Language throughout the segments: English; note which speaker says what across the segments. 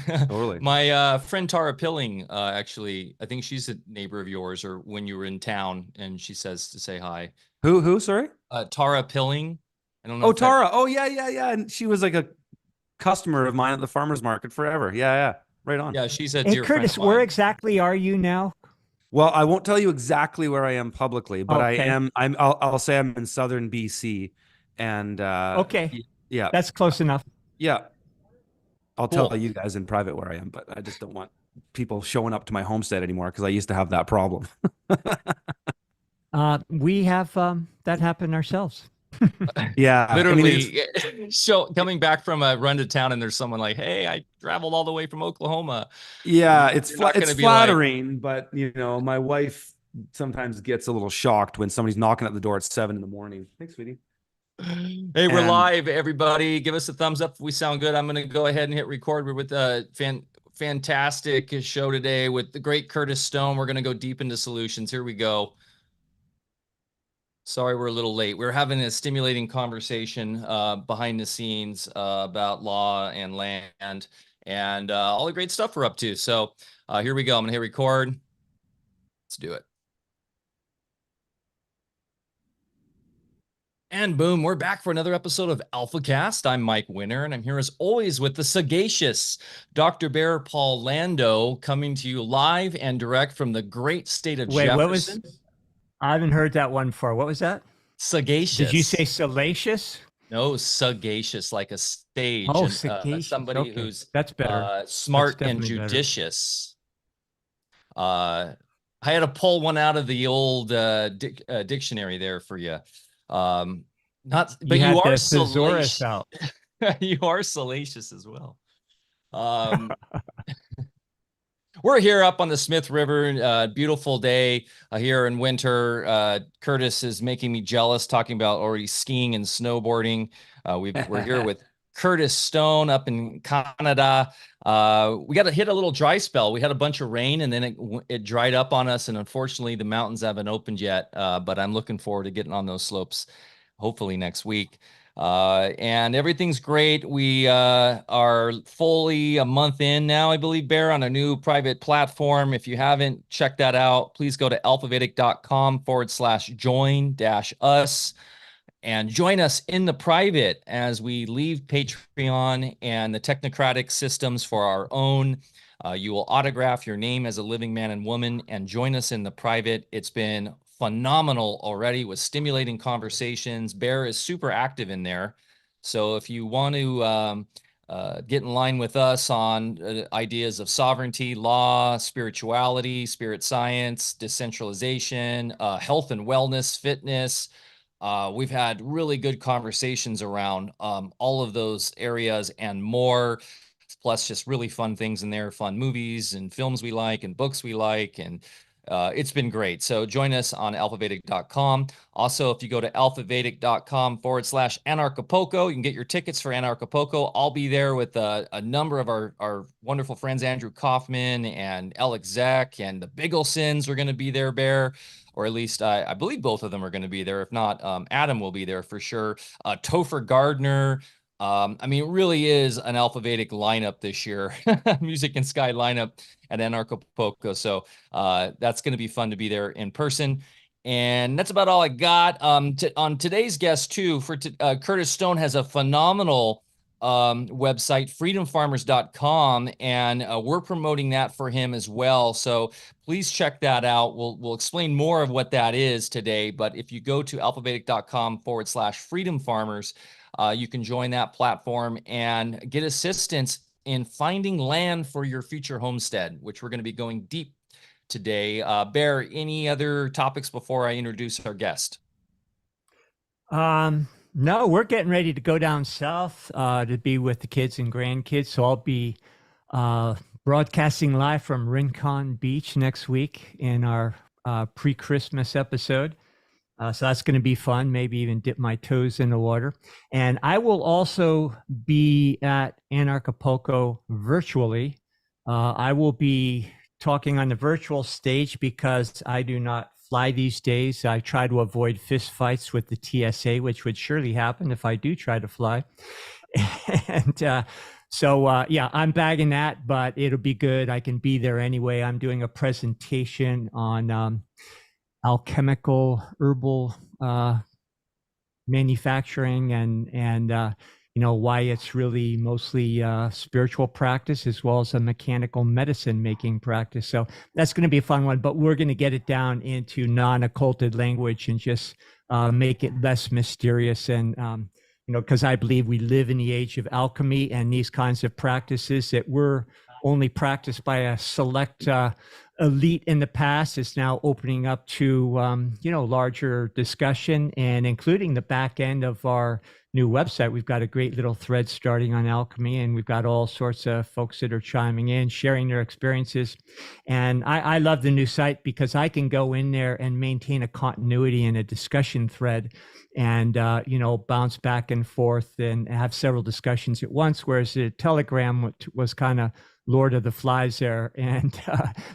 Speaker 1: Totally.
Speaker 2: My friend Tara Pilling, actually, I think she's a neighbor of yours, or when you were in town, and she says to say hi.
Speaker 1: Who, sorry?
Speaker 2: Tara Pilling. I don't know
Speaker 1: Oh,
Speaker 2: if that.
Speaker 1: Tara. Oh, yeah, yeah, yeah. And she was like a customer of mine at the farmer's market forever. Yeah, yeah. Right on.
Speaker 2: Yeah, she's a
Speaker 3: Hey,
Speaker 2: dear friend of
Speaker 3: Curtis, where
Speaker 2: mine.
Speaker 3: exactly are you now?
Speaker 1: Well, I won't tell you exactly where I am publicly, but I
Speaker 3: Okay.
Speaker 1: am. I'll say I'm in southern BC, and
Speaker 3: Okay.
Speaker 1: yeah,
Speaker 3: That's close enough.
Speaker 1: yeah. I'll tell
Speaker 2: Cool.
Speaker 1: you guys in private where I am, but I just don't want people showing up to my homestead anymore because I used to have that problem.
Speaker 3: We have that happen ourselves.
Speaker 1: Yeah, I mean it's
Speaker 2: Literally, so coming back from a run to town, and there's someone like, "Hey, I traveled all the way from Oklahoma."
Speaker 1: yeah,
Speaker 2: You're not going
Speaker 1: it's
Speaker 2: to be like,
Speaker 1: flattering, but my wife sometimes gets a little shocked when somebody's knocking at the door at 7 in the morning. Thanks, sweetie.
Speaker 2: "Hey, we're
Speaker 1: And
Speaker 2: live, everybody. Give us a thumbs up if we sound good." I'm going to go ahead and hit record. We're with a fantastic show today with the great Curtis Stone. We're going to go deep into solutions. Here we go. Sorry, we're a little late. We're having a stimulating conversation behind the scenes about law and land and all the great stuff we're up to. So here we go. I'm going to hit record. Let's do it. And boom, we're back for another episode of Alfacast. I'm Mike Winner, and I'm here as always with the sagacious Dr. Bear Paul Lando, coming to you live and direct from the great state of
Speaker 3: Wait, what was?
Speaker 2: Jefferson.
Speaker 3: I haven't heard that one before. What was that? Did you say
Speaker 2: Sagacious.
Speaker 3: salacious?
Speaker 2: No, sagacious, like a stage,
Speaker 3: Oh,
Speaker 2: and
Speaker 3: sagacious.
Speaker 2: somebody
Speaker 3: Okay,
Speaker 2: who's
Speaker 3: that's better. That's
Speaker 2: smart and
Speaker 3: definitely better.
Speaker 2: judicious. I had to pull one out of the old dictionary there for you. Not, but
Speaker 3: You
Speaker 2: you
Speaker 3: had
Speaker 2: are
Speaker 3: the thesaurus
Speaker 2: salacious.
Speaker 3: out.
Speaker 2: You are salacious as well. We're here up on the Smith River, beautiful day here in winter. Curtis is making me jealous talking about already skiing and snowboarding. We're here with Curtis Stone up in Canada. We got to hit a little dry spell. We had a bunch of rain and then it dried up on us. And unfortunately, the mountains haven't opened yet. But I'm looking forward to getting on those slopes hopefully next week. And everything's great. We are fully a month in now, I believe, Bear, on a new private platform. If you haven't checked that out, please go to alfavedic.com/join-us and join us in the private as we leave Patreon and the technocratic systems for our own. You will autograph your name as a living man and woman and join us in the private. It's been phenomenal already with stimulating conversations. Bear is super active in there. So if you want to get in line with us on ideas of sovereignty, law, spirituality, spirit science, decentralization, health and wellness, fitness, we've had really good conversations around all of those areas and more, plus just really fun things in there, fun movies and films we like and books we like. And it's been great. So join us on alfavedic.com. Also, if you go to alfavedic.com/Anarchapulco, you can get your tickets for Anarchapulco. I'll be there with a number of our wonderful friends, Andrew Kaufman and Alex Zek and the Bigglesons are going to be there, Bear. Or at least I believe both of them are going to be there. If not, Adam will be there for sure. Topher Gardner. I mean, it really is an Alfa Vedic lineup this year, music and sky lineup at Anarchapulco. So that's going to be fun to be there in person. And that's about all I got. On today's guest too, Curtis Stone has a phenomenal website, freedomfarmers.com, and we're promoting that for him as well. So please check that out. We'll explain more of what that is today. But if you go to alfavedic.com/freedomfarmers, you can join that platform and get assistance in finding land for your future homestead, which we're going to be going deep today. Bear, any other topics before I introduce our guest?
Speaker 3: No, we're getting ready to go down south to be with the kids and grandkids. So I'll be broadcasting live from Rincon Beach next week in our pre-Christmas episode. So that's going to be fun, maybe even dip my toes in the water. And I will also be at Anarchapulco virtually. I will be talking on the virtual stage because I do not fly these days. I try to avoid fist fights with the TSA, which would surely happen if I do try to fly. And So yeah, I'm bagging that, but it'll be good. I can be there anyway. I'm doing a presentation on alchemical herbal manufacturing and you know why it's really mostly spiritual practice as well as a mechanical medicine making practice. So that's going to be a fun one, but we're going to get it down into non-occulted language and just make it less mysterious and you know, because I believe we live in the age of alchemy and these kinds of practices that were only practiced by a select elite in the past is now opening up to you know, larger discussion, and including the back end of our new website. We've got a great little thread starting on alchemy, and we've got all sorts of folks that are chiming in, sharing their experiences. And I love the new site because I can go in there and maintain a continuity in a discussion thread and you know, bounce back and forth and have several discussions at once, whereas the Telegram was kind of Lord of the Flies there. And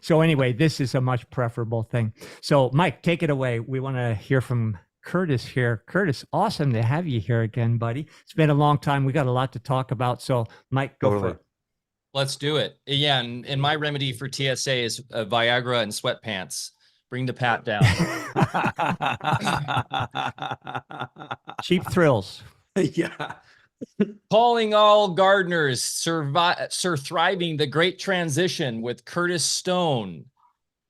Speaker 3: so anyway, this is a much preferable thing. So Mike, take it away. We want to hear from Curtis here. Curtis, awesome to have you here again, buddy. It's been a long time. We got a lot to talk about. So Mike, go for it.
Speaker 2: Let's do it. Yeah, and my remedy for TSA is Viagra and sweatpants. Bring the pat down.
Speaker 3: Cheap thrills.
Speaker 1: Yeah.
Speaker 2: Calling all gardeners, Sir-Thriving, the great transition with Curtis Stone.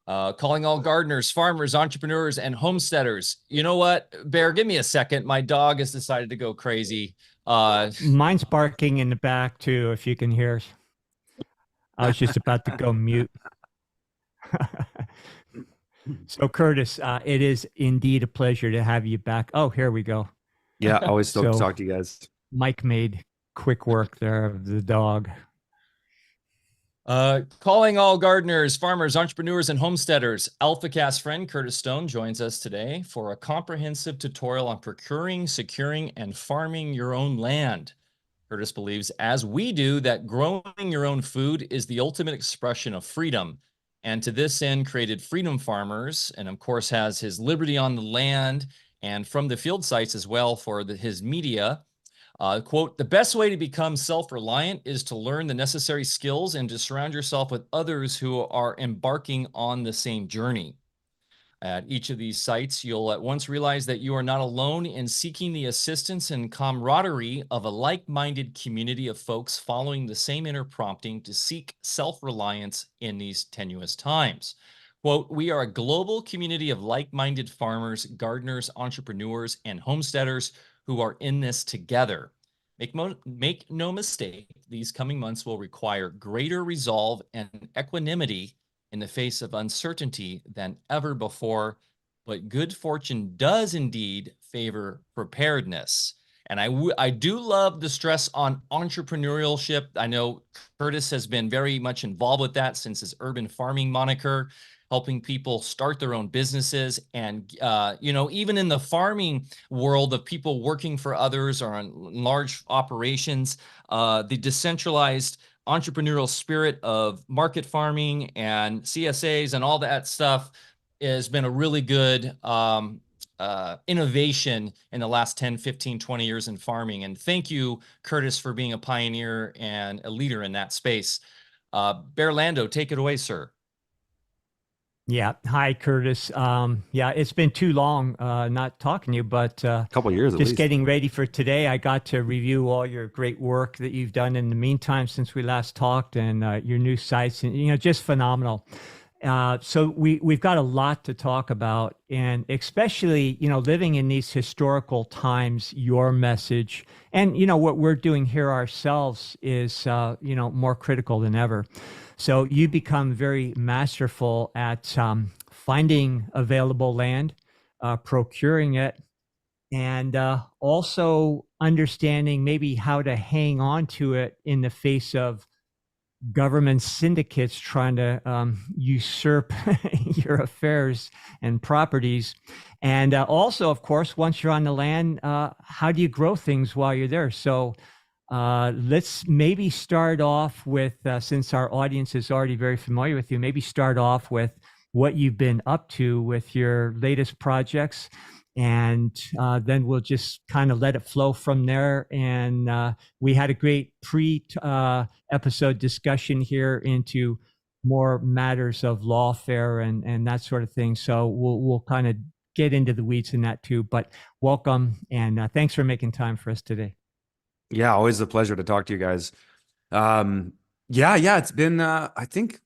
Speaker 2: Calling all gardeners, farmers, entrepreneurs, and homesteaders. You know what, Bear, give me a second. My dog has decided to go crazy.
Speaker 3: Mine's barking in the back too, if you can hear. I was just about to go mute. So Curtis, it is indeed a pleasure to have you back. Oh, here we go.
Speaker 1: Yeah, always stoked to
Speaker 3: So-
Speaker 1: talk to you guys.
Speaker 3: Mike made quick work there of the dog.
Speaker 2: Calling all gardeners, farmers, entrepreneurs, and homesteaders. Alfacast friend Curtis Stone joins us today for a comprehensive tutorial on procuring, securing, and farming your own land. Curtis believes, as we do, that growing your own food is the ultimate expression of freedom. And to this end, created Freedom Farmers, and of course has his Liberty on the Land and From the Field sites as well for his media. Quote, the best way to become self-reliant is to learn the necessary skills and to surround yourself with others who are embarking on the same journey. At each of these sites, you'll at once realize that you are not alone in seeking the assistance and camaraderie of a like-minded community of folks following the same inner prompting to seek self-reliance in these tenuous times. Quote, we are a global community of like-minded farmers, gardeners, entrepreneurs, and homesteaders who are in this together. Make no mistake, these coming months will require greater resolve and equanimity in the face of uncertainty than ever before, but good fortune does indeed favor preparedness. And I do love the stress on entrepreneurship. I know Curtis has been very much involved with that since his urban farming moniker, helping people start their own businesses. And, you know, even in the farming world of people working for others or on large operations, the decentralized entrepreneurial spirit of market farming and CSAs and all that stuff has been a really good innovation in the last 10, 15, 20 years in farming. And thank you, Curtis, for being a pioneer and a leader in that space. Bear Lando, take it away, sir.
Speaker 3: Yeah. Hi, Curtis. Yeah, it's been too long not talking to you, but
Speaker 1: A couple of years at
Speaker 3: just
Speaker 1: least.
Speaker 3: getting ready for today. I got to review all your great work that you've done in the meantime since we last talked, and your new sites, and you know, just phenomenal. So we've got a lot to talk about, and especially, you know, living in these historical times, your message and, you know, what we're doing here ourselves is, you know, more critical than ever. So you become very masterful at finding available land, procuring it, and also understanding maybe how to hang on to it in the face of government syndicates trying to usurp your affairs and properties. And also, of course, once you're on the land, how do you grow things while you're there? So let's maybe start off with, since our audience is already very familiar with you, maybe start off with what you've been up to with your latest projects and then we'll just kind of let it flow from there. And we had a great episode discussion here into more matters of lawfare and that sort of thing. So we'll kind of get into the weeds in that too. But welcome, and thanks for making time for us today.
Speaker 1: Yeah, always a pleasure to talk to you guys. Yeah, it's been I think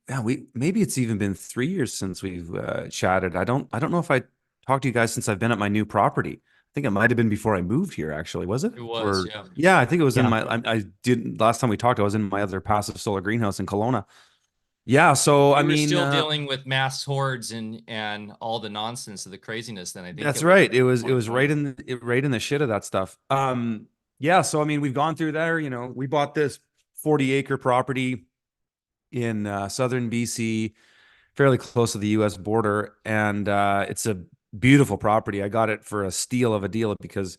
Speaker 1: maybe it's even been 3 years since we've chatted. I don't know if I talked to you guys since I've been at my new property. I think it might have been before I moved here, actually. Was it?
Speaker 2: It was,
Speaker 1: Or
Speaker 2: yeah.
Speaker 1: yeah, I think it was in
Speaker 3: Yeah.
Speaker 1: my I didn't last time we talked, I was in my other passive solar greenhouse in Kelowna. Yeah, so I
Speaker 2: We were
Speaker 1: mean
Speaker 2: still dealing with mass hordes and all the nonsense of the craziness. Then I think
Speaker 1: that's
Speaker 2: it
Speaker 1: right. It was
Speaker 2: 2020.
Speaker 1: right in the shit of that stuff. Yeah, so I mean we've gone through there, we bought this 40-acre property in southern BC, fairly close to the US border, and it's a beautiful property. I got it for a steal of a deal because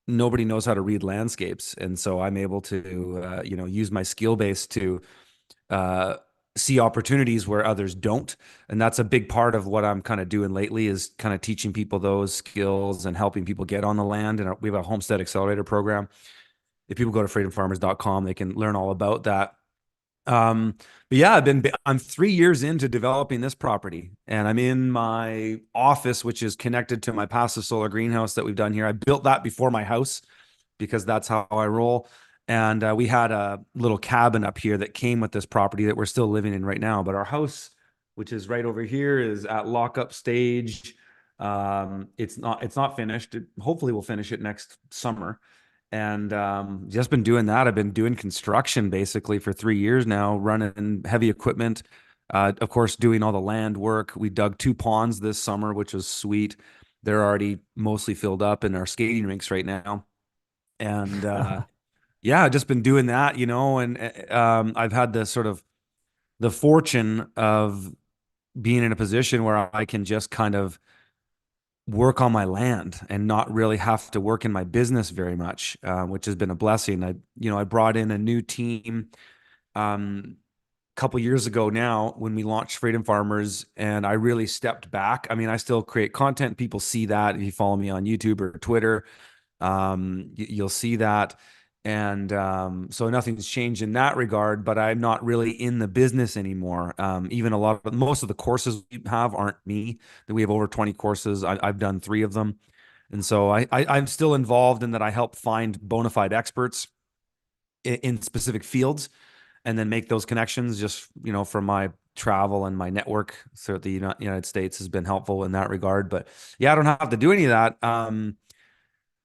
Speaker 1: nobody knows how to read landscapes, and so I'm able to use my skill base to uh, see opportunities where others don't. And that's a big part of what I'm kind of doing lately, is kind of teaching people those skills and helping people get on the land. And we have a Homestead Accelerator program. If people go to freedomfarmers.com, they can learn all about that. But yeah, I'm 3 years into developing this property, and I'm in my office, which is connected to my passive solar greenhouse that we've done here. I built that before my house because that's how I roll. And we had a little cabin up here that came with this property that we're still living in right now. But our house, which is right over here, is at lockup stage. It's not finished. Hopefully we'll finish it next summer. And just been doing that. I've been doing construction basically for 3 years now, running heavy equipment. Of course, doing all the land work. We dug 2 ponds this summer, which was sweet. They're already mostly filled up in our skating rinks right now. And yeah, I've just been doing that, and I've had the fortune of being in a position where I can just kind of work on my land and not really have to work in my business very much, which has been a blessing. I brought in a new team a couple years ago now when we launched Freedom Farmers, and I really stepped back. I mean, I still create content. People see that if you follow me on YouTube or Twitter. You'll see that. And so nothing's changed in that regard, but I'm not really in the business anymore. Even most of the courses we have aren't me. We have over 20 courses. I've done 3 of them. And so I'm still involved in that. I help find bona fide experts in specific fields and then make those connections just, from my travel and my network. So the United States has been helpful in that regard. But yeah, I don't have to do any of that.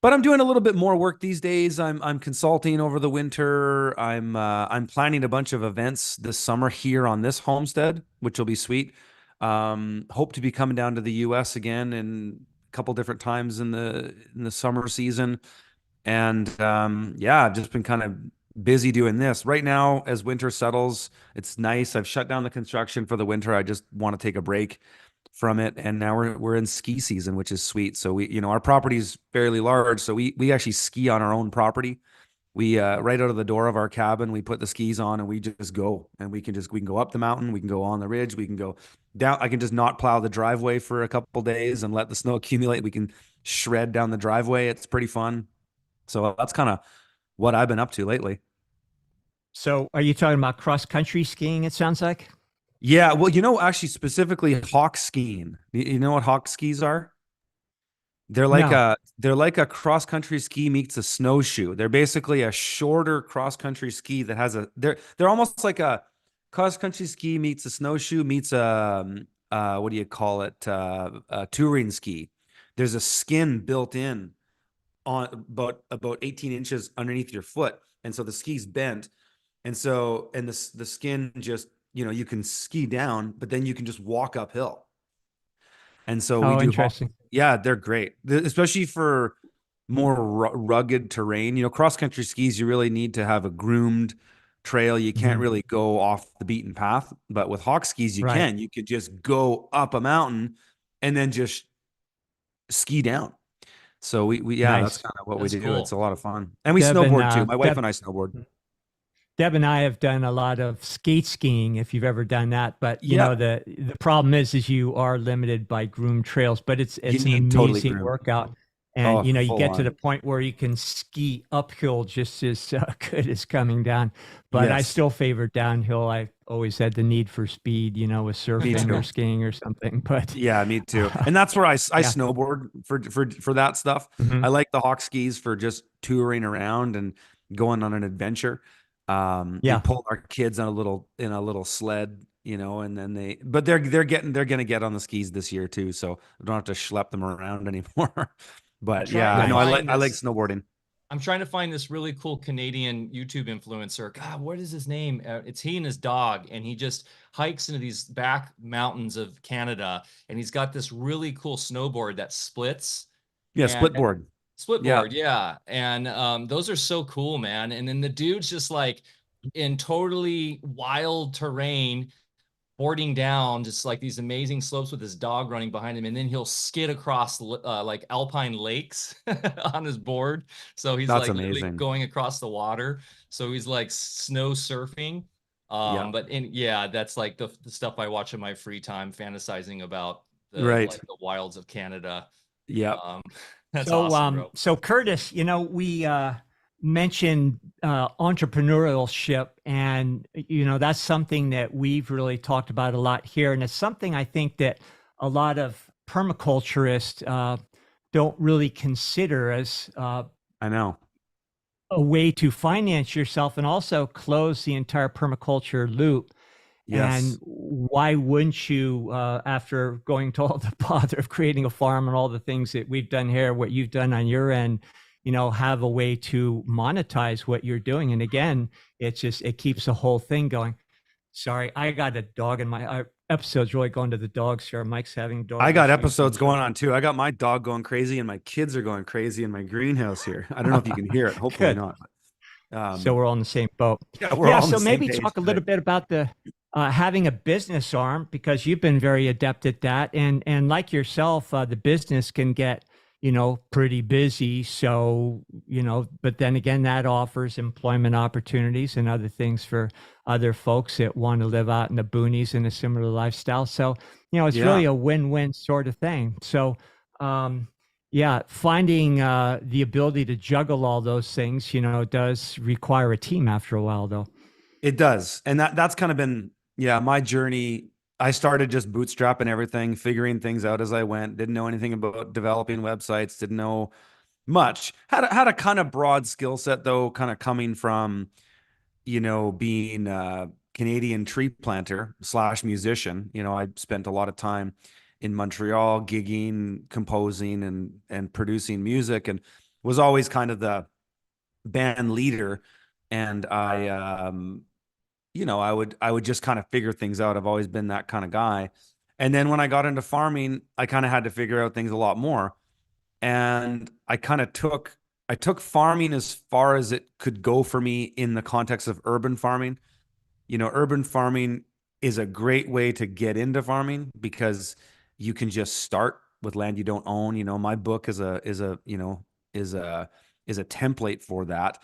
Speaker 1: But I'm doing a little bit more work these days. I'm consulting over the winter. I'm planning a bunch of events this summer here on this homestead, which will be sweet. Hope to be coming down to the US again in a couple different times in the summer season. And yeah, I've just been kind of busy doing this. Right now, as winter settles, it's nice. I've shut down the construction for the winter. I just want to take a break from it, and now we're in ski season, which is sweet. So our property is fairly large, so we actually ski on our own property. We right out of the door of our cabin, we put the skis on and we just go, and we can go up the mountain, we can go on the ridge, we can go down. I can just not plow the driveway for a couple days and let the snow accumulate. We can shred down the driveway. It's pretty fun. So that's kind of what I've been up to lately.
Speaker 3: So are you talking about cross-country skiing, it sounds like?
Speaker 1: Yeah, well, actually specifically hawk skiing. You know what hawk skis are? They're like
Speaker 3: No.
Speaker 1: a cross-country ski meets a snowshoe. They're basically a shorter cross-country ski that has they're almost like a cross-country ski meets a snowshoe meets what do you call it? A touring ski. There's a skin built in on about 18 inches underneath your foot. And so the ski's bent. And the skin just, you can ski down, but then you can just walk uphill. And so we do.
Speaker 3: Interesting.
Speaker 1: Yeah, they're great, especially for more rugged terrain. Cross country skis, you really need to have a groomed trail. You can't really go off the beaten path. But with hawk skis, you can. You could just go up a mountain and then just ski down. So
Speaker 3: Nice.
Speaker 1: that's kind of what we do.
Speaker 2: Cool.
Speaker 1: It's a lot of fun, and we
Speaker 3: Deb
Speaker 1: snowboard too.
Speaker 3: and,
Speaker 1: My wife and I snowboard.
Speaker 3: Deb and I have done a lot of skate skiing, if you've ever done that. But you
Speaker 1: Yeah.
Speaker 3: know, the problem is you are limited by groomed trails. But it's an
Speaker 1: need totally
Speaker 3: amazing
Speaker 1: groomed.
Speaker 3: workout. And, you
Speaker 1: full
Speaker 3: get to the
Speaker 1: on.
Speaker 3: point where you can ski uphill just as good as coming down. But I
Speaker 1: Yes.
Speaker 3: still favor downhill. I always had the need for speed, with
Speaker 1: Me
Speaker 3: surfing or
Speaker 1: too.
Speaker 3: skiing or something. But
Speaker 1: Yeah, me too. And that's where I
Speaker 3: yeah.
Speaker 1: snowboard for that stuff.
Speaker 3: Mhm.
Speaker 1: I like the hawk skis for just touring around and going on an adventure. We
Speaker 3: Yeah.
Speaker 1: pull our kids on in a little sled, and then but they're gonna get on the skis this year too, so I don't have to schlep them around anymore.
Speaker 2: I'm
Speaker 1: But
Speaker 2: trying
Speaker 1: yeah,
Speaker 2: to
Speaker 1: I know
Speaker 3: Nice.
Speaker 2: find
Speaker 1: I like
Speaker 2: this.
Speaker 1: snowboarding.
Speaker 2: I'm trying to find this really cool Canadian YouTube influencer. God, what is his name? It's he and his dog, and he just hikes into these back mountains of Canada, and he's got this really cool snowboard that splits
Speaker 1: Yeah,
Speaker 2: and
Speaker 1: split board.
Speaker 2: split
Speaker 1: Yeah,
Speaker 2: board, yeah. And those are so cool, man. And then the dude's just like in totally wild terrain, boarding down just like these amazing slopes with his dog running behind him, and then he'll skid across like alpine lakes on his board. So he's
Speaker 1: that's
Speaker 2: like literally
Speaker 1: amazing.
Speaker 2: going across the water. So he's like snow surfing.
Speaker 1: Yeah,
Speaker 2: Yeah, that's like the stuff I watch in my free time, fantasizing about the
Speaker 1: right.
Speaker 2: like the wilds of Canada.
Speaker 1: Yeah,
Speaker 2: Um, that's
Speaker 3: So,
Speaker 2: awesome, bro.
Speaker 3: so Curtis, we mentioned entrepreneurship, and that's something that we've really talked about a lot here, and it's something I think that a lot of permaculturists don't really consider as
Speaker 1: I know.
Speaker 3: a way to finance yourself and also close the entire permaculture loop. And
Speaker 1: Yes.
Speaker 3: why wouldn't you, after going to all the bother of creating a farm and all the things that we've done here, what you've done on your end, have a way to monetize what you're doing? And again, it keeps the whole thing going. Sorry, I got a dog in my our episode's really going to the dogs here. Mike's having dog
Speaker 1: I got
Speaker 3: issues.
Speaker 1: episodes going on too. I got my dog going crazy and my kids are going crazy in my greenhouse here. I don't know if you can hear it. Hopefully
Speaker 3: Good.
Speaker 1: not.
Speaker 3: So we're all in the same boat.
Speaker 1: Yeah, we're
Speaker 3: Yeah.
Speaker 1: all on
Speaker 3: So
Speaker 1: the same
Speaker 3: maybe
Speaker 1: page
Speaker 3: talk a
Speaker 1: today.
Speaker 3: little bit about the having a business arm, because you've been very adept at that, and like yourself, the business can get pretty busy. So but then again, that offers employment opportunities and other things for other folks that want to live out in the boonies in a similar lifestyle. So it's
Speaker 1: Yeah.
Speaker 3: really a win-win sort of thing. So. Yeah, finding the ability to juggle all those things, does require a team after a while, though.
Speaker 1: It does. And that's kind of been, yeah, my journey. I started just bootstrapping everything, figuring things out as I went. Didn't know anything about developing websites, didn't know much. Had a kind of broad skill set though, kind of coming from, being a Canadian tree planter slash musician. I spent a lot of time in Montreal gigging, composing and producing music, and was always kind of the band leader. And I would just kind of figure things out. I've always been that kind of guy. And then when I got into farming, I kind of had to figure out things a lot more. And I took farming as far as it could go for me in the context of urban farming. Urban farming is a great way to get into farming because you can just start with land you don't own. My book is is a template for that.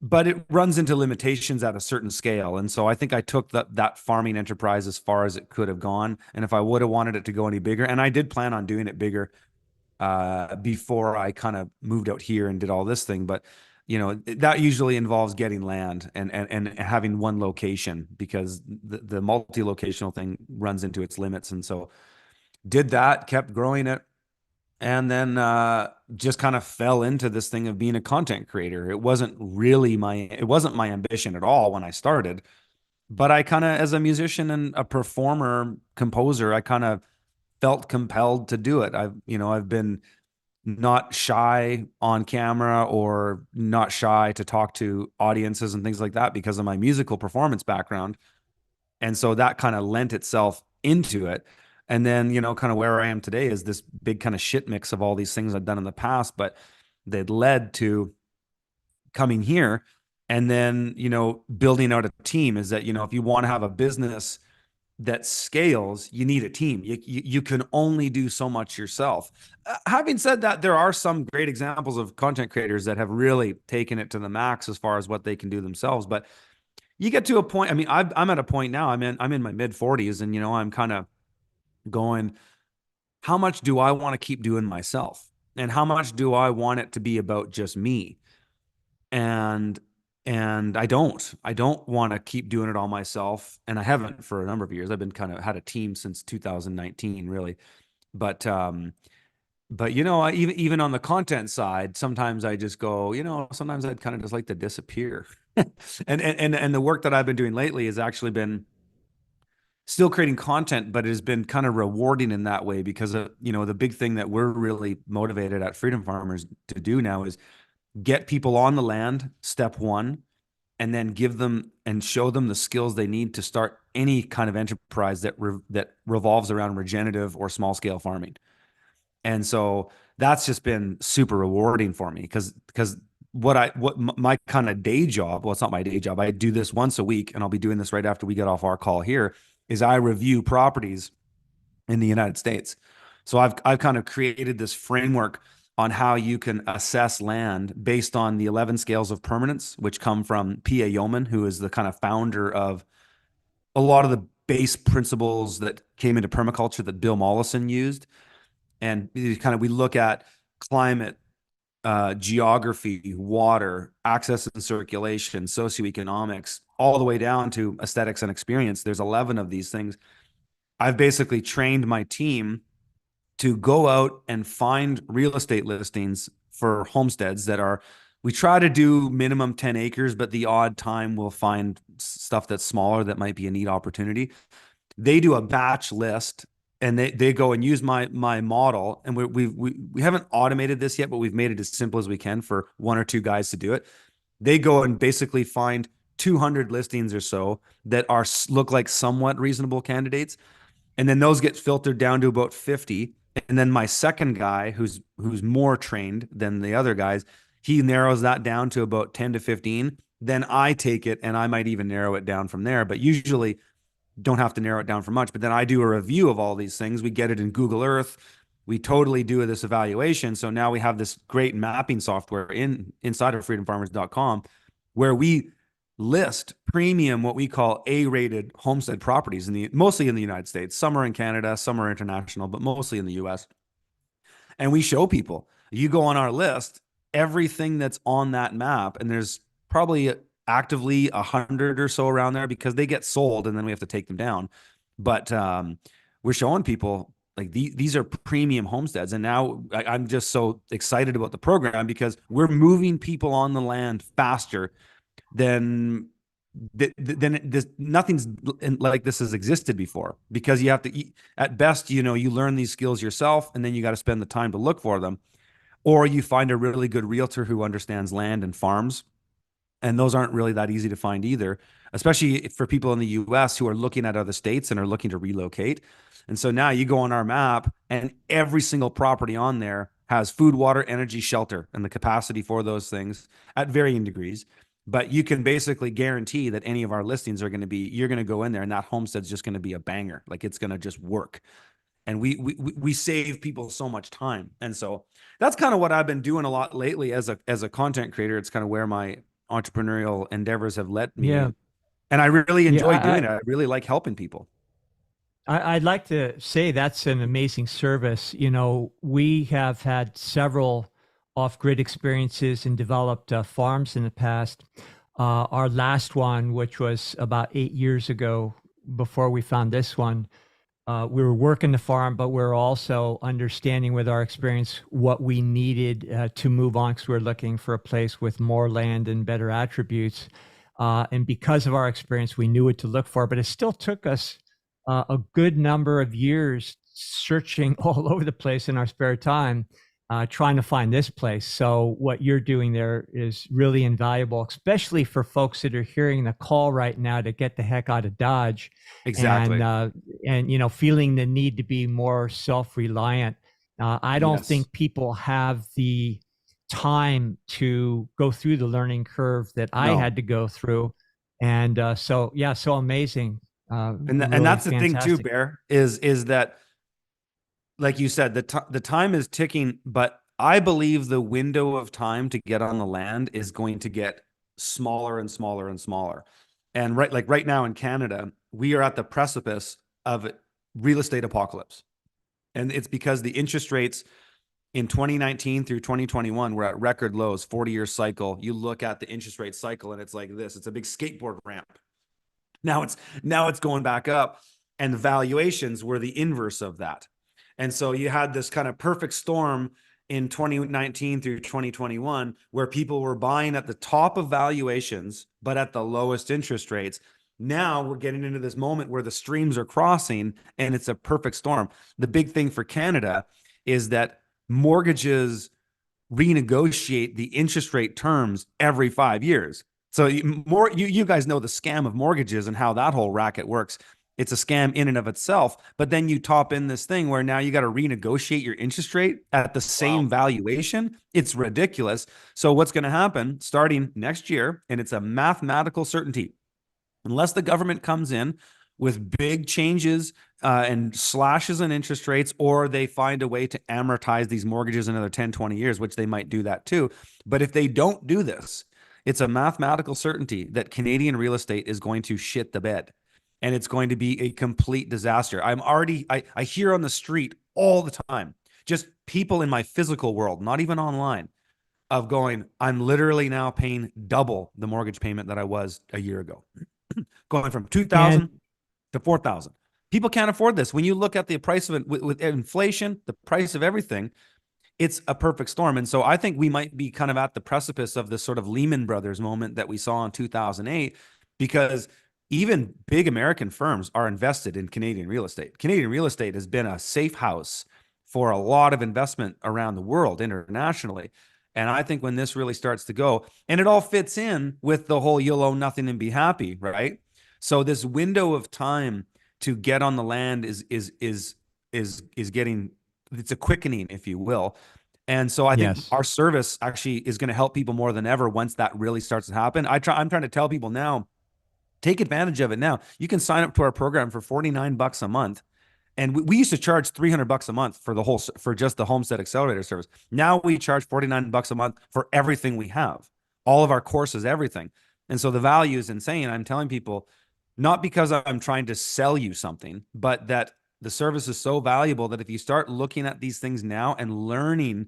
Speaker 1: But it runs into limitations at a certain scale. And so I think I took that farming enterprise as far as it could have gone. And if I would have wanted it to go any bigger, and I did plan on doing it bigger before I kind of moved out here and did all this thing. But that usually involves getting land and having one location, because the multi-locational thing runs into its limits. And so did that, kept growing it, and then just kind of fell into this thing of being a content creator. It wasn't my ambition at all when I started, but I kind of, as a musician and a performer, composer, I kind of felt compelled to do it. I've been not shy on camera or not shy to talk to audiences and things like that because of my musical performance background. And so that kind of lent itself into it. And then, kind of where I am today is this big kind of shit mix of all these things I've done in the past, but that led to coming here. And then, building out a team is that, if you want to have a business that scales, you need a team. You can only do so much yourself. Having said that, there are some great examples of content creators that have really taken it to the max as far as what they can do themselves. But you get to a point. I mean, I'm at a point now. I'm in my mid 40s, and I'm kind of going, how much do I want to keep doing myself? and how much do I want it to be about just me? And I don't want to keep doing it all myself, and I haven't for a number of years. I've been kind of had a team since 2019, really. But even on the content side, sometimes I just go, sometimes I'd kind of just like to disappear. And the work that I've been doing lately has actually been still creating content, but it has been kind of rewarding in that way, because of, the big thing that we're really motivated at Freedom Farmers to do now is get people on the land, step one, and then give them and show them the skills they need to start any kind of enterprise that revolves around regenerative or small scale farming. And so that's just been super rewarding for me, because my kind of day job, well, it's not my day job. I do this once a week, and I'll be doing this right after we get off our call here, is I review properties in the United States. So I've kind of created this framework on how you can assess land based on the 11 scales of permanence, which come from P.A. Yeoman, who is the kind of founder of a lot of the base principles that came into permaculture that Bill Mollison used. And we look at climate, geography, water, access and circulation, socioeconomics, all the way down to aesthetics and experience. There's 11 of these things. I've basically trained my team to go out and find real estate listings for homesteads we try to do minimum 10 acres, but the odd time we'll find stuff that's smaller that might be a neat opportunity. They do a batch list, and they go and use my model. And we haven't automated this yet, but we've made it as simple as we can for one or two guys to do it. They go and basically find 200 listings or so that look like somewhat reasonable candidates. And then those get filtered down to about 50. And then my second guy, who's more trained than the other guys, he narrows that down to about 10 to 15. Then I take it, and I might even narrow it down from there, but usually don't have to narrow it down for much. But then I do a review of all these things. We get it in Google Earth. We totally do this evaluation. So now we have this great mapping software inside of freedomfarmers.com, where we list premium, what we call A-rated homestead properties mostly in the United States. Some are in Canada, some are international, but mostly in the US. And we show people, you go on our list, everything that's on that map, and there's probably actively 100 or so around there, because they get sold and then we have to take them down. But we're showing people like these are premium homesteads. And now I'm just so excited about the program, because we're moving people on the land faster than nothing's like this has existed before, because you have to at best, you learn these skills yourself, and then you got to spend the time to look for them, or you find a really good realtor who understands land and farms. And those aren't really that easy to find either, especially for people in the US who are looking at other states and are looking to relocate. And so now you go on our map, and every single property on there has food, water, energy, shelter, and the capacity for those things at varying degrees. But you can basically guarantee that any of our listings you're going to go in there, and that homestead's just going to be a banger. Like, it's going to just work. And we save people so much time. And so that's kind of what I've been doing a lot lately as a content creator. It's kind of where my entrepreneurial endeavors have led me.
Speaker 3: Yeah.
Speaker 1: And I really enjoy doing it. I really like helping people.
Speaker 3: I'd like to say that's an amazing service. We have had several off-grid experiences and developed farms in the past. Our last one, which was about 8 years ago, before we found this one, we were working the farm, but we were also understanding with our experience what we needed to move on, because we were looking for a place with more land and better attributes. And because of our experience, we knew what to look for, but it still took us a good number of years searching all over the place in our spare time, trying to find this place. So what you're doing there is really invaluable, especially for folks that are hearing the call right now to get the heck out of Dodge.
Speaker 1: Exactly.
Speaker 3: And feeling the need to be more self-reliant. I don't think people have the time to go through the learning curve that I had to go through. And so amazing.
Speaker 1: And
Speaker 3: really
Speaker 1: that's the thing too,
Speaker 3: fantastic.
Speaker 1: Bear, is that, like you said, the time is ticking, but I believe the window of time to get on the land is going to get smaller and smaller and smaller. And right now in Canada, we are at the precipice of real estate apocalypse. And it's because the interest rates in 2019 through 2021, we're at record lows, 40-year cycle. You look at the interest rate cycle and it's like this. It's a big skateboard ramp. Now it's going back up, and the valuations were the inverse of that. And so you had this kind of perfect storm in 2019 through 2021 where people were buying at the top of valuations but at the lowest interest rates. Now we're getting into this moment where the streams are crossing and it's a perfect storm. The big thing for Canada is that mortgages renegotiate the interest rate terms every 5 years. So you guys know the scam of mortgages and how that whole racket works. It's a scam in and of itself, but then you top in this thing where now you got to renegotiate your interest rate at the same valuation. It's ridiculous. So what's going to happen starting next year, and it's a mathematical certainty, unless the government comes in with big changes and slashes in interest rates, or they find a way to amortize these mortgages another 10, 20 years, which they might do that too. But if they don't do this, it's a mathematical certainty that Canadian real estate is going to shit the bed, and it's going to be a complete disaster. I hear on the street all the time, just people in my physical world, not even online, of going, I'm literally now paying double the mortgage payment that I was a year ago, going from 2,000 to 4,000. People can't afford this. When you look at the price of it with inflation, the price of everything, it's a perfect storm. And so I think we might be kind of at the precipice of this sort of Lehman Brothers moment that we saw in 2008, because even big American firms are invested in Canadian real estate. Canadian real estate has been a safe house for a lot of investment around the world internationally. And I think when this really starts to go, and it all fits in with the whole you'll own nothing and be happy, right? So this window of time to get on the land is getting, it's a quickening, if you will. And so I think our service actually is going to help people more than ever once that really starts to happen. I'm trying to tell people now, take advantage of it now. You can sign up to our program for $49 a month. And we used to charge $300 a month for just the Homestead Accelerator service. Now we charge $49 a month for everything we have, all of our courses, everything. And so the value is insane. I'm telling people, not because I'm trying to sell you something, but that the service is so valuable that if you start looking at these things now and learning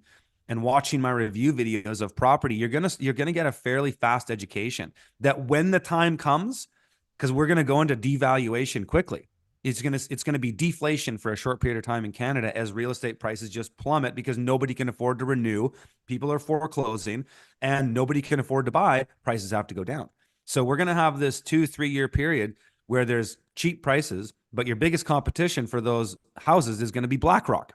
Speaker 1: and watching my review videos of property, you're gonna get a fairly fast education that when the time comes, because we're gonna go into devaluation quickly. It's gonna be deflation for a short period of time in Canada as real estate prices just plummet because nobody can afford to renew, people are foreclosing, and nobody can afford to buy. Prices have to go down. So we're gonna have this 2-3 year period where there's cheap prices, but your biggest competition for those houses is going to be BlackRock.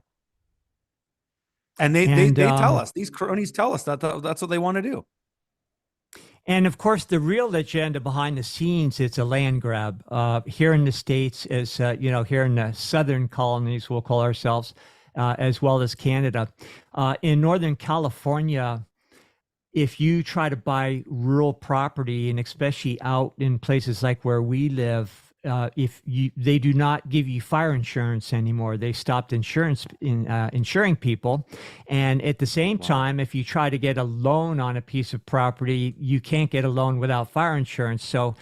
Speaker 1: And they tell us, these cronies tell us that that's what they want to do.
Speaker 3: And of course, the real agenda behind the scenes, it's a land grab. Here in the States, as here in the southern colonies, we'll call ourselves, as well as Canada. In Northern California, if you try to buy rural property, and especially out in places like where we live, they do not give you fire insurance anymore. They stopped insuring people. And at the same time, if you try to get a loan on a piece of property, you can't get a loan without fire insurance. So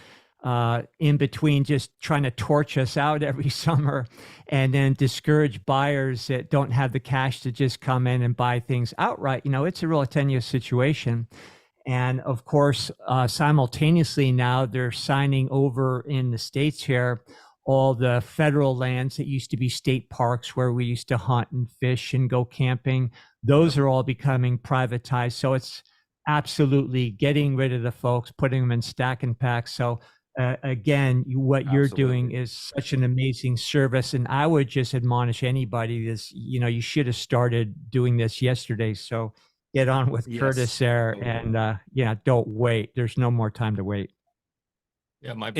Speaker 3: in between just trying to torch us out every summer and then discourage buyers that don't have the cash to just come in and buy things outright, it's a real tenuous situation. And of course, simultaneously now they're signing over in the States here all the federal lands that used to be state parks where we used to hunt and fish and go camping. Those are all becoming privatized. So it's absolutely getting rid of the folks, putting them in stack and pack. So again, what you're doing is such an amazing service. And I would just admonish anybody this, you should have started doing this yesterday. So get on with Curtis there and don't wait. There's no more time to wait.
Speaker 2: Yeah, my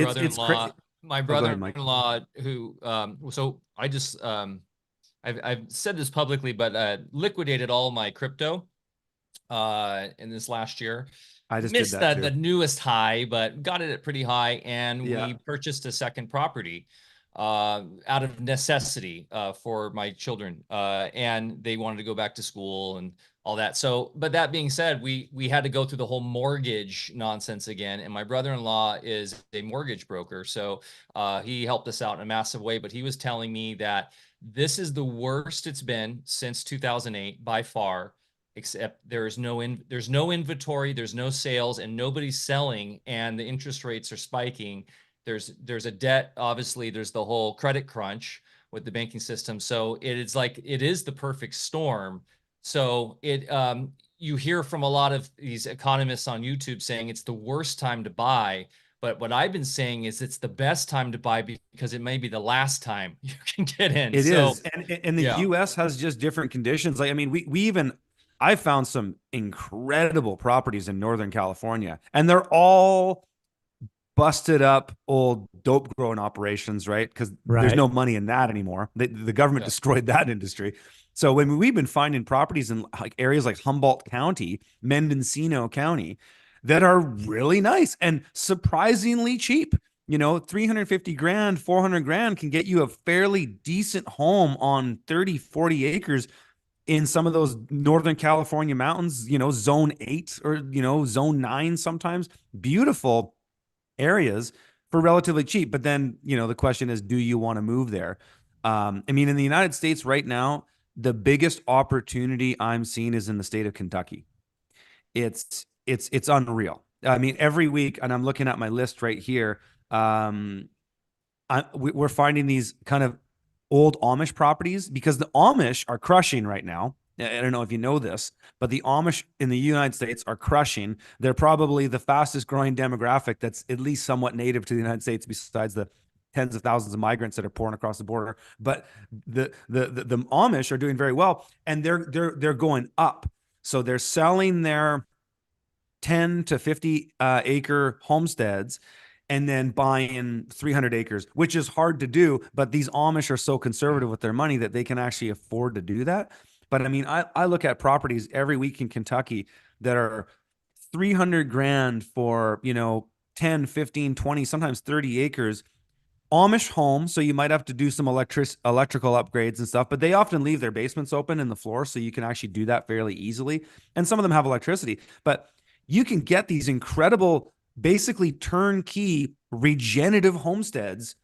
Speaker 2: brother-in-law who so I just I've said this publicly, but liquidated all my crypto in this last year.
Speaker 1: I just
Speaker 2: missed
Speaker 1: did that
Speaker 2: the newest high, but got it at pretty high, and
Speaker 1: Yeah.
Speaker 2: we purchased a second property out of necessity for my children, and they wanted to go back to school and all that. So, but that being said, we had to go through the whole mortgage nonsense again. And my brother-in-law is a mortgage broker, so he helped us out in a massive way. But he was telling me that This is the worst it's been since 2008 by far, except there's no inventory, there's no sales, and nobody's selling, and the interest rates are spiking. There's a debt, obviously, there's the whole credit crunch with the banking system. So it is the perfect storm. So you hear from a lot of these economists on YouTube saying it's the worst time to buy. But what I've been saying is it's the best time to buy because it may be the last time you can get in.
Speaker 1: It
Speaker 2: so,
Speaker 1: is. And the
Speaker 2: yeah.
Speaker 1: US has just different conditions. Like, I mean, I found some incredible properties in Northern California, and they're all busted up old dope growing operations, right? Because there's no money in that anymore. The government destroyed that industry. So when we've been finding properties in like areas like Humboldt County, Mendocino County, that are really nice and surprisingly cheap. 350 grand, 400 grand can get you a fairly decent home on 30, 40 acres in some of those Northern California mountains, zone 8 or, zone 9 sometimes. Beautiful areas for relatively cheap. But then, the question is, do you want to move there? I mean, in the United States right now, the biggest opportunity I'm seeing is in the state of Kentucky. It's unreal. I mean, every week, and I'm looking at my list right here. We're finding these kind of old Amish properties because the Amish are crushing right now. I don't know if you know this, but the Amish in the United States are crushing. They're probably the fastest growing demographic that's at least somewhat native to the United States, besides the tens of thousands of migrants that are pouring across the border. But the Amish are doing very well, and they're going up. So they're selling their 10 to 50 acre homesteads and then buying 300 acres, which is hard to do. But these Amish are so conservative with their money that they can actually afford to do that. But I mean, I look at properties every week in Kentucky that are 300 grand for, 10, 15, 20, sometimes 30 acres. Amish home, so you might have to do some electrical upgrades and stuff, but they often leave their basements open in the floor, so you can actually do that fairly easily. And some of them have electricity, but you can get these incredible, basically turnkey regenerative homesteads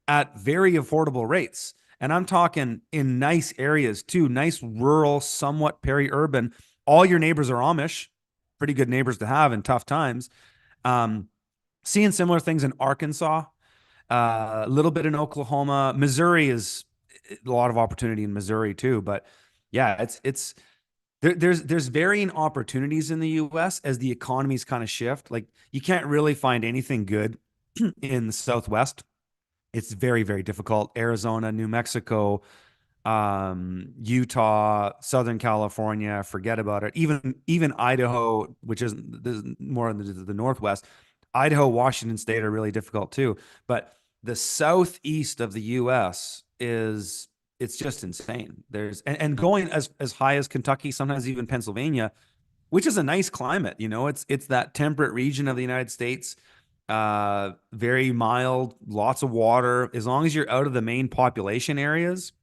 Speaker 1: at very affordable rates. And I'm talking in nice areas too, nice rural, somewhat peri-urban. All your neighbors are Amish, pretty good neighbors to have in tough times. Seeing similar things in Arkansas, a little bit in Oklahoma. Missouri is a lot of opportunity in Missouri too. But yeah, there's varying opportunities in the US as the economies kind of shift. Like, you can't really find anything good in the Southwest. It's very, very difficult. Arizona, New Mexico, Utah, Southern California, forget about it. Even Idaho, which is more in the Northwest. Idaho, Washington State are really difficult too. But the southeast of the US it's just insane. And going as high as Kentucky, sometimes even Pennsylvania, which is a nice climate. It's that temperate region of the United States. Very mild, lots of water. As long as you're out of the main population areas,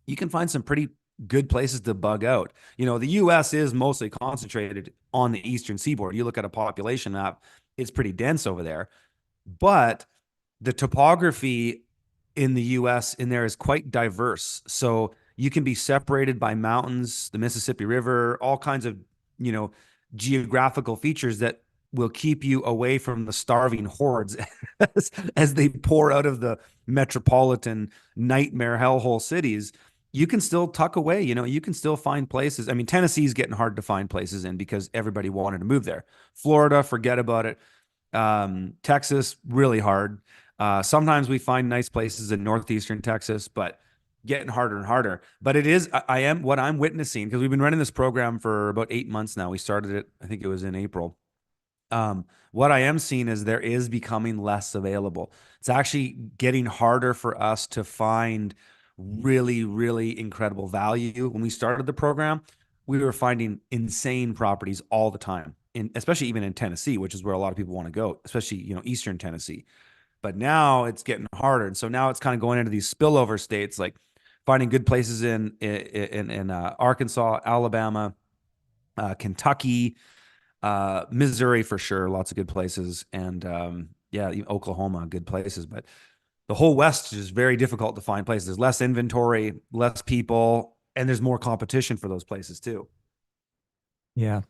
Speaker 1: you can find some pretty good places to bug out. The US is mostly concentrated on the eastern seaboard. You look at a population map, it's pretty dense over there. But the topography in the US in there is quite diverse. So you can be separated by mountains, the Mississippi River, all kinds of, geographical features that will keep you away from the starving hordes as they pour out of the metropolitan nightmare hellhole cities. You can still tuck away, you can still find places. I mean, Tennessee's getting hard to find places in because everybody wanted to move there. Florida, forget about it. Texas, really hard. Sometimes we find nice places in northeastern Texas, but getting harder and harder. But it is, what I'm witnessing, because we've been running this program for about 8 months now. We started it, I think it was in April. What I am seeing is there is becoming less available. It's actually getting harder for us to find really, really incredible value. When we started the program, we were finding insane properties all the time, especially even in Tennessee, which is where a lot of people want to go, especially, Eastern Tennessee. But now it's getting harder. And so now it's kind of going into these spillover states, like finding good places in Arkansas, Alabama, Kentucky, Missouri for sure. Lots of good places. And Oklahoma, good places. But the whole West is just very difficult to find places. There's less inventory, less people, and there's more competition for those places too.
Speaker 3: Yeah.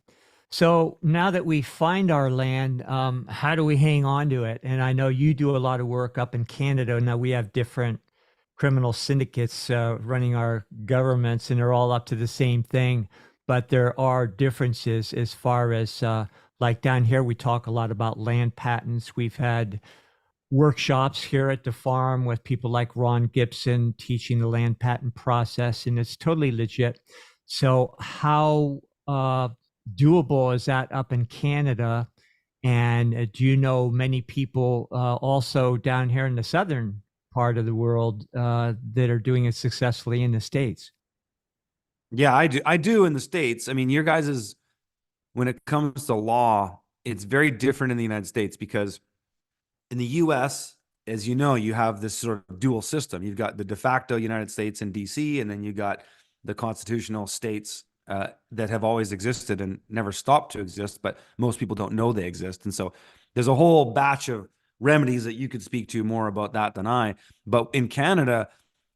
Speaker 3: So now that we find our land, how do we hang on to it? And I know you do a lot of work up in Canada. Now we have different criminal syndicates running our governments, and they're all up to the same thing. But there are differences as far as like down here, we talk a lot about land patents. We've had workshops here at the farm with people like Ron Gibson teaching the land patent process, and it's totally legit. So how doable is that up in Canada? And do you know many people also down here in the southern part of the world that are doing it successfully in the States?
Speaker 1: Yeah, I do. I do in the States. I mean, your guys' when it comes to law, it's very different in the United States because in the US, as you know, you have this sort of dual system. You've got the de facto United States in DC, and then you got the constitutional states that have always existed and never stopped to exist, but most people don't know they exist. And so there's a whole batch of remedies that you could speak to more about that than I. But in Canada,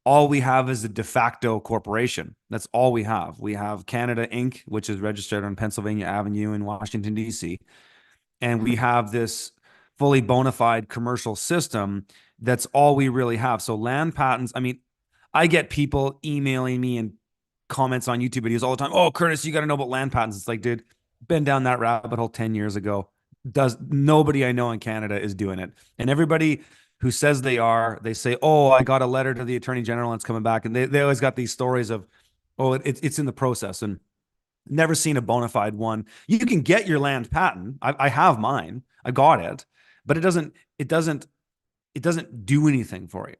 Speaker 1: all we have is a de facto corporation. That's all we have. We have Canada Inc., which is registered on Pennsylvania Avenue in Washington, D.C. And we have this fully bona fide commercial system. That's all we really have. So land patents, I mean, I get people emailing me and comments on YouTube videos all the time. Oh, Curtis, you got to know about land patents. It's like, dude, been down that rabbit hole 10 years ago. Nobody I know in Canada is doing it. And everybody who says they are, they say, oh, I got a letter to the Attorney General and it's coming back. And they always got these stories of, oh, it's in the process. And never seen a bona fide one. You can get your land patent. I have mine. I got it, but it doesn't do anything for you.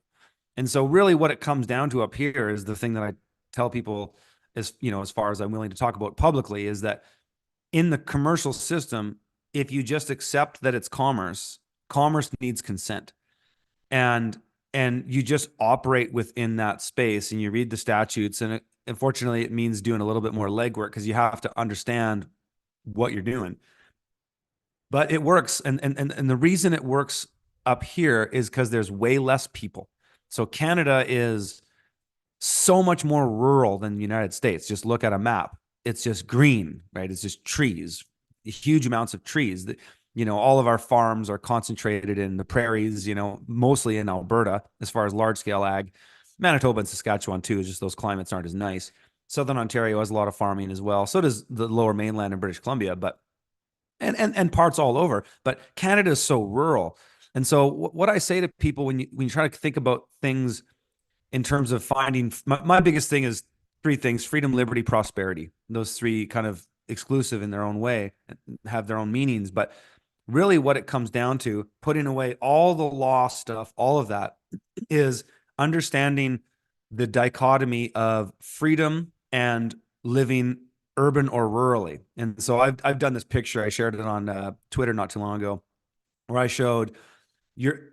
Speaker 1: And so really what it comes down to up here is the thing that I tell people is, you know, as far as I'm willing to talk about publicly, is that in the commercial system, if you just accept that it's commerce, commerce needs consent. And you just operate within that space and you read the statutes. And unfortunately, it means doing a little bit more legwork because you have to understand what you're doing. But it works. And the reason it works up here is because there's way less people. So Canada is so much more rural than the United States. Just look at a map. It's just green, right? It's just trees, huge amounts of trees. You know, all of our farms are concentrated in the prairies, you know, mostly in Alberta, as far as large scale ag. Manitoba and Saskatchewan too, just those climates aren't as nice. Southern Ontario has a lot of farming as well. So does the lower mainland and British Columbia, but and parts all over. But Canada is so rural. And so what I say to people when you try to think about things in terms of finding, my biggest thing is three things: freedom, liberty, prosperity. Those three kind of exclusive in their own way, have their own meanings. But really what it comes down to, putting away all the law stuff, all of that, is understanding the dichotomy of freedom and living urban or rurally. And so I've done this picture. I shared it on Twitter not too long ago, where I showed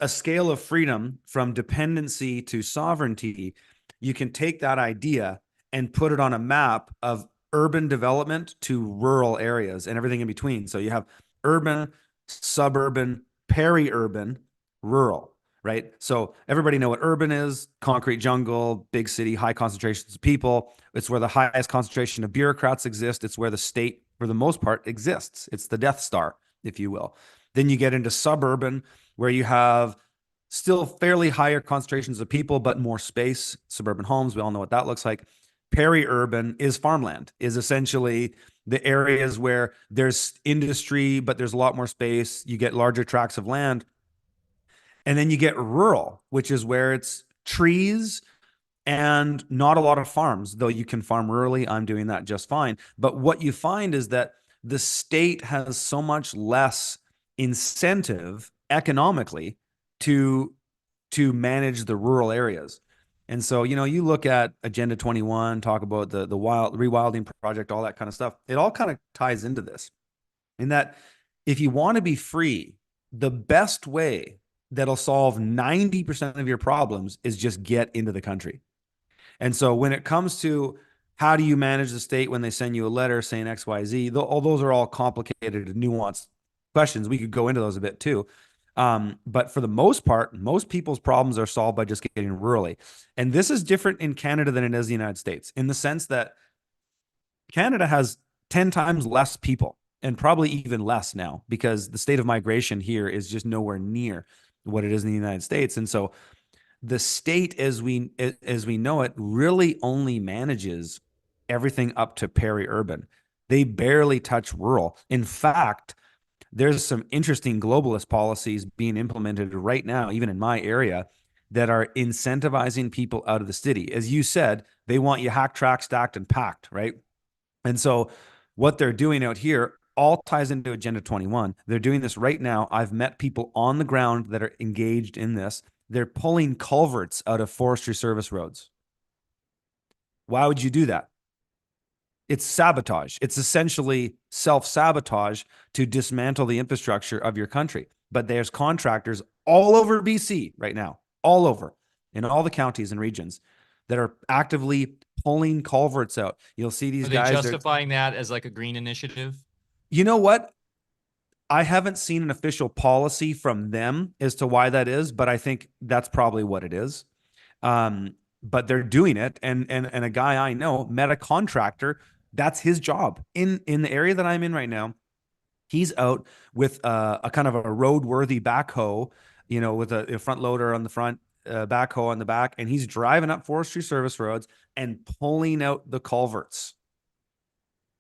Speaker 1: a scale of freedom from dependency to sovereignty. You can take that idea and put it on a map of urban development to rural areas and everything in between. So you have urban, suburban, peri-urban, rural, right? So everybody know what urban is: concrete jungle, big city, high concentrations of people. It's where the highest concentration of bureaucrats exist. It's where the state, for the most part, exists. It's the Death Star, if you will. Then you get into suburban, where you have still fairly higher concentrations of people, but more space, suburban homes. We all know what that looks like. Peri-urban is farmland, is essentially the areas where there's industry, but there's a lot more space. You get larger tracts of land. And then you get rural, which is where it's trees and not a lot of farms, though you can farm rurally. I'm doing that just fine. But what you find is that the state has so much less incentive economically to manage the rural areas. And so, you know, you look at Agenda 21, talk about the rewilding project, all that kind of stuff. It all kind of ties into this, in that if you want to be free, the best way that'll solve 90% of your problems is just get into the country. And so when it comes to how do you manage the state when they send you a letter saying XYZ, all those are all complicated and nuanced questions. We could go into those a bit too. But for the most part, most people's problems are solved by just getting rurally. And this is different in Canada than it is the United States, in the sense that Canada has 10 times less people, and probably even less now, because the state of migration here is just nowhere near what it is in the United States. And so the state as we know it really only manages everything up to peri-urban. They barely touch rural. In fact, there's some interesting globalist policies being implemented right now, even in my area, that are incentivizing people out of the city. As you said, they want you hacked, tracked, stacked, and packed, right? And so what they're doing out here all ties into Agenda 21. They're doing this right now. I've met people on the ground that are engaged in this. They're pulling culverts out of forestry service roads. Why would you do that? It's sabotage. It's essentially self-sabotage to dismantle the infrastructure of your country. But there's contractors all over BC right now, all over, in all the counties and regions, that are actively pulling culverts out. You'll see these guys.
Speaker 2: Are they justifying that as like a green initiative?
Speaker 1: You know what? I haven't seen an official policy from them as to why that is, but I think that's probably what it is. But they're doing it. And a guy I know met a contractor. That's his job in the area that I'm in right now. He's out with a kind of a roadworthy backhoe, you know, with a front loader on the front, backhoe on the back, and he's driving up forestry service roads and pulling out the culverts.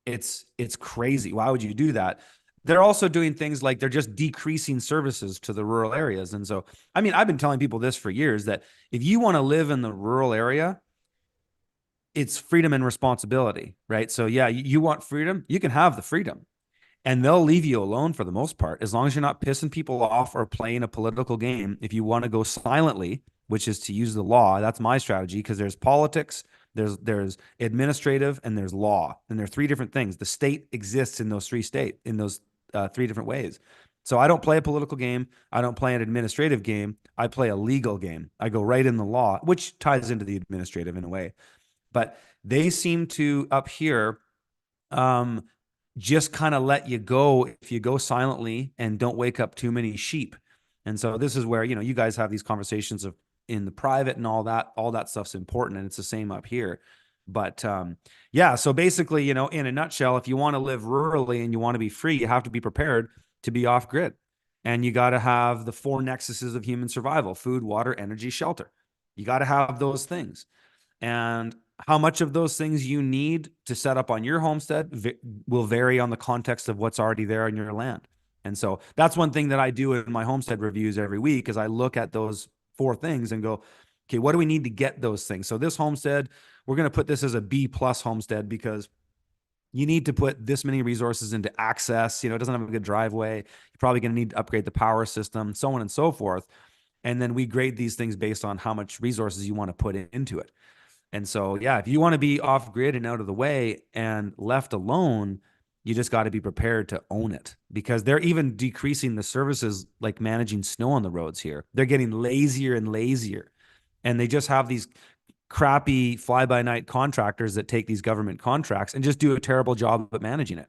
Speaker 1: It's crazy. Why would you do that? They're also doing things like they're just decreasing services to the rural areas. And so, I mean, I've been telling people this for years, that if you want to live in the rural area, it's freedom and responsibility, right? So yeah, you want freedom, you can have the freedom, and they'll leave you alone for the most part, as long as you're not pissing people off or playing a political game. If you want to go silently, which is to use the law, that's my strategy, because there's politics, there's administrative, and there's law, and there are three different things. The state exists in those three different ways. So I don't play a political game. I don't play an administrative game. I play a legal game. I go right in the law, which ties into the administrative in a way. But they seem to up here just kind of let you go if you go silently and don't wake up too many sheep. And so this is where, you know, you guys have these conversations of in the private and all that stuff's important. And it's the same up here. But yeah, so basically, you know, in a nutshell, if you want to live rurally and you want to be free, you have to be prepared to be off grid. And you got to have the four nexuses of human survival: food, water, energy, shelter. You got to have those things. And how much of those things you need to set up on your homestead will vary on the context of what's already there on your land. And so that's one thing that I do in my homestead reviews every week, is I look at those four things and go, okay, what do we need to get those things? So this homestead, we're going to put this as a B+ homestead, because you need to put this many resources into access. You know, it doesn't have a good driveway. You're probably going to need to upgrade the power system, so on and so forth. And then we grade these things based on how much resources you want to put into it. And so, yeah, if you want to be off grid and out of the way and left alone, you just got to be prepared to own it, because they're even decreasing the services like managing snow on the roads here. They're getting lazier and lazier. And they just have these crappy fly-by-night contractors that take these government contracts and just do a terrible job at managing it.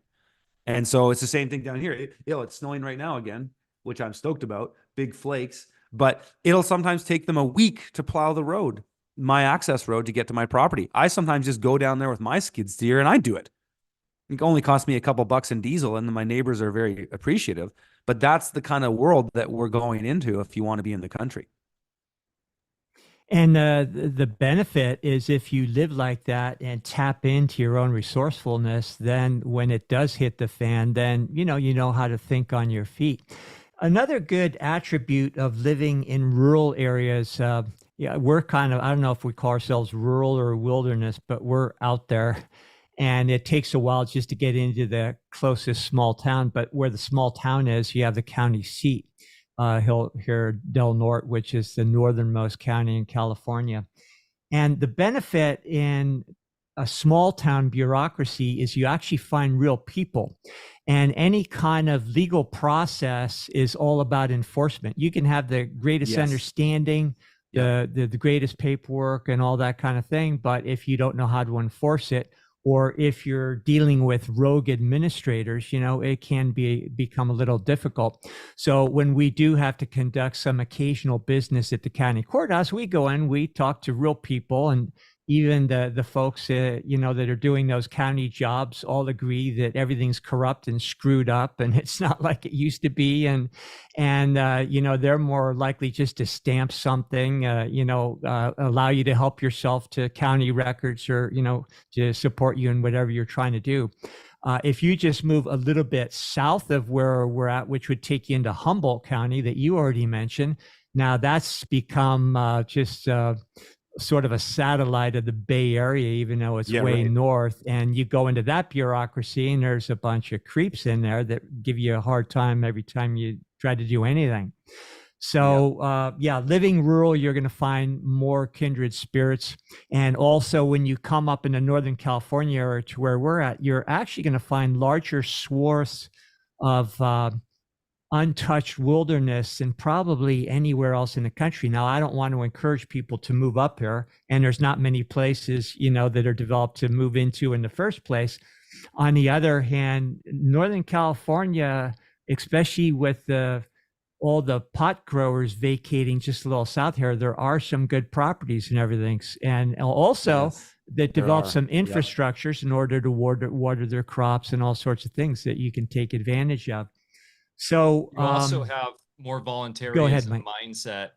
Speaker 1: And so it's the same thing down here. It's snowing right now again, which I'm stoked about, big flakes, but it'll sometimes take them a week to plow the road, my access road, to get to my property. I sometimes just go down there with my skid steer and I do it. It only costs me a couple bucks in diesel, and my neighbors are very appreciative. But that's the kind of world that we're going into if you want to be in the country.
Speaker 3: And the benefit is, if you live like that and tap into your own resourcefulness, then when it does hit the fan, then you know how to think on your feet. Another good attribute of living in rural areas, we're kind of, I don't know if we call ourselves rural or wilderness, but we're out there. And it takes a while just to get into the closest small town. But where the small town is, you have the county seat, here Del Norte, which is the northernmost county in California. And the benefit in a small town bureaucracy is you actually find real people. And any kind of legal process is all about enforcement. You can have the greatest understanding, the greatest paperwork and all that kind of thing. But if you don't know how to enforce it, or if you're dealing with rogue administrators, it can become a little difficult. So when we do have to conduct some occasional business at the county courthouse, we go in, we talk to real people, and even the folks that are doing those county jobs all agree that everything's corrupt and screwed up, and it's not like it used to be, and they're more likely just to stamp something, allow you to help yourself to county records, or to support you in whatever you're trying to do. If you just move a little bit south of where we're at, which would take you into Humboldt County that you already mentioned, now that's become just sort of a satellite of the Bay Area, even though it's way north. And you go into that bureaucracy, and there's a bunch of creeps in there that give you a hard time every time you try to do anything. So living rural, you're going to find more kindred spirits. And also when you come up into Northern California, or to where we're at, you're actually going to find larger swaths of untouched wilderness than probably anywhere else in the country. Now, I don't want to encourage people to move up here, and there's not many places, that are developed to move into in the first place. On the other hand, Northern California, especially with all the pot growers vacating just a little south here, there are some good properties and everything. And also that develop some infrastructures in order to water their crops and all sorts of things that you can take advantage of. So
Speaker 2: you also have more voluntarism mindset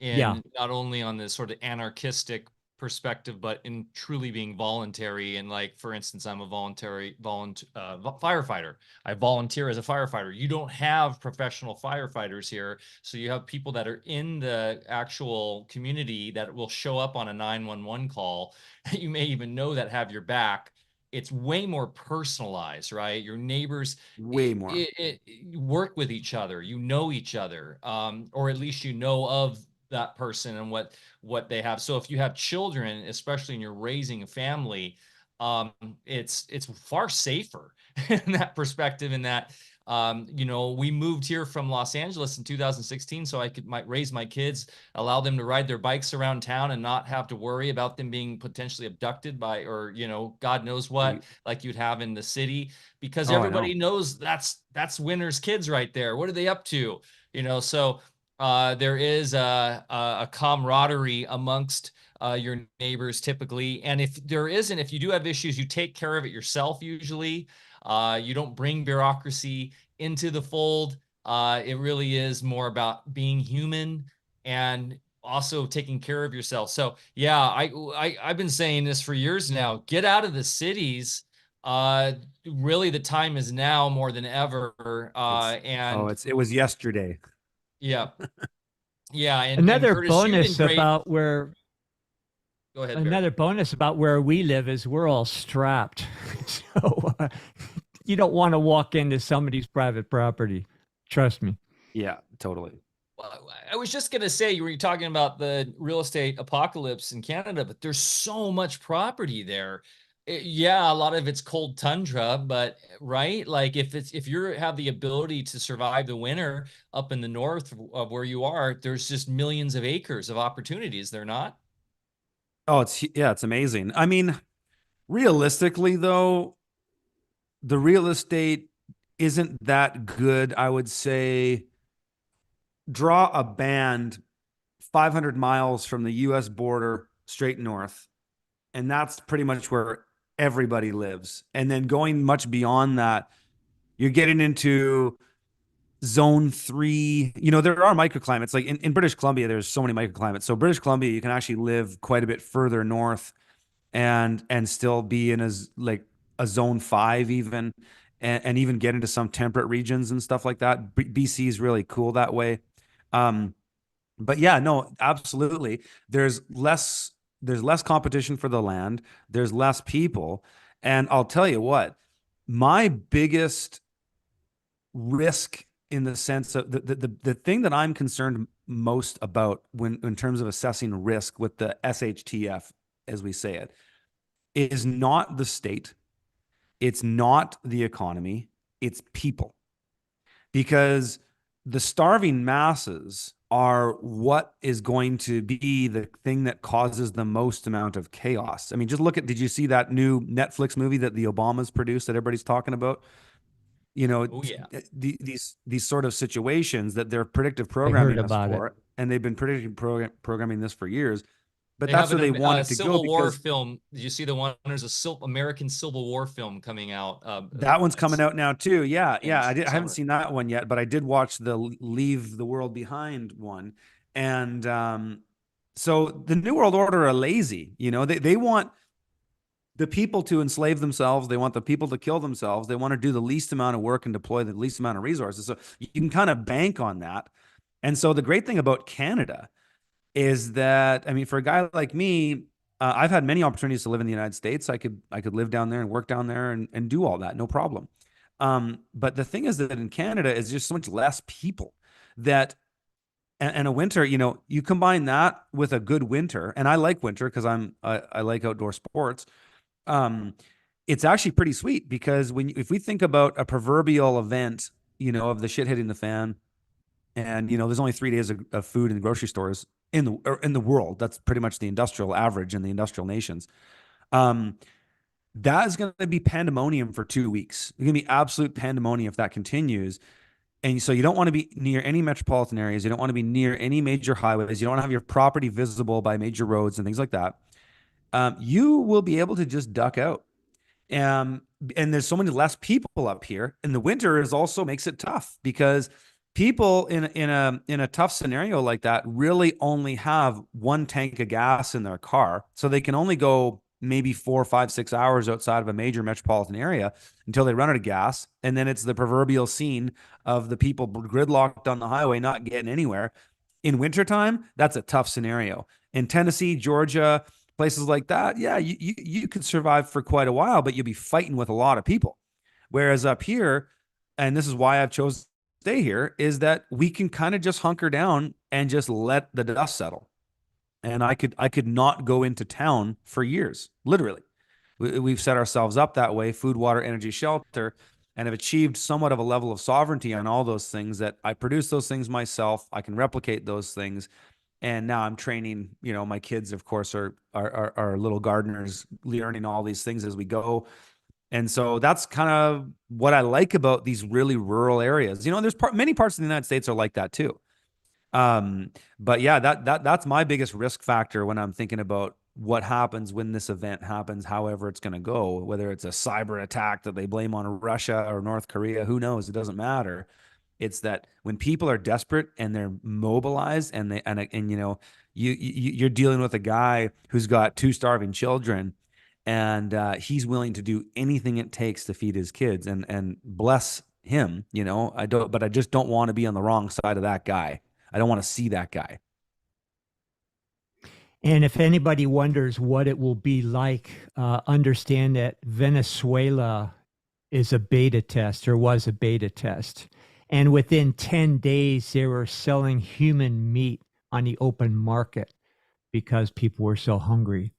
Speaker 2: in not only on the sort of anarchistic perspective, but in truly being voluntary. And like, for instance, I'm a firefighter. I volunteer as a firefighter. You don't have professional firefighters here. So you have people that are in the actual community that will show up on a 911 call. You may even know that have your back. It's way more personalized, right? Your neighbors
Speaker 1: way more
Speaker 2: work with each other. You know each other, or at least you know of that person and what they have. So if you have children, especially and you're raising a family, it's far safer in that perspective. In that, we moved here from Los Angeles in 2016, so I might raise my kids, allow them to ride their bikes around town and not have to worry about them being potentially abducted by, or, God knows what, like you'd have in the city, because everybody knows that's Winter's kids right there. What are they up to? So there is a camaraderie amongst your neighbors typically. And if you do have issues, you take care of it yourself usually. You don't bring bureaucracy into the fold. It really is more about being human and also taking care of yourself. So yeah, I've been saying this for years now. Get out of the cities. Really, the time is now more than ever.
Speaker 3: It
Speaker 1: was yesterday.
Speaker 2: Yeah. Yeah. And
Speaker 3: another
Speaker 2: Curtis,
Speaker 3: bonus about where
Speaker 2: Go ahead,
Speaker 3: another bonus about where we live is we're all strapped. So you don't want to walk into somebody's private property. Trust me.
Speaker 1: Yeah, totally.
Speaker 2: Well, I was just going to say, you were talking about the real estate apocalypse in Canada, but there's so much property there. Yeah, a lot of it's cold tundra, but right, like if you have the ability to survive the winter up in the north of where you are, there's just millions of acres of opportunities. They're not.
Speaker 1: Oh, it's amazing. I mean, realistically though, the real estate isn't that good. I would say draw a band 500 miles from the US border straight north, and that's pretty much where everybody lives. And then going much beyond that, you're getting into zone 3. There are microclimates. Like in British Columbia, there's so many microclimates. So British Columbia, you can actually live quite a bit further north and still be in a zone 5 even, and even get into some temperate regions and stuff like that. BC is really cool that way. But yeah, no, absolutely. There's less competition for the land. There's less people. And I'll tell you what, my biggest risk, in the sense of the thing that I'm concerned most about in terms of assessing risk with the SHTF, as we say it, is not the state. It's not the economy. It's people. Because the starving masses are what is going to be the thing that causes the most amount of chaos. I mean, just look at, did you see that new Netflix movie that the Obamas produced that everybody's talking about? You know,
Speaker 2: Oh yeah.
Speaker 1: these sort of situations that they're predictive
Speaker 3: I heard
Speaker 1: programming us
Speaker 3: about it.
Speaker 1: for, and they've been predictive programming this for years. But
Speaker 2: They
Speaker 1: that's
Speaker 2: have
Speaker 1: where they want
Speaker 2: a
Speaker 1: it to go
Speaker 2: Civil War
Speaker 1: because
Speaker 2: film. Did you see the one? There's a American Civil War film coming out.
Speaker 1: that one's coming
Speaker 2: It's
Speaker 1: out now too. Yeah,
Speaker 2: in
Speaker 1: yeah. I haven't
Speaker 2: summer.
Speaker 1: seen that one yet, but I did watch the Leave the World Behind one, and so the New World Order are lazy. You know, they want the people to enslave themselves. They want the people to kill themselves. They want to do the least amount of work and deploy the least amount of resources. So you can kind of bank on that. And so the great thing about Canada is that, I mean, for a guy like me, I've had many opportunities to live in the United States. I could live down there and work down there and do all that, no problem. But the thing is that in Canada is just so much less people that, and a winter, you know, you combine that with a good winter, and I like winter because I like outdoor sports. Um, it's actually pretty sweet because if we think about a proverbial event, you know, of the shit hitting the fan, and you know, there's only 3 days of food in grocery stores in the world. That's pretty much the industrial average in the industrial nations. Um, that is going to be pandemonium for 2 weeks. It's going to be absolute pandemonium if that continues. And so you don't want to be near any metropolitan areas. You don't want to be near any major highways. You don't want to have your property visible by major roads and things like that. You will be able to just duck out. Um, and there's so many less people up here. And the winter is also makes it tough because people in a tough scenario like that really only have one tank of gas in their car. So they can only go maybe 4, 5, 6 hours outside of a major metropolitan area until they run out of gas. And then it's the proverbial scene of the people gridlocked on the highway, not getting anywhere. In wintertime, that's a tough scenario. In Tennessee, Georgia, places like that, yeah, you could survive for quite a while, but you'll be fighting with a lot of people. Whereas up here, and this is why I've chosen to stay here, is that we can kind of just hunker down and just let the dust settle. And I could not go into town for years, literally. We've set ourselves up that way: food, water, energy, shelter, and have achieved somewhat of a level of sovereignty on all those things that I produce those things myself. I can replicate those things, and now I'm training, you know, my kids, of course, are little gardeners, learning all these things as we go. And so that's kind of what I like about these really rural areas. You know, there's many parts of the United States are like that too. But yeah, that's my biggest risk factor when I'm thinking about what happens when this event happens, however it's going to go, whether it's a cyber attack that they blame on Russia or North Korea, who knows? It doesn't matter. It's that when people are desperate and they're mobilized and you know, you're dealing with a guy who's got two starving children, and he's willing to do anything it takes to feed his kids, and bless him. You know, but I just don't want to be on the wrong side of that guy. I don't want to see that guy.
Speaker 3: And if anybody wonders what it will be like, understand that Venezuela is a beta test, or was a beta test. And within 10 days, they were selling human meat on the open market because people were so hungry.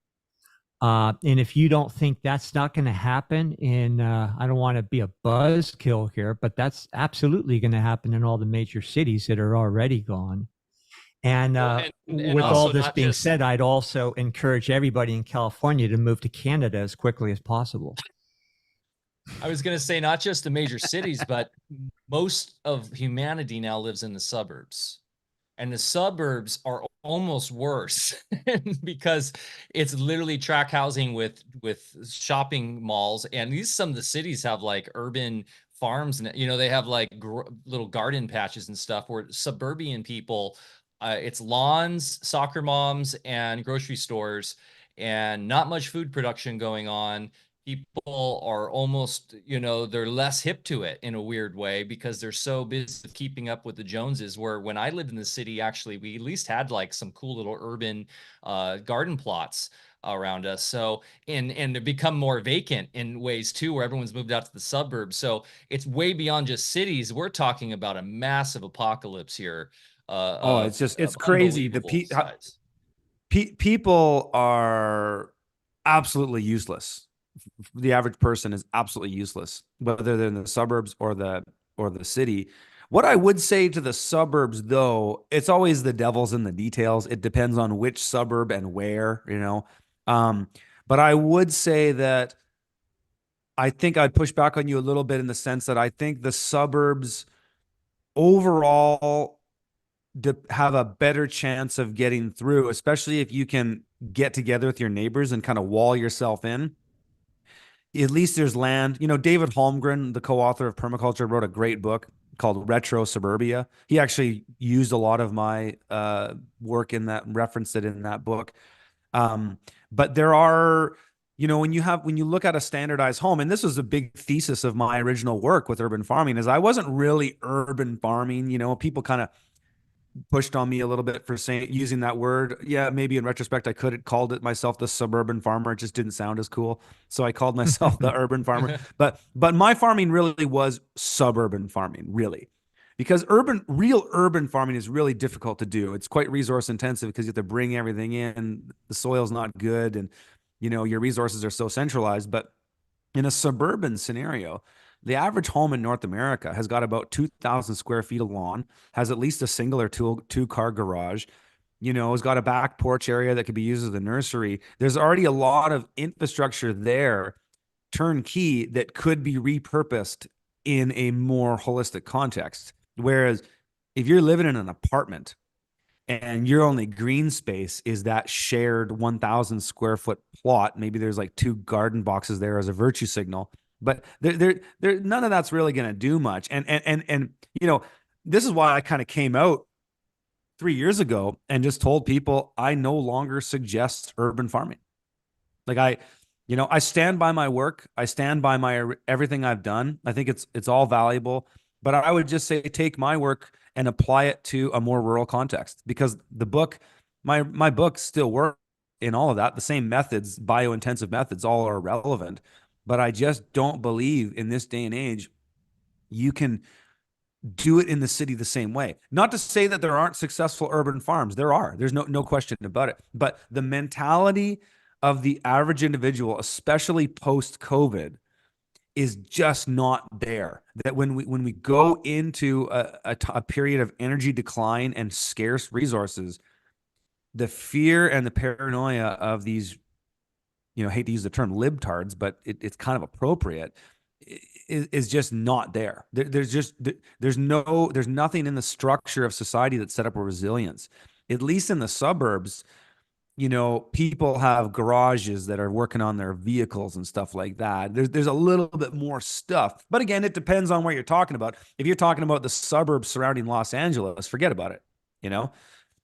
Speaker 3: And if you don't think that's not going to happen in, I don't want to be a buzzkill here, but that's absolutely going to happen in all the major cities that are already gone. And with all this being said, I'd also encourage everybody in California to move to Canada as quickly as possible.
Speaker 2: I was going to say not just the major cities, but most of humanity now lives in the suburbs. And the suburbs are almost worse because it's literally tract housing with shopping malls. And some of the cities have like urban farms, and you know, they have like little garden patches and stuff, where suburban people, it's lawns, soccer moms, and grocery stores, and not much food production going on. People are almost, you know, they're less hip to it in a weird way because they're so busy keeping up with the Joneses. Where when I lived in the city, actually, we at least had like some cool little urban garden plots around us. So, and they become more vacant in ways too, where everyone's moved out to the suburbs. So it's way beyond just cities. We're talking about a massive apocalypse here.
Speaker 1: It's crazy. People are absolutely useless. The average person is absolutely useless, whether they're in the suburbs or the city. What I would say to the suburbs, though, it's always the devil's in the details. It depends on which suburb and where, you know. Um, but I would say that I think I'd push back on you a little bit in the sense that I think the suburbs overall have a better chance of getting through, especially if you can get together with your neighbors and kind of wall yourself in. At least there's land. You know, David Holmgren, the co-author of Permaculture, wrote a great book called Retro Suburbia. He actually used a lot of my work in that, referenced it in that book. But there are, you know, when you look at a standardized home, and this was a big thesis of my original work with urban farming, is I wasn't really urban farming. You know, people kind of pushed on me a little bit for saying, using that word. Yeah, maybe in retrospect I could have called it myself the suburban farmer. It just didn't sound as cool, so I called myself the urban farmer. But my farming really was suburban farming, really, because real urban farming is really difficult to do. It's quite resource intensive because you have to bring everything in. The soil's not good, and you know your resources are so centralized. But in a suburban scenario, the average home in North America has got about 2,000 square feet of lawn, has at least a single or two-car garage, you know, has got a back porch area that could be used as a nursery. There's already a lot of infrastructure there, turnkey, that could be repurposed in a more holistic context. Whereas if you're living in an apartment and your only green space is that shared 1,000 square foot plot, maybe there's like 2 garden boxes there as a virtue signal, but none of that's really going to do much. And you know, this is why I kind of came out 3 years ago and just told people I no longer suggest urban farming. Like I stand by my work. I stand by my everything I've done. I think it's all valuable, but I would just say take my work and apply it to a more rural context, because my book still works in all of that. The same methods, bio-intensive methods, all are relevant. But I just don't believe in this day and age you can do it in the city the same way. Not to say that there aren't successful urban farms. There are. There's no question about it. But the mentality of the average individual, especially post-COVID, is just not there. That when we go into a period of energy decline and scarce resources, the fear and the paranoia of these, you know, hate to use the term libtards, but it's kind of appropriate, is just not there. There's nothing in the structure of society that set up a resilience. At least in the suburbs, you know, people have garages that are working on their vehicles and stuff like that. There's a little bit more stuff. But again, it depends on what you're talking about. If you're talking about the suburbs surrounding Los Angeles, forget about it, you know?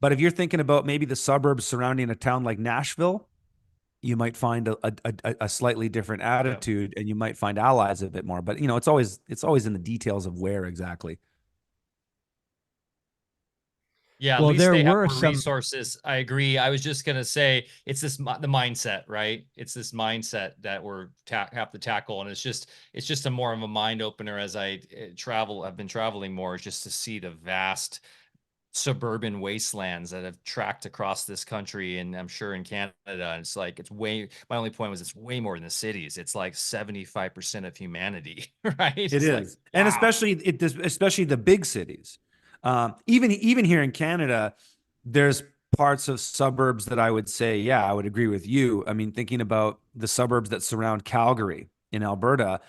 Speaker 1: But if you're thinking about maybe the suburbs surrounding a town like Nashville, you might find a slightly different attitude, and you might find allies a bit more. But, you know, it's always in the details of where exactly.
Speaker 2: Yeah, at
Speaker 3: Well,
Speaker 2: least
Speaker 3: there
Speaker 2: they have
Speaker 3: were
Speaker 2: more
Speaker 3: some.
Speaker 2: resources. I agree. I was just gonna say it's the mindset, right? It's this mindset that we're have to tackle, and it's just a more of a mind opener as I travel. I've been traveling more just to see the vast suburban wastelands that have tracked across this country, and I'm sure in Canada. And it's like my only point was it's way more than the cities. It's like 75% of humanity, right?
Speaker 1: It
Speaker 2: It's like,
Speaker 1: is, and
Speaker 2: wow.
Speaker 1: especially the big cities. Even here in Canada, there's parts of suburbs that I would say, yeah, I would agree with you. I mean, thinking about the suburbs that surround Calgary in Alberta,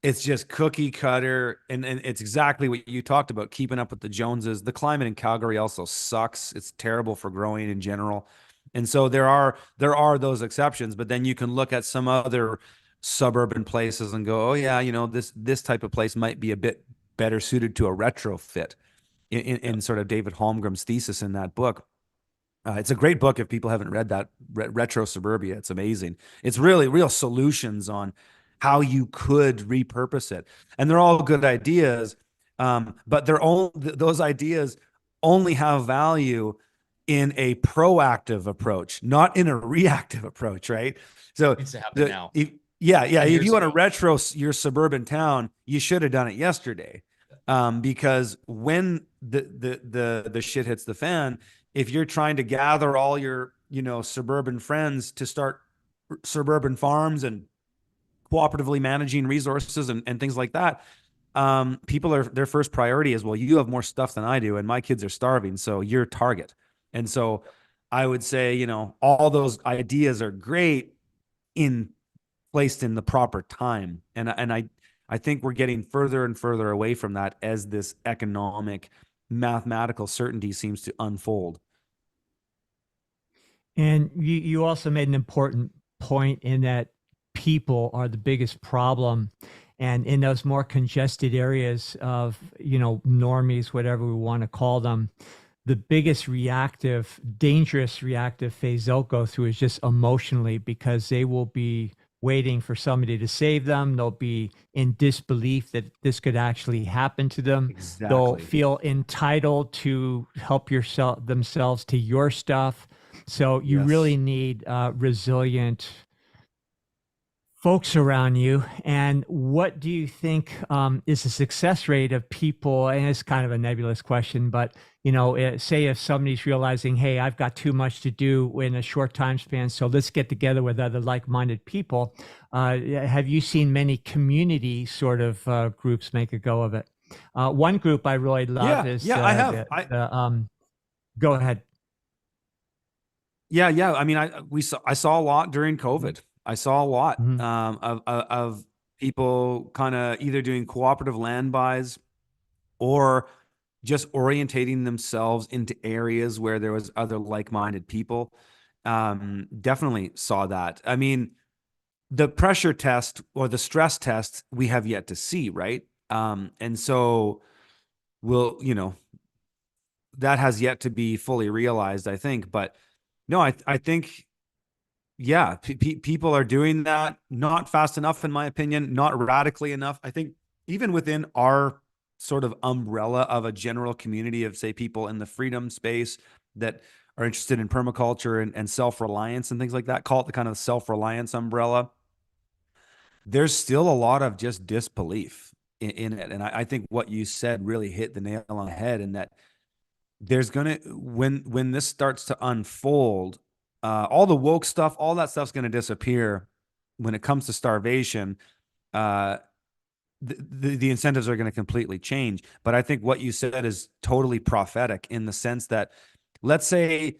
Speaker 1: it's just cookie cutter, and it's exactly what you talked about, keeping up with the Joneses. The climate in Calgary also sucks. It's terrible for growing in general. And so there are those exceptions, but then you can look at some other suburban places and go, oh yeah, you know, this type of place might be a bit better suited to a retrofit in sort of David Holmgren's thesis in that book. It's a great book if people haven't read that, Retro Suburbia. It's amazing. It's really real solutions on how you could repurpose it, and they're all good ideas. But those ideas only have value in a proactive approach, not in a reactive approach, right? So
Speaker 2: Needs to happen now.
Speaker 1: yeah,
Speaker 2: 10
Speaker 1: if
Speaker 2: years
Speaker 1: you want to
Speaker 2: ago.
Speaker 1: retro your suburban town, you should have done it yesterday. Because when the shit hits the fan, if you're trying to gather all your, you know, suburban friends to start suburban farms and cooperatively managing resources and things like that, people are, their first priority is, well, you have more stuff than I do, and my kids are starving, so you're target. And so I would say, you know, all those ideas are great in placed in the proper time. And I think we're getting further and further away from that as this economic mathematical certainty seems to unfold.
Speaker 3: And you also made an important point in that people are the biggest problem. And in those more congested areas of, you know, normies, whatever we want to call them, the biggest reactive, dangerous reactive phase they'll go through is just emotionally, because they will be waiting for somebody to save them. They'll be in disbelief that this could actually happen to them. They'll
Speaker 1: Exactly.
Speaker 3: feel entitled to help themselves to your stuff. So you
Speaker 1: Yes.
Speaker 3: really need resilient folks around you. And what do you think is the success rate of people? And it's kind of a nebulous question, but you know, say if somebody's realizing, hey, I've got too much to do in a short time span, so let's get together with other like-minded people. Have you seen many community sort of groups make a go of it? One group I really love is
Speaker 1: I have.
Speaker 3: go ahead.
Speaker 1: Yeah. I mean, I saw a lot during COVID. I saw a lot
Speaker 3: Mhm.
Speaker 1: of people kind of either doing cooperative land buys or just orientating themselves into areas where there was other like-minded people. Definitely saw that. I mean, the pressure test or the stress test we have yet to see, right? And so we'll, you know, that has yet to be fully realized, I think. But no, I think, yeah, people are doing that, not fast enough, in my opinion, not radically enough. I think even within our sort of umbrella of a general community of, say, people in the freedom space that are interested in permaculture and self-reliance and things like that, call it the kind of self-reliance umbrella, there's still a lot of just disbelief in it. And I think what you said really hit the nail on the head, in that there's gonna, when this starts to unfold, all the woke stuff, all that stuff's gonna disappear. When it comes to starvation, uh, the incentives are going to completely change. But I think what you said is totally prophetic, in the sense that, let's say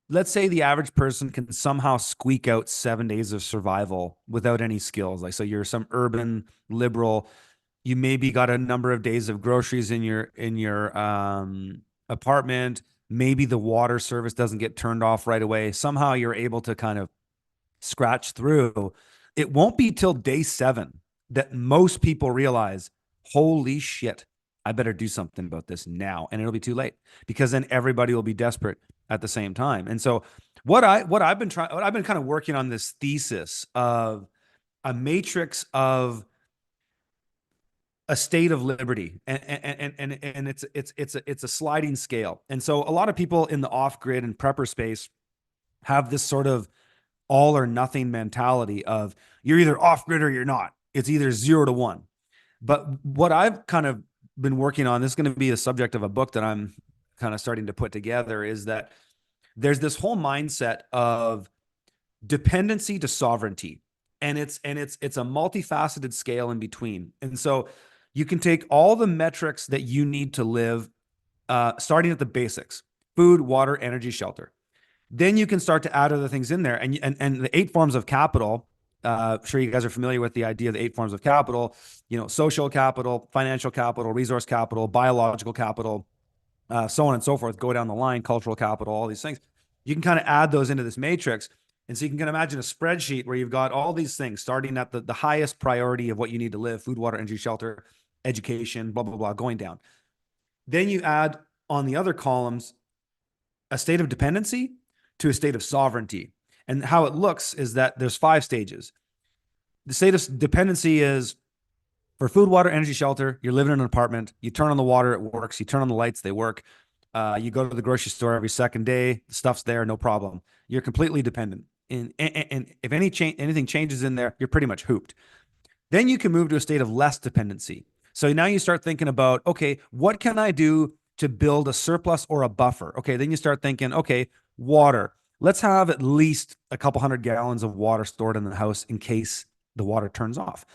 Speaker 1: the average person can somehow squeak out 7 days of survival without any skills. Like, so you're some urban liberal, you maybe got a number of days of groceries in your apartment. Maybe the water service doesn't get turned off right away. Somehow you're able to kind of scratch through. It won't be till day 7 that most people realize, holy shit, I better do something about this now. And it'll be too late, because then everybody will be desperate at the same time. And so what I've been kind of working on, this thesis of a matrix of a state of liberty, and it's a sliding scale. And so a lot of people in the off-grid and prepper space have this sort of all or nothing mentality of, you're either off-grid or you're not. It's either 0 to 1. But what I've kind of been working on, this is going to be the subject of a book that I'm kind of starting to put together, is that there's this whole mindset of dependency to sovereignty. And it's a multifaceted scale in between. And so you can take all the metrics that you need to live, starting at the basics: food, water, energy, shelter. Then you can start to add other things in there. And the 8 forms of capital, sure you guys are familiar with the idea of the 8 forms of capital, you know, social capital, financial capital, resource capital, biological capital, so on and so forth, go down the line, cultural capital, all these things. You can kind of add those into this matrix. And so you can imagine a spreadsheet where you've got all these things starting at the highest priority of what you need to live: food, water, energy, shelter, education, blah, blah, blah, going down. Then you add on the other columns a state of dependency to a state of sovereignty. And how it looks is that there's 5 stages. The state of dependency is for food, water, energy, shelter. You're living in an apartment. You turn on the water, it works. You turn on the lights, they work. You go to the grocery store every second day. The stuff's there, no problem. You're completely dependent. And if anything changes in there, you're pretty much hooped. Then you can move to a state of less dependency. So now you start thinking about, okay, what can I do to build a surplus or a buffer? Okay, then you start thinking, okay, water. Let's have at least a couple 100 gallons of water stored in the house in case the water turns off.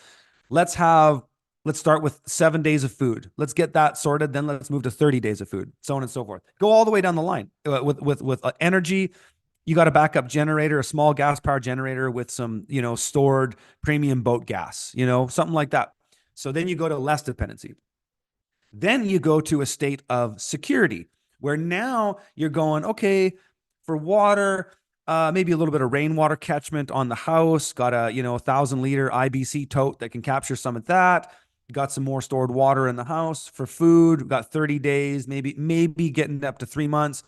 Speaker 1: Let's have let's start with 7 days of food. Let's get that sorted. Then let's move to 30 days of food, so on and so forth. Go all the way down the line with energy. You got a backup generator, a small gas power generator with some, stored premium boat gas, something like that. So then you go to less dependency. Then you go to a state of security where now you're going, okay, for water, maybe a little bit of rainwater catchment on the house, got a, 1,000-liter IBC tote that can capture some of that. Got some more stored water in the house. For food, got 30 days, maybe getting up to 3 months.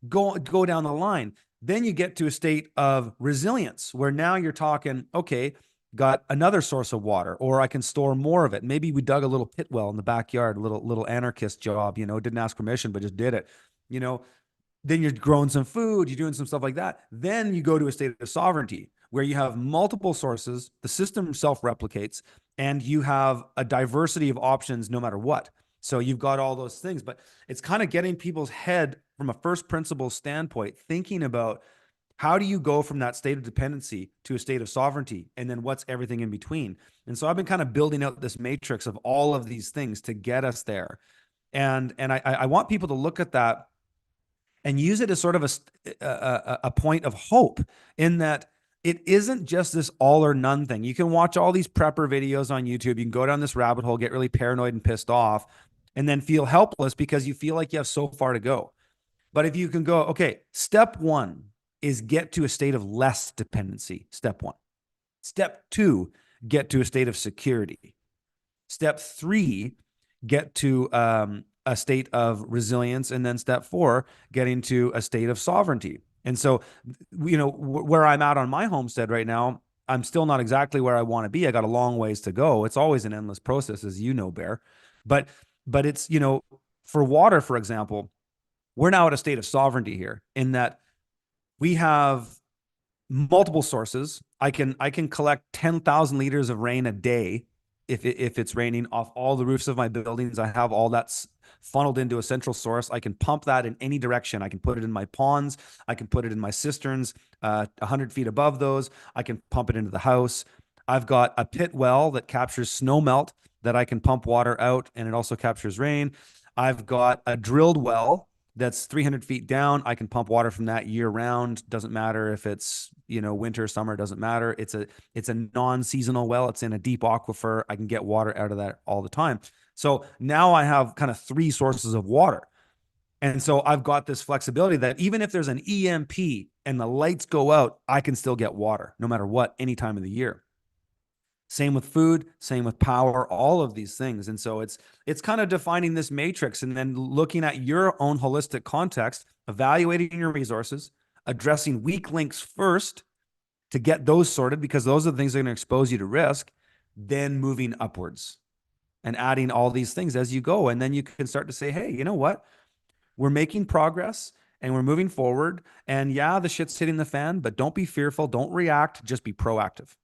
Speaker 1: Go down the line. Then you get to a state of resilience where now you're talking, okay, got another source of water, or I can store more of it. Maybe we dug a little pit well in the backyard, a little anarchist job, didn't ask permission, but just did it. Then you're growing some food, you're doing some stuff like that. Then you go to a state of sovereignty where you have multiple sources, the system self-replicates, and you have a diversity of options no matter what. So you've got all those things, but it's kind of getting people's head from a first principles standpoint, thinking about how do you go from that state of dependency to a state of sovereignty, and then what's everything in between. And so I've been kind of building out this matrix of all of these things to get us there. And I want people to look at that and use it as sort of a point of hope, in that it isn't just this all or none thing. You can watch all these prepper videos on YouTube. You can go down this rabbit hole, get really paranoid and pissed off, and then feel helpless because you feel like you have so far to go. But if you can go, okay, step one is get to a state of less dependency. Step one. Step two, get to a state of security. Step three, get to a state of resilience. And then step four, getting to a state of sovereignty. And so, where I'm at on my homestead right now, I'm still not exactly where I want to be. I got a long ways to go. It's always an endless process, as you know, Bear. But it's, for water, for example, we're now at a state of sovereignty here, in that we have multiple sources. I can collect 10,000 liters of rain a day if it's raining off all the roofs of my buildings. I have all that funneled into a central source. I can pump that in any direction. I can put it in my ponds. I can put it in my cisterns 100 feet above those. I can pump it into the house. I've got a pit well that captures snow melt that I can pump water out, and it also captures rain. I've got a drilled well that's 300 feet down. I can pump water from that year round. Doesn't matter if it's, winter, summer, doesn't matter. It's a non-seasonal well. It's in a deep aquifer. I can get water out of that all the time. So now I have kind of 3 sources of water. And so I've got this flexibility that even if there's an EMP and the lights go out, I can still get water no matter what, any time of the year. Same with food, same with power, all of these things. And so it's kind of defining this matrix and then looking at your own holistic context, evaluating your resources, addressing weak links first to get those sorted, because those are the things that are going to expose you to risk, then moving upwards and adding all these things as you go. And then you can start to say, hey, you know what? We're making progress and we're moving forward. And yeah, the shit's hitting the fan, but don't be fearful. Don't react. Just be proactive.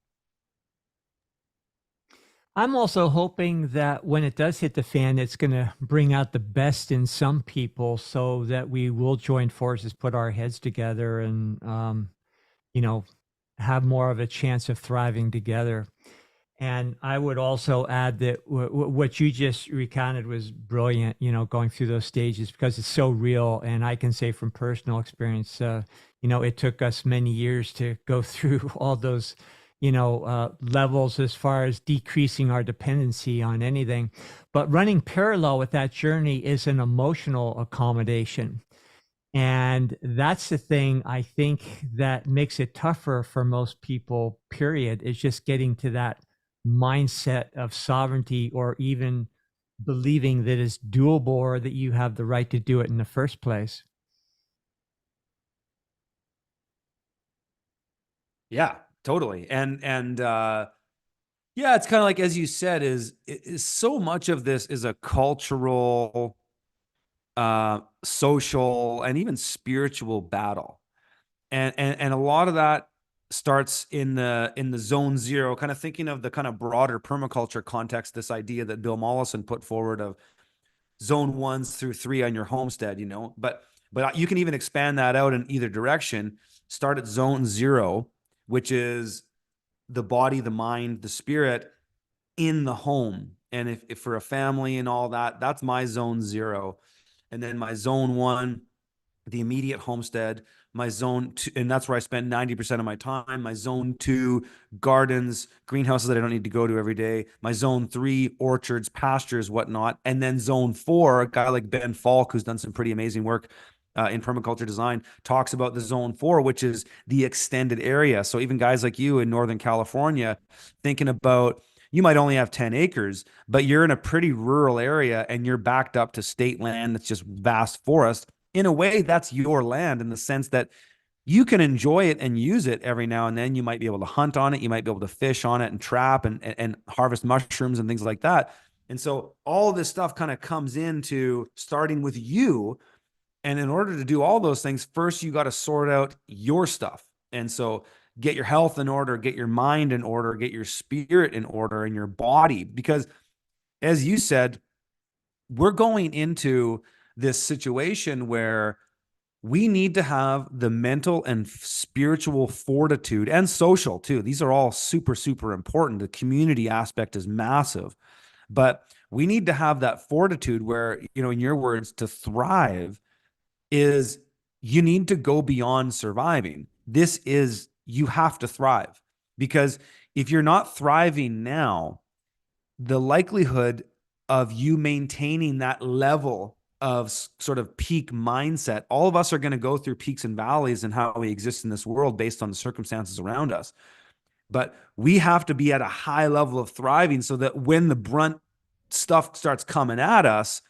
Speaker 3: I'm also hoping that when it does hit the fan, it's going to bring out the best in some people so that we will join forces, put our heads together, and, have more of a chance of thriving together. And I would also add that what you just recounted was brilliant, going through those stages, because it's so real. And I can say from personal experience, it took us many years to go through all those levels as far as decreasing our dependency on anything. But running parallel with that journey is an emotional accommodation. And that's the thing I think that makes it tougher for most people, period, is just getting to that mindset of sovereignty, or even believing that it's doable or that you have the right to do it in the first place.
Speaker 1: Yeah, totally. And yeah, it's kind of like, as you said, is so much of this is a cultural, social, and even spiritual battle. And a lot of that starts in the zone zero, kind of thinking of the kind of broader permaculture context, this idea that Bill Mollison put forward of zone 1s through 3 on your homestead, but you can even expand that out in either direction. Start at zone 0, which is the body, the mind, the spirit in the home. And if for a family and all that, that's my zone 0. And then my zone 1, the immediate homestead, my zone 2, and that's where I spend 90% of my time. My zone 2, gardens, greenhouses that I don't need to go to every day. My zone 3, orchards, pastures, whatnot. And then zone 4, a guy like Ben Falk, who's done some pretty amazing work in permaculture design, talks about the zone 4, which is the extended area. So even guys like you in Northern California thinking about, you might only have 10 acres, but you're in a pretty rural area and you're backed up to state land that's just vast forest. In a way, that's your land in the sense that you can enjoy it and use it every now and then. You might be able to hunt on it. You might be able to fish on it and trap and harvest mushrooms and things like that. And so all this stuff kind of comes into starting with you. And in order to do all those things, first, you got to sort out your stuff. And so get your health in order, get your mind in order, get your spirit in order, and your body. Because as you said, we're going into this situation where we need to have the mental and spiritual fortitude, and social too. These are all super, super important. The community aspect is massive, but we need to have that fortitude where, in your words, to thrive is you need to go beyond surviving. You have to thrive, because if you're not thriving now, the likelihood of you maintaining that level of sort of peak mindset, all of us are going to go through peaks and valleys in how we exist in this world based on the circumstances around us. But we have to be at a high level of thriving so that when the brunt stuff starts coming at us,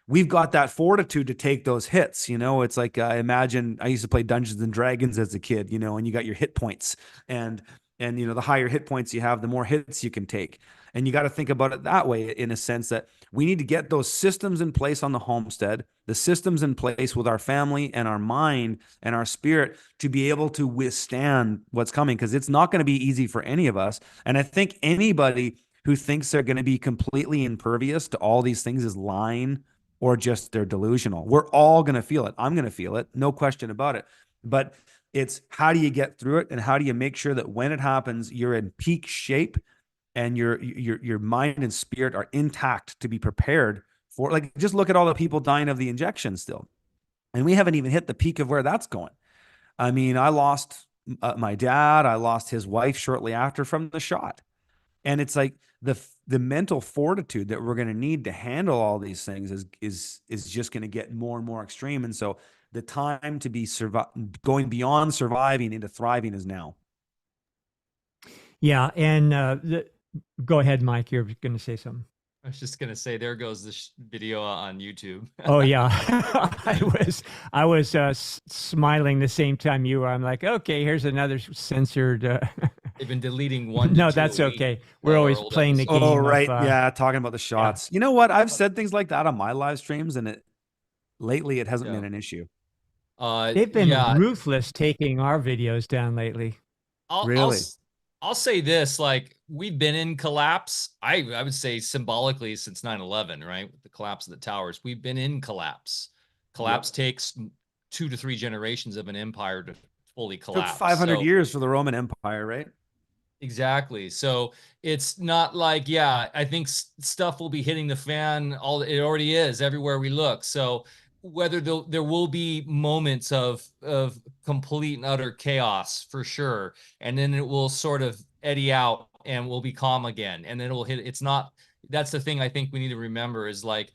Speaker 1: we've got that fortitude to take those hits. It's like, imagine I used to play Dungeons and Dragons as a kid, and you got your hit points, and the higher hit points you have, the more hits you can take. And you got to think about it that way, in a sense that we need to get those systems in place on the homestead, the systems in place with our family and our mind and our spirit to be able to withstand what's coming, because it's not going to be easy for any of us. And I think anybody who thinks they're going to be completely impervious to all these things is lying, or just they're delusional. We're all going to feel it. I'm going to feel it. No question about it. But it's how do you get through it, and how do you make sure that when it happens, you're in peak shape and your mind and spirit are intact to be prepared for, like, just look at all the people dying of the injection still. And we haven't even hit the peak of where that's going. I mean, I lost my dad. I lost his wife shortly after from the shot. And it's like the mental fortitude that we're going to need to handle all these things is just going to get more and more extreme. And so the time to be going beyond surviving into thriving is now.
Speaker 3: Yeah, and go ahead, Mike. You're going to say something.
Speaker 2: I was just gonna say, there goes the video on YouTube.
Speaker 3: Oh yeah, I was smiling the same time you were. I'm like, okay, here's another censored.
Speaker 2: They've been deleting one.
Speaker 3: No, that's okay. We're always playing the game.
Speaker 1: Oh right, yeah, talking about the shots. Yeah. You know what? I've said things like that on my live streams, and lately it hasn't been an issue.
Speaker 3: They've been ruthless taking our videos down lately.
Speaker 1: Really?
Speaker 2: I'll say this, like, we've been in collapse. I would say symbolically since 9/11, right? With the collapse of the towers, we've been in collapse. Collapse takes 2 to 3 generations of an empire to fully collapse.
Speaker 1: Took 500 years for the Roman Empire, right?
Speaker 2: Exactly. So it's not like, I think stuff will be hitting the fan. It already is everywhere we look. So whether there will be moments of complete and utter chaos for sure, and then it will sort of eddy out and we'll be calm again, and then it will hit. It's not. That's the thing I think we need to remember is, like,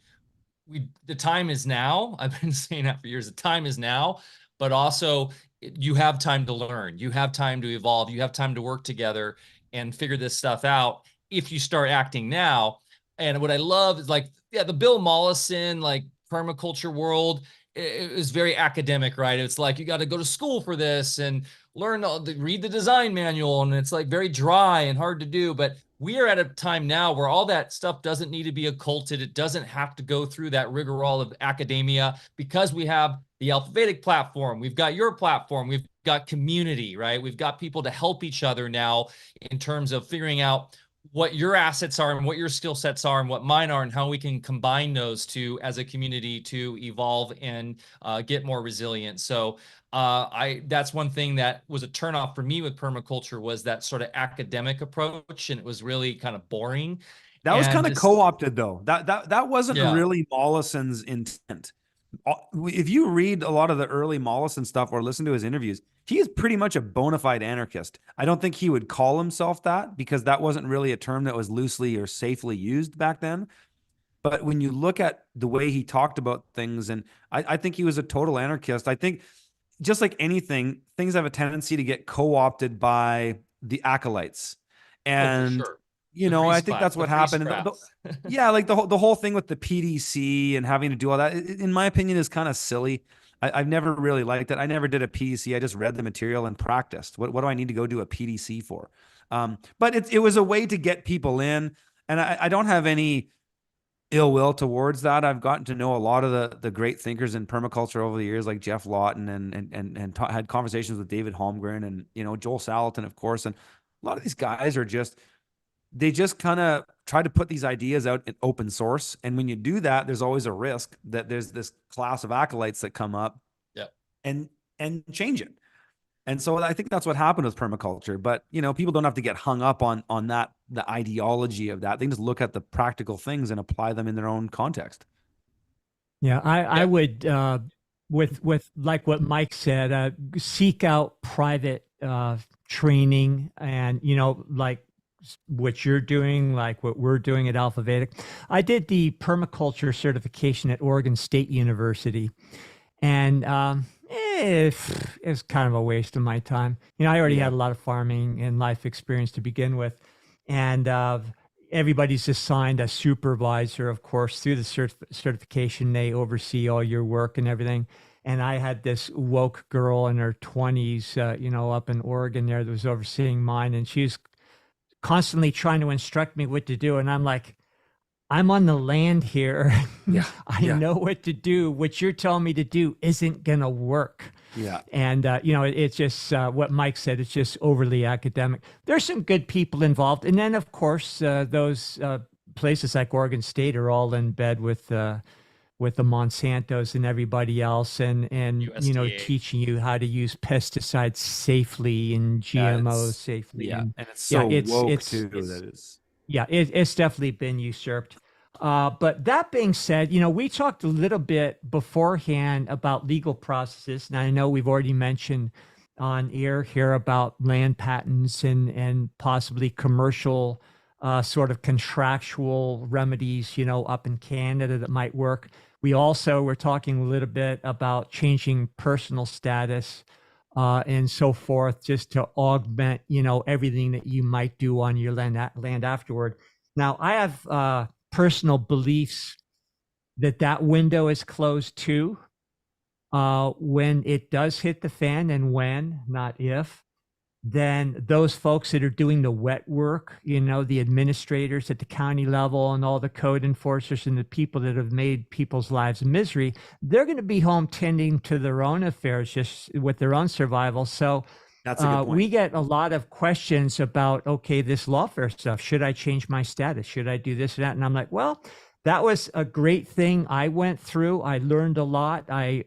Speaker 2: the time is now. I've been saying that for years. The time is now, but also you have time to learn. You have time to evolve. You have time to work together and figure this stuff out if you start acting now. And what I love is, like, the Bill Mollison, like, permaculture world, it was very academic, right? It's like, you got to go to school for this and read the design manual, and it's like very dry and hard to do. But we are at a time now where all that stuff doesn't need to be occulted. It doesn't have to go through that rigmarole of academia, because we have the Alfa Vedic platform. We've got your platform. We've got community, right? We've got people to help each other now in terms of figuring out what your assets are and what your skill sets are and what mine are, and how we can combine those two as a community to evolve and get more resilient. So that's one thing that was a turnoff for me with permaculture, was that sort of academic approach, and it was really kind of boring.
Speaker 1: That was
Speaker 2: And
Speaker 1: kind of
Speaker 2: just,
Speaker 1: co-opted though. That wasn't
Speaker 2: yeah,
Speaker 1: really Mollison's intent. If you read a lot of the early Mollison stuff or listen to his interviews, he is pretty much a bona fide anarchist. I don't think he would call himself that because that wasn't really a term that was loosely or safely used back then. But when you look at the way he talked about things, and I think he was a total anarchist. I think just like anything, things have a tendency to get co-opted by the acolytes.
Speaker 2: oh, for
Speaker 1: And,
Speaker 2: sure.
Speaker 1: you
Speaker 2: The
Speaker 1: know, I
Speaker 2: priest
Speaker 1: think
Speaker 2: class,
Speaker 1: that's
Speaker 2: the
Speaker 1: what
Speaker 2: priest
Speaker 1: happened.
Speaker 2: crowds.
Speaker 1: Yeah, like the whole thing with the PDC and having to do all that, in my opinion, is kind of silly. I've never really liked it. I never did a PDC. I just read the material and practiced. What do I need to go do a PDC for? But it was a way to get people in. And I don't have any ill will towards that. I've gotten to know a lot of the great thinkers in permaculture over the years, like Jeff Lawton, and had conversations with David Holmgren and Joel Salatin, of course. And a lot of these guys are they just kind of try to put these ideas out in open source. And when you do that, there's always a risk that there's this class of acolytes that come up,
Speaker 2: Yeah.
Speaker 1: and change it. And so I think that's what happened with permaculture. But people don't have to get hung up on that, the ideology of that. They can just look at the practical things and apply them in their own context.
Speaker 3: Yeah, I would with like what Mike said, seek out private training, and like what you're doing, like what we're doing at Alfa Vedic. I did the permaculture certification at Oregon State University, and it's kind of a waste of my time. I already had a lot of farming and life experience to begin with, and everybody's assigned a supervisor, of course, through the certification. They oversee all your work and everything. And I had this woke girl in her 20s, up in Oregon there that was overseeing mine, and she's constantly trying to instruct me what to do. And I'm like, I'm on the land here.
Speaker 1: Yeah.
Speaker 3: I know what to do. What you're telling me to do isn't going to work.
Speaker 1: Yeah.
Speaker 3: And, it's just what Mike said. It's just overly academic. There's some good people involved. And then, of course, those places like Oregon State are all in bed with the Monsantos and everybody else, and
Speaker 2: USDA.
Speaker 3: teaching you how to use pesticides safely and GMOs safely.
Speaker 1: Yeah. And it's so woke too.
Speaker 3: It's definitely been usurped. But that being said, we talked a little bit beforehand about legal processes. And I know we've already mentioned on air here about land patents and possibly commercial sort of contractual remedies, up in Canada that might work. We also were talking a little bit about changing personal status and so forth, just to augment, everything that you might do on your land afterward. Now, I have personal beliefs that window is closed too. When it does hit the fan, and when, not if, then those folks that are doing the wet work, the administrators at the county level and all the code enforcers and the people that have made people's lives misery, they're going to be home tending to their own affairs, just with their own survival. So
Speaker 1: that's a good point.
Speaker 3: We get a lot of questions about, okay, this lawfare stuff. Should I change my status? Should I do this or that? And I'm like, well, that was a great thing I went through. I learned a lot. I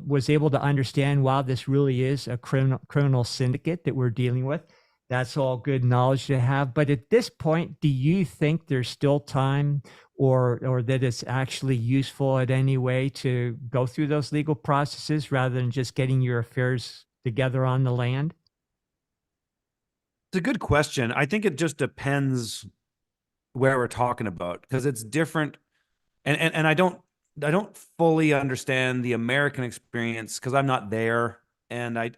Speaker 3: was able to understand, wow, this really is a criminal syndicate that we're dealing with. That's all good knowledge to have. But at this point, do you think there's still time or that it's actually useful in any way to go through those legal processes rather than just getting your affairs together on the land?
Speaker 1: It's a good question. I think it just depends where we're talking about, because it's different. And I don't fully understand the American experience because I'm not there. And I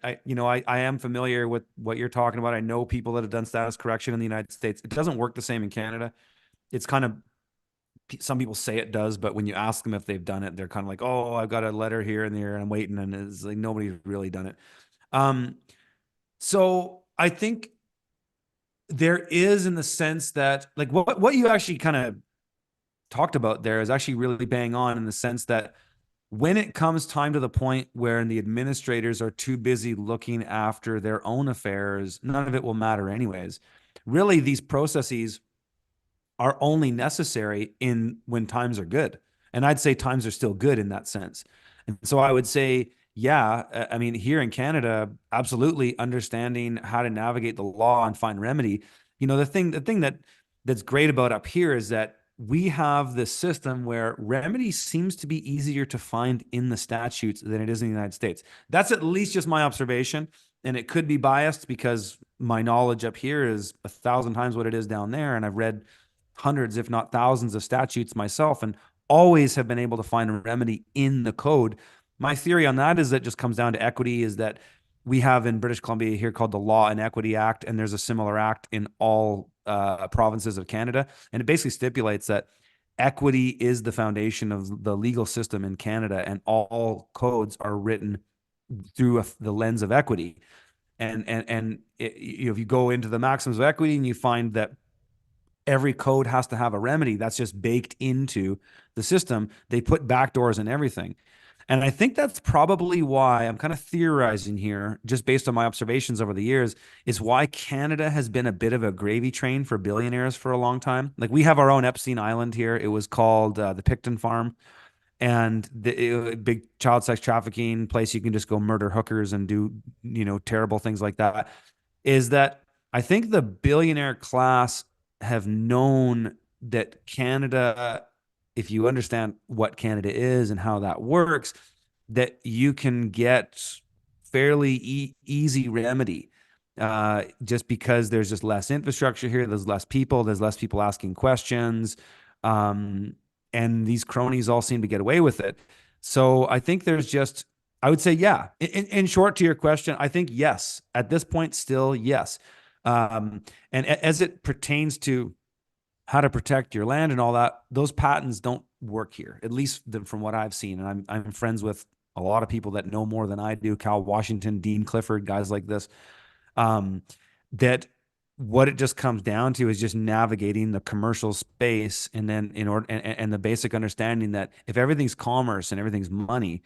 Speaker 1: am familiar with what you're talking about. I know people that have done status correction in the United States. It doesn't work the same in Canada. It's kind of, some people say it does, but when you ask them if they've done it, they're kind of like, oh, I've got a letter here and there and I'm waiting. And it's like, nobody's really done it. So I think there is, in the sense that, like, what you actually kind of talked about there is actually really bang on, in the sense that when it comes time to the point where the administrators are too busy looking after their own affairs, none of it will matter anyways. Really, these processes are only necessary when times are good. And I'd say times are still good in that sense. And so I would say, yeah, I mean, here in Canada, absolutely understanding how to navigate the law and find remedy. The thing that that's great about up here is that we have this system where remedy seems to be easier to find in the statutes than it is in the United States. That's at least just my observation. And it could be biased because my knowledge up here is 1,000 times what it is down there. And I've read hundreds, if not thousands of statutes myself, and always have been able to find a remedy in the code. My theory on that is that it just comes down to equity, is that we have in British Columbia here called the Law and Equity Act, and there's a similar act in all provinces of Canada. And it basically stipulates that equity is the foundation of the legal system in Canada, and all codes are written through the lens of equity. And if you go into the maxims of equity and you find that every code has to have a remedy, that's just baked into the system. They put backdoors and everything. And I think that's probably why I'm kind of theorizing here, just based on my observations over the years, is why Canada has been a bit of a gravy train for billionaires for a long time. Like, we have our own Epstein Island here. It was called the Picton Farm, and the big child sex trafficking place. You can just go murder hookers and do, terrible things like that. Is that I think the billionaire class have known that Canada, if you understand what Canada is and how that works, that you can get fairly easy remedy, just because there's just less infrastructure here. There's less people asking questions. And these cronies all seem to get away with it. So I think I would say, yeah. In short, to your question, I think yes. At this point, still yes. And as it pertains to how to protect your land and all that, those patents don't work here, at least from what I've seen. And I'm friends with a lot of people that know more than I do, Cal Washington, Dean Clifford, guys like this, that what it just comes down to is just navigating the commercial space, and then and the basic understanding that if everything's commerce and everything's money,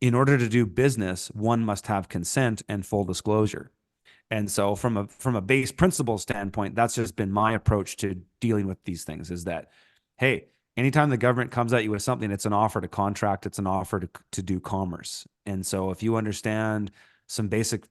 Speaker 1: in order to do business, one must have consent and full disclosure. And so from a base principle standpoint, that's just been my approach to dealing with these things, is that, hey, anytime the government comes at you with something, it's an offer to contract, it's an offer to do commerce. And so if you understand some basic,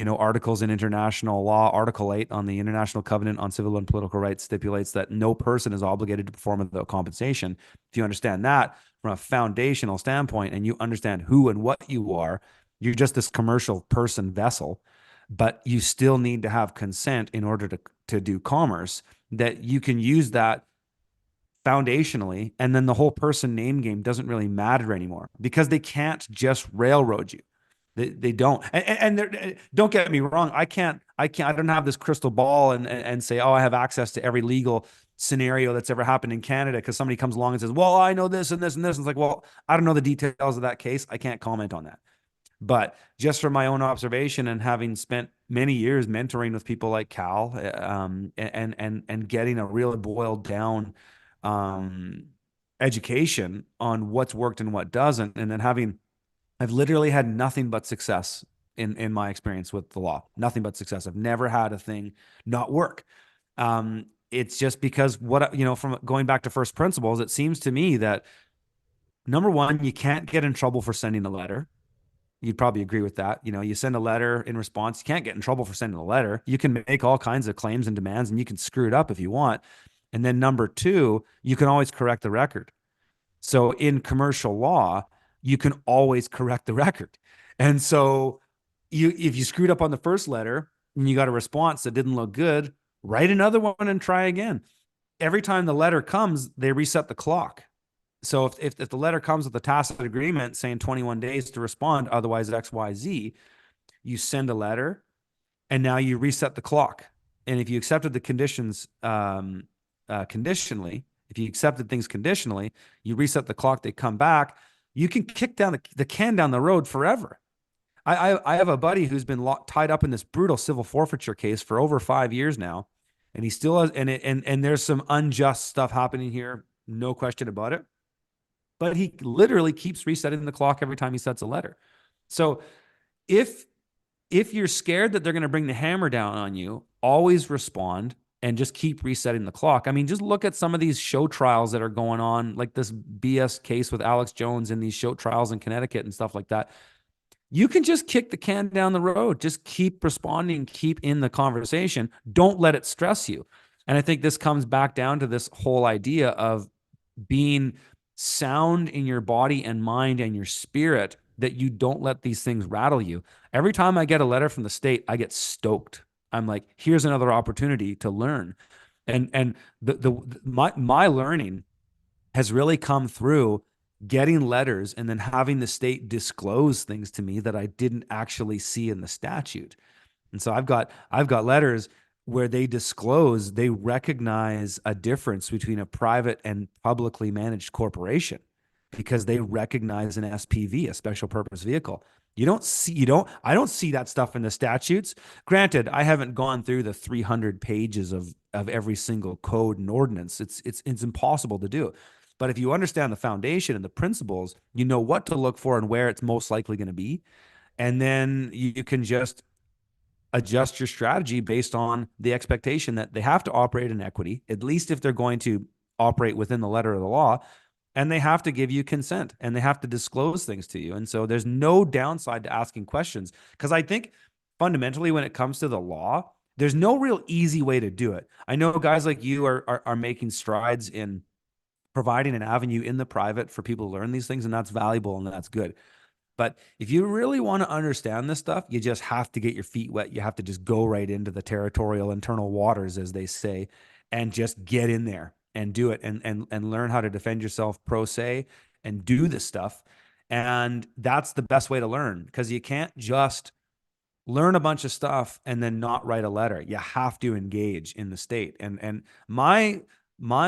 Speaker 1: articles in international law, Article 8 on the International Covenant on Civil and Political Rights stipulates that no person is obligated to perform without compensation. If you understand that from a foundational standpoint, and you understand who and what you are, you're just this commercial person vessel, but you still need to have consent in order to do commerce, that you can use that foundationally. And then the whole person name game doesn't really matter anymore, because they can't just railroad you. They don't. And don't get me wrong. I don't have this crystal ball and say, oh, I have access to every legal scenario that's ever happened in Canada, because somebody comes along and says, well, I know this and this and this. And it's like, well, I don't know the details of that case. I can't comment on that. But just from my own observation, and having spent many years mentoring with people like Cal, and getting a really boiled down education on what's worked and what doesn't, and then I've literally had nothing but success in my experience with the law. Nothing but success. I've never had a thing not work. It's just because from going back to first principles, it seems to me that, number one, you can't get in trouble for sending a letter. You'd probably agree with that. You send a letter in response, you can't get in trouble for sending a letter. You can make all kinds of claims and demands, and you can screw it up if you want. And then number two, you can always correct the record. So in commercial law, you can always correct the record. And so if you screwed up on the first letter and you got a response that didn't look good, write another one and try again. Every time the letter comes, they reset the clock. So if the letter comes with a tacit agreement saying 21 days to respond, otherwise X, Y, Z, you send a letter, and now you reset the clock. And if you accepted the conditions conditionally, if you accepted things conditionally, you reset the clock, they come back, you can kick down the can down the road forever. I have a buddy who's been tied up in this brutal civil forfeiture case for over 5 years now, and he still has, and there's some unjust stuff happening here, no question about it. But he literally keeps resetting the clock every time he sets a letter. So if you're scared that they're going to bring the hammer down on you, always respond and just keep resetting the clock. I mean, just look at some of these show trials that are going on, like this BS case with Alex Jones and these show trials in Connecticut and stuff like that. You can just kick the can down the road. Just keep responding, keep in the conversation. Don't let it stress you. And I think this comes back down to this whole idea of being sound in your body and mind and your spirit, that you don't let these things rattle you. Every time I get a letter from the state, I get stoked. I'm like, here's another opportunity to learn. And my learning has really come through getting letters and then having the state disclose things to me that I didn't actually see in the statute. And so I've got letters where they disclose, they recognize a difference between a private and publicly managed corporation because they recognize an SPV, a special purpose vehicle. I don't see that stuff in the statutes. Granted, I haven't gone through the 300 pages of every single code and ordinance. It's impossible to do. But if you understand the foundation and the principles, you know what to look for and where it's most likely going to be. And then you can just adjust your strategy based on the expectation that they have to operate in equity, at least if they're going to operate within the letter of the law, and they have to give you consent and they have to disclose things to you. And so there's no downside to asking questions, because I think fundamentally when it comes to the law, there's no real easy way to do it. I know guys like you are making strides in providing an avenue in the private for people to learn these things, and that's valuable and that's good. But if you really want to understand this stuff, you just have to get your feet wet. You have to just go right into the territorial internal waters, as they say, and just get in there and do it and learn how to defend yourself pro se and do this stuff. And that's the best way to learn, because you can't just learn a bunch of stuff and then not write a letter. You have to engage in the state. And I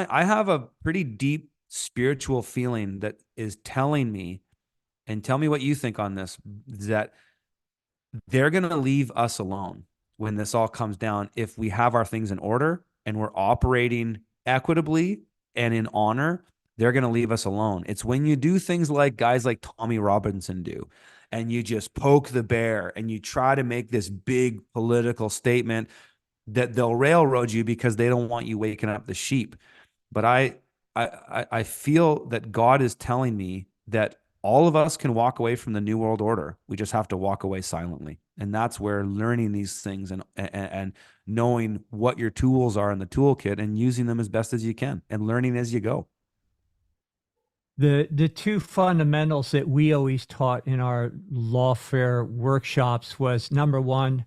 Speaker 1: have a pretty deep spiritual feeling that is telling me, and tell me what you think on this, that they're going to leave us alone when this all comes down if we have our things in order and we're operating equitably and in honor. They're going to leave us alone. It's when you do things like guys like Tommy Robinson do, and you just poke the bear and you try to make this big political statement, that they'll railroad you because they don't want you waking up the sheep. But I feel that God is telling me that all of us can walk away from the New World Order. We just have to walk away silently. And that's where learning these things and knowing what your tools are in the toolkit and using them as best as you can and learning as you go.
Speaker 3: The two fundamentals that we always taught in our lawfare workshops was, number one,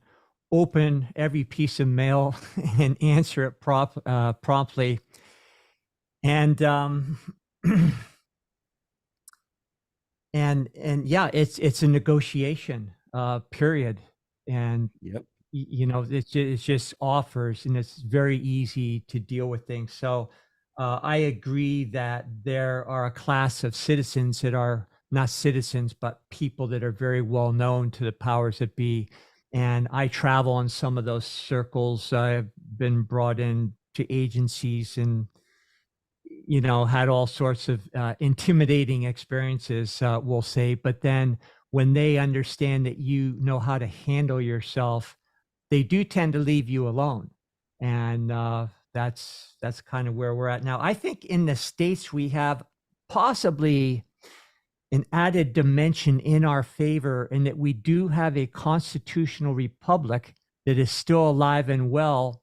Speaker 3: open every piece of mail and answer it promptly. And and yeah, it's a negotiation period. And
Speaker 1: Yep.
Speaker 3: you know, it's just offers, and it's very easy to deal with things. So I agree that there are a class of citizens that are not citizens, but people that are very well known to the powers that be. And I travel in some of those circles. I've been brought in to agencies and, you know, had all sorts of intimidating experiences, we'll say. But then when they understand that you know how to handle yourself, they do tend to leave you alone. And that's kind of where we're at now. I think in the States, we have possibly an added dimension in our favor, in that we do have a constitutional republic that is still alive and well,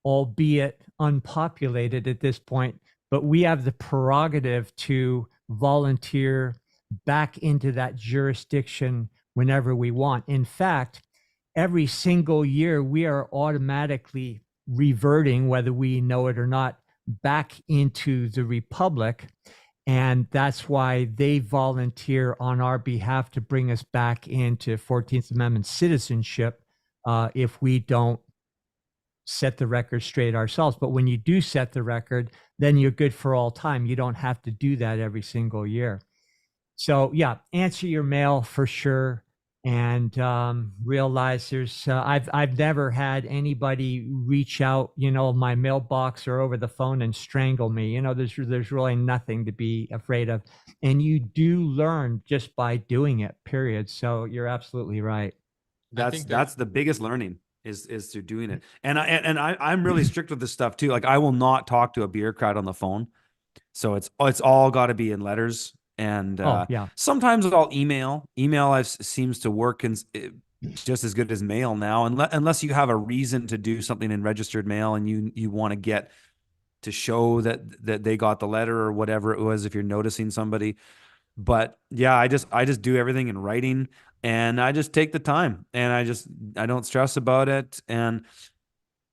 Speaker 3: albeit unpopulated at this point. But we have the prerogative to volunteer back into that jurisdiction whenever we want. In fact, every single year, we are automatically reverting, whether we know it or not, back into the republic. And that's why they volunteer on our behalf to bring us back into 14th Amendment citizenship if we don't set the record straight ourselves. But when you do set the record, then you're good for all time. You don't have to do that every single year. So yeah, answer your mail for sure. And realize there's I've never had anybody reach out, you know, my mailbox or over the phone and strangle me. You know, there's really nothing to be afraid of, and you do learn just by doing it. Period. So you're absolutely right.
Speaker 1: That's the biggest learning is through doing it. And I'm really strict with this stuff too. Like, I will not talk to a bureaucrat on the phone. So it's all got to be in letters. And
Speaker 3: yeah,
Speaker 1: sometimes I'll email. Email seems to work just as good as mail now, unless you have a reason to do something in registered mail and you want to get to show that they got the letter or whatever it was if you're noticing somebody. But yeah, I just do everything in writing, and I just take the time, and I don't stress about it. And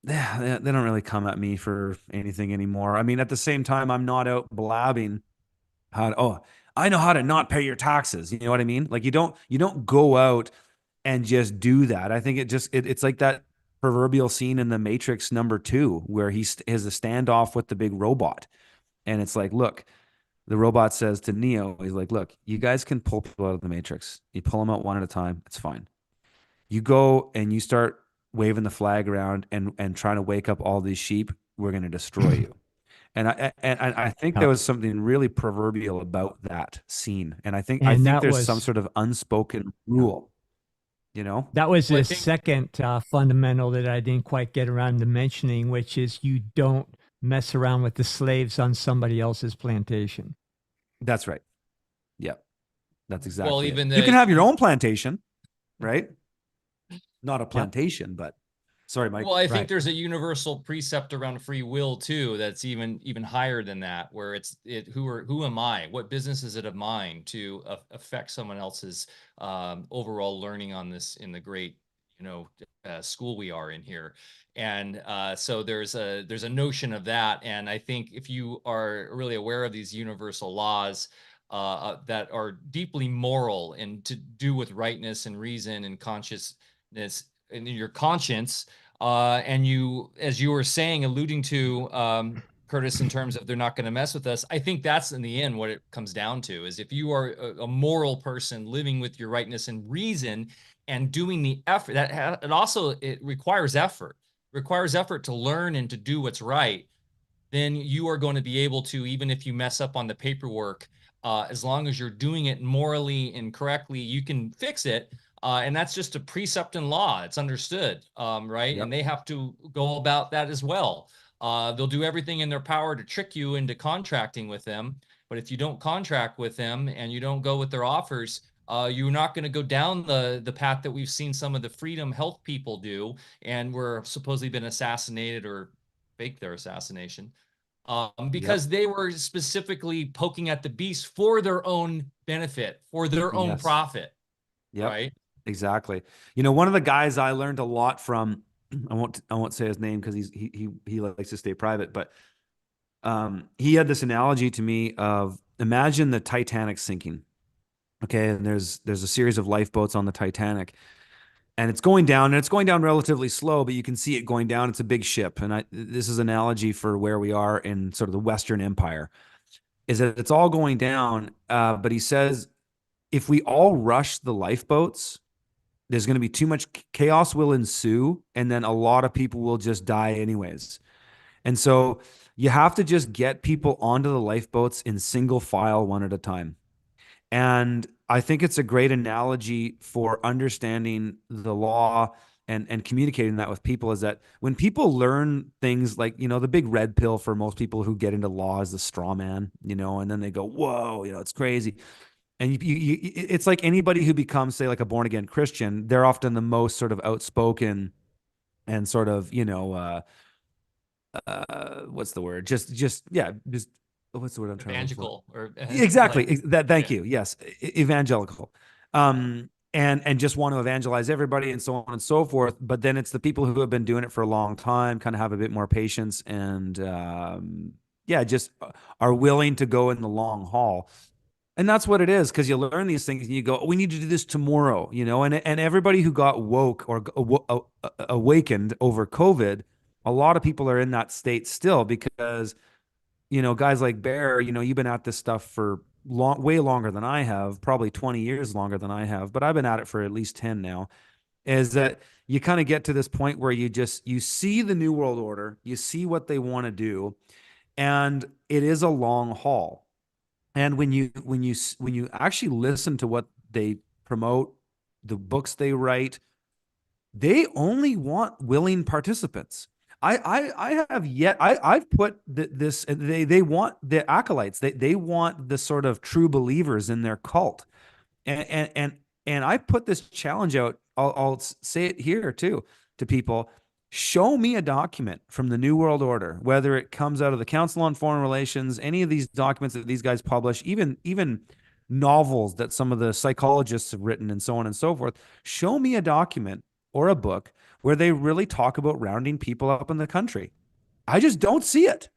Speaker 1: yeah, they don't really come at me for anything anymore. I mean, at the same time, I'm not out blabbing oh, I know how to not pay your taxes. You know what I mean? Like you don't go out and just do that. I think it's like that proverbial scene in the Matrix #2 where he has a standoff with the big robot. And it's like, look, the robot says to Neo, he's like, look, you guys can pull people out of the Matrix. You pull them out one at a time. It's fine. You go and you start waving the flag around and trying to wake up all these sheep. We're going to destroy you. And I think there was something really proverbial about that scene. And I think there's some sort of unspoken rule, you know?
Speaker 3: That was
Speaker 2: Well, I
Speaker 3: the
Speaker 2: think-
Speaker 3: second fundamental that I didn't quite get around to mentioning, which is you don't mess around with the slaves on somebody else's plantation.
Speaker 1: That's right. Yep. That's exactly
Speaker 2: Well,
Speaker 1: it.
Speaker 2: even
Speaker 1: You can have your own plantation, right? Not a plantation, but sorry, Mike.
Speaker 2: Well, I think
Speaker 3: Right.
Speaker 2: there's a universal precept around free will too that's even higher than that, where who am I? What business is it of mine to affect someone else's overall learning on this in the great school we are in here? And so there's a notion of that, and I think if you are really aware of these universal laws that are deeply moral and to do with rightness and reason and consciousness and your conscience. And you, as you were saying, alluding to Curtis, in terms of they're not going to mess with us, I think that's in the end what it comes down to is if you are a moral person living with your rightness and reason and doing the effort, it requires effort to learn and to do what's right, then you are going to be able to, even if you mess up on the paperwork, as long as you're doing it morally and correctly, you can fix it. And that's just a precept in law. It's understood, right?
Speaker 1: Yep.
Speaker 2: And they have to go about that as well. They'll do everything in their power to trick you into contracting with them. But if you don't contract with them and you don't go with their offers, you're not going to go down the path that we've seen some of the freedom health people do, and were supposedly been assassinated or faked their assassination. Because they were specifically poking at the beast for their own benefit, for their own profit.
Speaker 1: Yep.
Speaker 2: Right.
Speaker 1: Exactly. You know, one of the guys I learned a lot from, I won't say his name because he likes to stay private, but he had this analogy to me of imagine the Titanic sinking. Okay, and there's a series of lifeboats on the Titanic, and it's going down, and it's going down relatively slow, but you can see it going down. It's a big ship, and this is an analogy for where we are in sort of the Western Empire, is that it's all going down. But he says if we all rush the lifeboats, there's going to be too much chaos will ensue, and then a lot of people will just die anyways. And so you have to just get people onto the lifeboats in single file, one at a time. And I think it's a great analogy for understanding the law and communicating that with people, is that when people learn things like, you know, the big red pill for most people who get into law is the straw man, you know, and then they go, whoa, you know, it's crazy. And it's like anybody who becomes, say, like a born again Christian, they're often the most sort of outspoken and sort of, you know, what's the word? Just what's the word I'm trying to look for? Exactly. Thank you. Yes. Evangelical. And just want to evangelize everybody and so on and so forth. But then it's the people who have been doing it for a long time, kind of have a bit more patience and, just are willing to go in the long haul. And that's what it is, because you learn these things and you go, oh, we need to do this tomorrow, you know, and everybody who got woke or awakened over COVID, a lot of people are in that state still because, you know, guys like Bear, you know, you've been at this stuff for way longer than I have, probably 20 years longer than I have, but I've been at it for at least 10 now, is that you kind of get to this point where you see the New World Order, you see what they want to do, and it is a long haul. And when you actually listen to what they promote, the books they write, they only want willing participants. I've put this, they want the acolytes. They want the sort of true believers in their cult. And I put this challenge out I'll say it here too to people. Show me a document from the New World Order, whether it comes out of the Council on Foreign Relations, any of these documents that these guys publish, even novels that some of the psychologists have written and so on and so forth. Show me a document or a book where they really talk about rounding people up in the country. I just don't see it.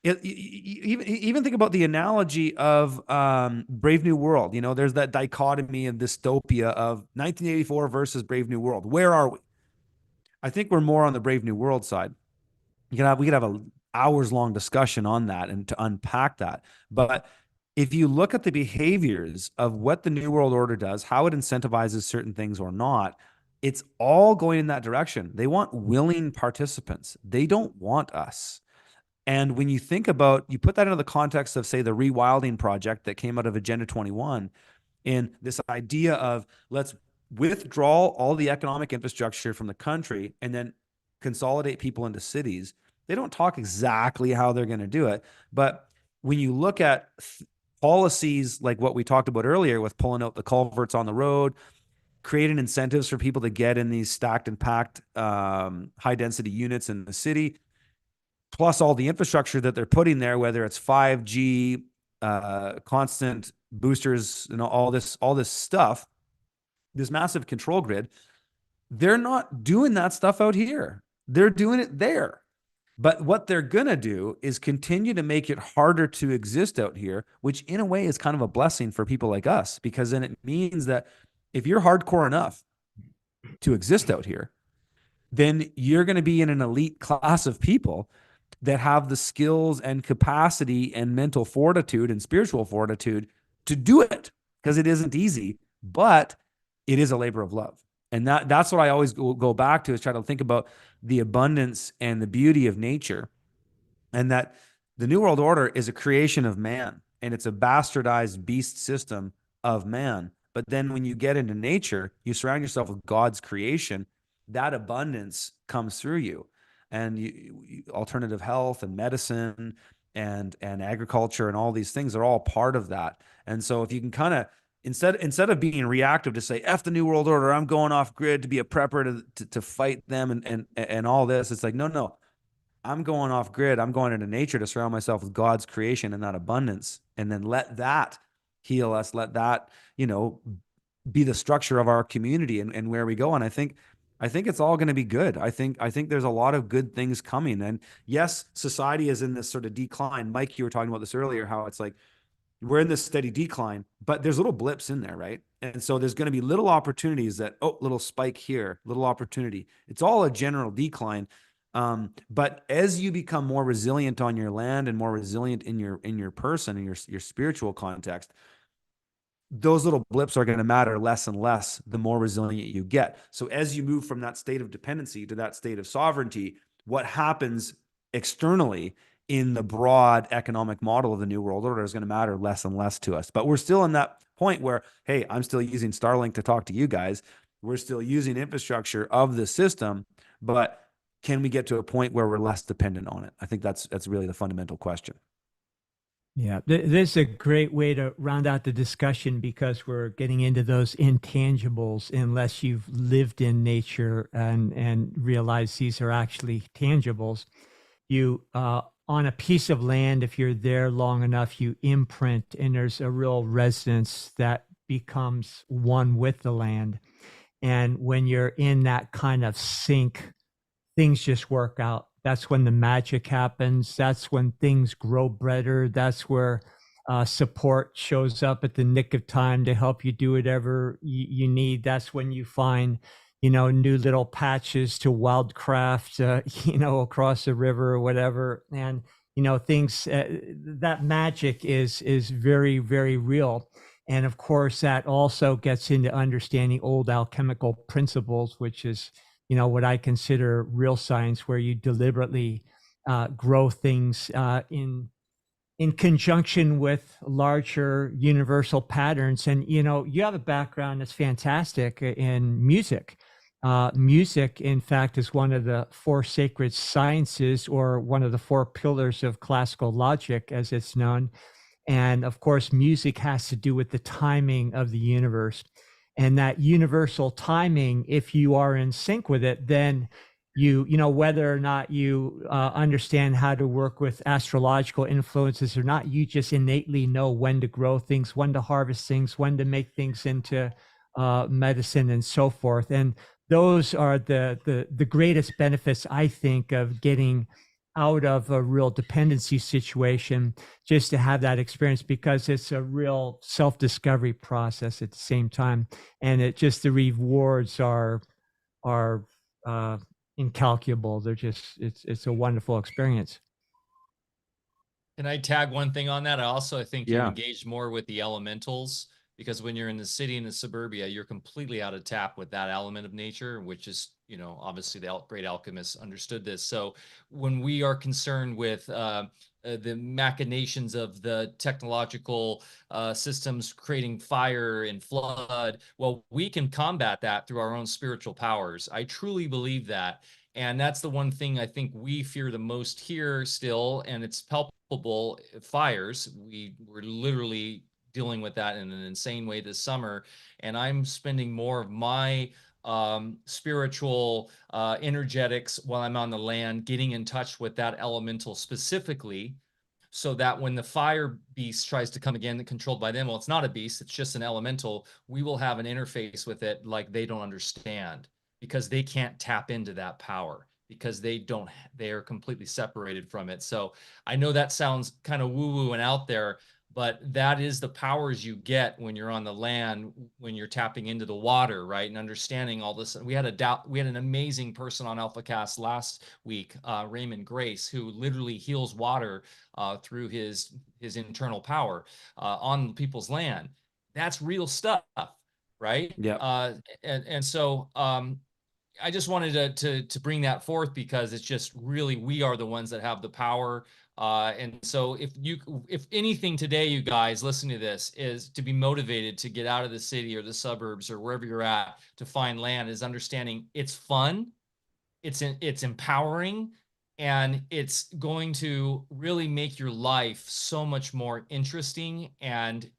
Speaker 1: Even think about the analogy of Brave New World. You know, there's that dichotomy and dystopia of 1984 versus Brave New World. Where are we? I think we're more on the Brave New World side. We could have a hours long discussion on that and to unpack that. But if you look at the behaviors of what the New World Order does, how it incentivizes certain things or not, it's all going in that direction. They want willing participants. They don't want us. And when you think about, you put that into the context of, say, the Rewilding Project that came out of Agenda 21, in this idea of let's withdraw all the economic infrastructure from the country and then consolidate people into cities. They don't talk exactly how they're going to do it. But when you look at policies like what we talked about earlier with pulling out the culverts on the road, creating incentives for people to get in these stacked and packed high density units in the city, plus all the infrastructure that they're putting there, whether it's 5G, constant boosters, you know, all this stuff, this massive control grid, they're not doing that stuff out here. They're doing it there. But what they're going to do is continue to make it harder to exist out here, which in a way is kind of a blessing for people like us, because then it means that if you're hardcore enough to exist out here, then you're going to be in an elite class of people that have the skills and capacity and mental fortitude and spiritual fortitude to do it, because it isn't easy, but it is a labor of love. And that's what I always go back to, is try to think about the abundance and the beauty of nature, and that the New World Order is a creation of man, and it's a bastardized beast system of man. But then when you get into nature, you surround yourself with God's creation, that abundance comes through you. And alternative health and medicine and agriculture and all these things are all part of that. And so if you can kind of, instead of being reactive to say, F the New World Order, I'm going off grid to be a prepper to fight them and all this, it's like, no, I'm going off grid. I'm going into nature to surround myself with God's creation and that abundance, and then let that heal us. Let that, be the structure of our community and where we go. And I think it's all going to be good. I think there's a lot of good things coming. And yes, society is in this sort of decline. Mike, you were talking about this earlier, how it's like we're in this steady decline, but there's little blips in there, right? And so there's going to be little opportunities that, little spike here, little opportunity. It's all a general decline. But as you become more resilient on your land and more resilient in your person, in your spiritual context, those little blips are going to matter less and less the more resilient you get. So as you move from that state of dependency to that state of sovereignty, what happens externally in the broad economic model of the New World Order is going to matter less and less to us. But we're still in that point where, hey, I'm still using Starlink to talk to you guys. We're still using infrastructure of the system, but can we get to a point where we're less dependent on it? I think that's really the fundamental question.
Speaker 3: Yeah, this is a great way to round out the discussion, because we're getting into those intangibles unless you've lived in nature and realize these are actually tangibles. You, on a piece of land, if you're there long enough, you imprint, and there's a real resonance that becomes one with the land. And when you're in that kind of sync, things just work out. That's when the magic happens. That's when things grow better. That's where support shows up at the nick of time to help you do whatever you need. That's when you find, new little patches to wildcraft, across the river or whatever. And, things, that magic is very, very real. And of course, that also gets into understanding old alchemical principles, which is, what I consider real science, where you deliberately grow things in conjunction with larger universal patterns. And, you have a background that's fantastic in music. Music, in fact, is one of the four sacred sciences, or one of the four pillars of classical logic, as it's known. And of course, music has to do with the timing of the universe. And that universal timing, if you are in sync with it, then you know, whether or not you understand how to work with astrological influences or not, you just innately know when to grow things, when to harvest things, when to make things into medicine and so forth. And those are the greatest benefits, I think, of getting out of a real dependency situation, just to have that experience, because it's a real self-discovery process at the same time. And it just, the rewards are uh, incalculable. They're just, it's a wonderful experience.
Speaker 2: Can I tag one thing on that? I think you
Speaker 1: Yeah.
Speaker 2: engage more with the elementals, because when you're in the city and the suburbia, you're completely out of tap with that element of nature, which is, you know, obviously the great alchemists understood this. So when we are concerned with the machinations of the technological systems creating fire and flood, well, we can combat that through our own spiritual powers. I truly believe that. And that's the one thing I think we fear the most here still, and it's palpable: fires. We're literally dealing with that in an insane way this summer, and I'm spending more of my spiritual energetics while I'm on the land, getting in touch with that elemental specifically, so that when the fire beast tries to come again, controlled by them, well, it's not a beast, it's just an elemental, we will have an interface with it like they don't understand, because they can't tap into that power, because they are completely separated from it. So I know that sounds kind of woo-woo and out there, but that is the powers you get when you're on the land, when you're tapping into the water, right? And understanding all this. We had an amazing person on Alfacast last week, Raymond Grace, who literally heals water through his internal power on people's land. That's real stuff, right?
Speaker 1: Yeah.
Speaker 2: And so I just wanted to bring that forth, because it's just really, we are the ones that have the power. And so if anything today, you guys listen to this, is to be motivated to get out of the city or the suburbs or wherever you're at to find land, is understanding it's fun, it's empowering, and it's going to really make your life so much more interesting and